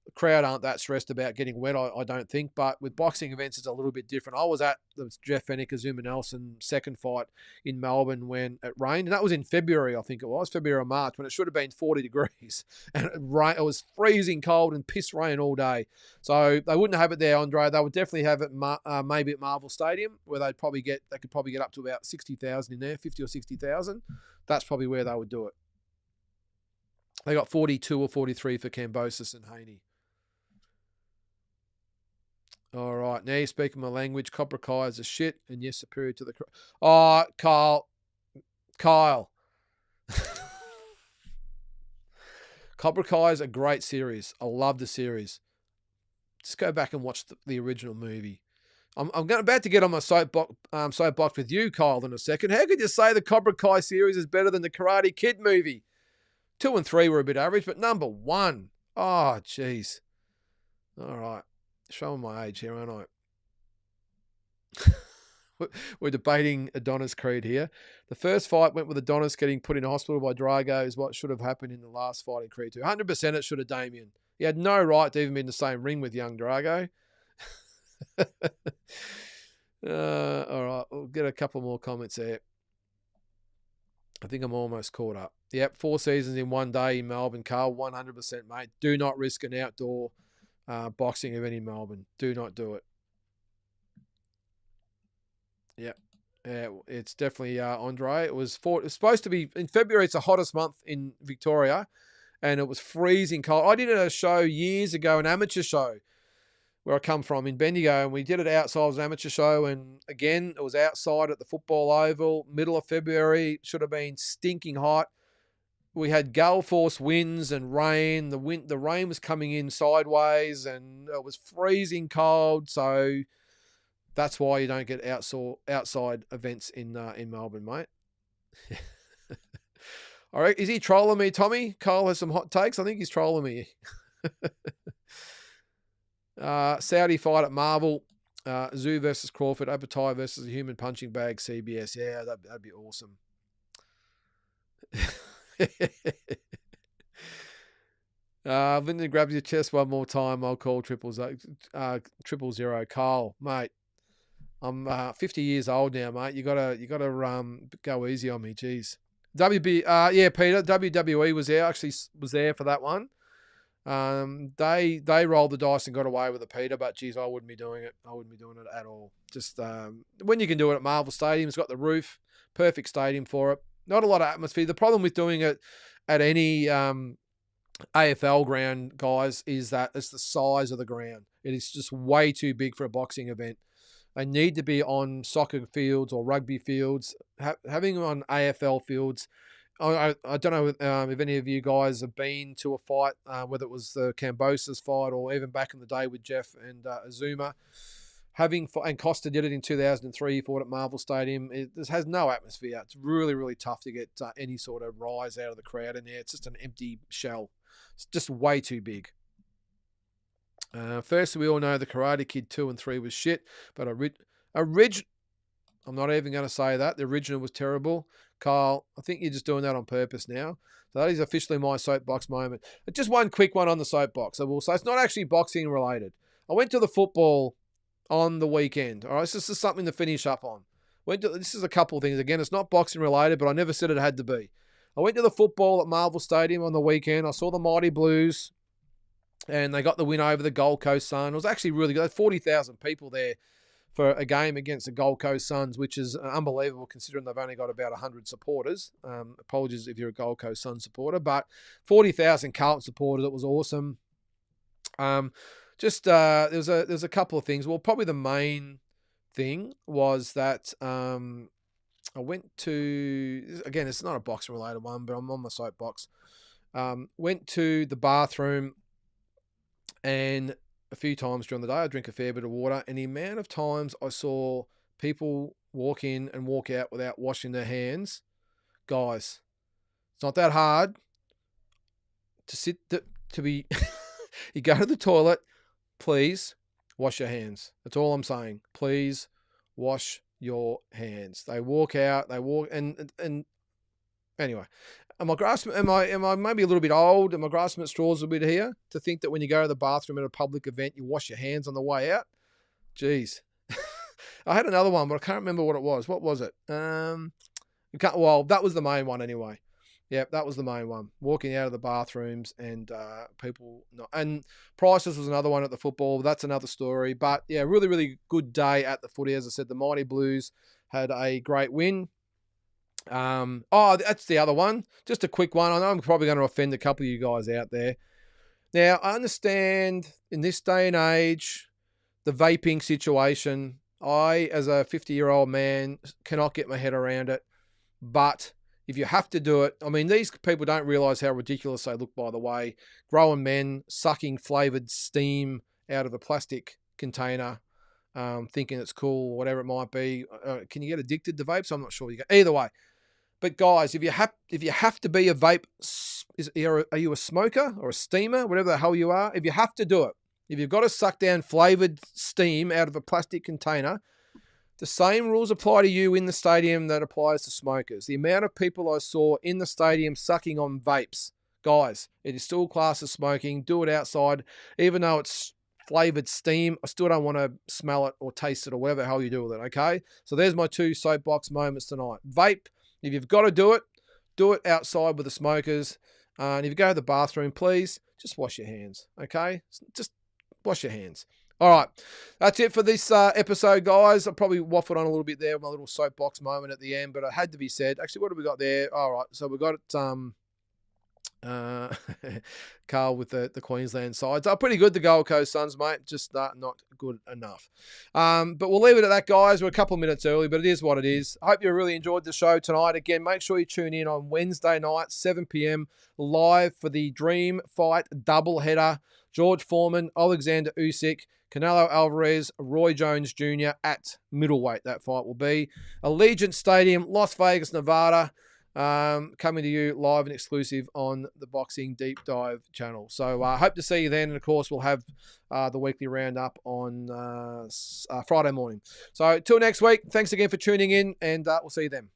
the crowd aren't that stressed about getting wet, I don't think. But with boxing events, it's a little bit different. I was at the Jeff Fennick, Azuma Nelson second fight in Melbourne when it rained, and that was in February, I think it was, February or March, when it should have been 40 degrees. And it was freezing cold and piss rain all day. So they wouldn't have it there, Andre. They would definitely have it maybe at Marvel Stadium, where they could probably get up to about 60,000 in there, 50 or 60,000. That's probably where they would do it. They got 42 or 43 for Cambosis and Haney. All right. Now you're speaking my language. Cobra Kai is a shit, and yes, superior to the... Oh, Kyle. Cobra Kai is a great series. I love the series. Just go back and watch the original movie. I'm about to get on my soapbox with you, Kyle, in a second. How could you say the Cobra Kai series is better than the Karate Kid movie? 2 and 3 were a bit average, but number 1. Oh, jeez. All right. Showing my age here, aren't I? We're debating Adonis Creed here. The first fight went with Adonis getting put in hospital by Drago is what should have happened in the last fight in Creed 2. 100% it should have Damien. He had no right to even be in the same ring with young Drago. All right, we'll get a couple more comments there. I think I'm almost caught up. Yep, 4 seasons in one day in Melbourne, Carl. 100%, mate. Do not risk an outdoor boxing event in Melbourne. Do not do it. Yep. Yeah, it's definitely Andre. It was supposed to be in February. It's the hottest month in Victoria, and it was freezing cold. I did a show years ago, an amateur show, where I come from in Bendigo, and we did it outside. It was an amateur show, and again, it was outside at the football oval, middle of February. Should have been stinking hot. We had gale force winds and rain. The rain was coming in sideways, and it was freezing cold. So that's why you don't get outside events in Melbourne, mate. All right, is he trolling me, Tommy? Kyle has some hot takes. I think he's trolling me. Saudi fight at Marvel. Zhu versus Crawford. Apatai versus a human punching bag. CBS. Yeah, that'd be awesome. Lynden grabs your chest one more time. I'll call 000. Carl, mate. I'm 50 years old now, mate. You gotta go easy on me. Jeez. Yeah, Peter. WWE was there. Actually, was there for that one. They rolled the dice and got away with it, Peter. But geez, I wouldn't be doing it. I wouldn't be doing it at all. Just when you can do it at Marvel Stadium, it's got the roof, perfect stadium for it. Not a lot of atmosphere. The problem with doing it at any AFL ground, guys, is that it's the size of the ground. It is just way too big for a boxing event. They need to be on soccer fields or rugby fields. Having them on AFL fields. I don't know if any of you guys have been to a fight, whether it was the Cambosis fight or even back in the day with Jeff and Azuma. And Costa did it in 2003. He fought at Marvel Stadium. This has no atmosphere. It's really, really tough to get any sort of rise out of the crowd in there. It's just an empty shell. It's just way too big. First, we all know the Karate Kid 2 and 3 was shit, but I'm not even going to say that. The original was terrible. Kyle, I think you're just doing that on purpose now. So that is officially my soapbox moment. Just one quick one on the soapbox. I will say it's not actually boxing related. I went to the football on the weekend. All right, this is something to finish up on. This is a couple of things. Again, it's not boxing related, but I never said it had to be. I went to the football at Marvel Stadium on the weekend. I saw the Mighty Blues, and they got the win over the Gold Coast Suns. It was actually really good. 40,000 people there for a game against the Gold Coast Suns, which is unbelievable considering they've only got about 100 supporters. Apologies if you're a Gold Coast Suns supporter, but 40,000 Carlton supporters. It was awesome. There's a couple of things. Well, probably the main thing was that I went to, again, it's not a boxing related one, but I'm on my soapbox. Went to the bathroom, and a few times during the day I drink a fair bit of water, and the amount of times I saw people walk in and walk out without washing their hands, guys, it's not that hard to be you go to the toilet, please wash your hands. That's all I'm saying. Please wash your hands. They walk out, and anyway, am I maybe a little bit old? Am I grasping at straws a bit here to think that when you go to the bathroom at a public event, you wash your hands on the way out? Jeez. I had another one, but I can't remember what it was. What was it? That was the main one anyway. Yep, that was the main one. Walking out of the bathrooms and people not. And Prices was another one at the football. That's another story. But yeah, really, really good day at the footy. As I said, the Mighty Blues had a great win. That's the other one. Just a quick one. I know I'm probably going to offend a couple of you guys out there. Now, I understand in this day and age, the vaping situation. I, as a 50-year-old man, cannot get my head around it. But if you have to do it, I mean, these people don't realise how ridiculous they look, by the way. Grown men sucking flavoured steam out of a plastic container, thinking it's cool or whatever it might be. Can you get addicted to vapes? I'm not sure. Either way. But guys, if you have to be a vape, are you a smoker or a steamer, whatever the hell you are? If you have to do it, if you've got to suck down flavoured steam out of a plastic container, the same rules apply to you in the stadium that applies to smokers. The amount of people I saw in the stadium sucking on vapes, guys, it is still classed as smoking. Do it outside, even though it's flavoured steam. I still don't want to smell it or taste it or whatever the hell you do with it, okay? So there's my two soapbox moments tonight. Vape, if you've got to do it outside with the smokers. And if you go to the bathroom, please, just wash your hands, okay? Just wash your hands. All right, that's it for this episode, guys. I probably waffled on a little bit there with my little soapbox moment at the end, but it had to be said. Actually, what have we got there? All right, so we got it. Carl with the Queensland sides are pretty good. The Gold Coast Suns, mate, just not good enough. But we'll leave it at that, guys. We're a couple of minutes early, but it is what it is. I hope you really enjoyed the show tonight. Again, make sure you tune in on Wednesday night, 7 p.m. live for the Dream Fight doubleheader. George Foreman, Alexander Usyk, Canelo Alvarez, Roy Jones Jr. at middleweight. That fight will be Allegiant Stadium, Las Vegas, Nevada. Coming to you live and exclusive on the Boxing Deep Dive channel. So I hope to see you then. And, of course, we'll have the weekly roundup on Friday morning. So till next week, thanks again for tuning in, and we'll see you then.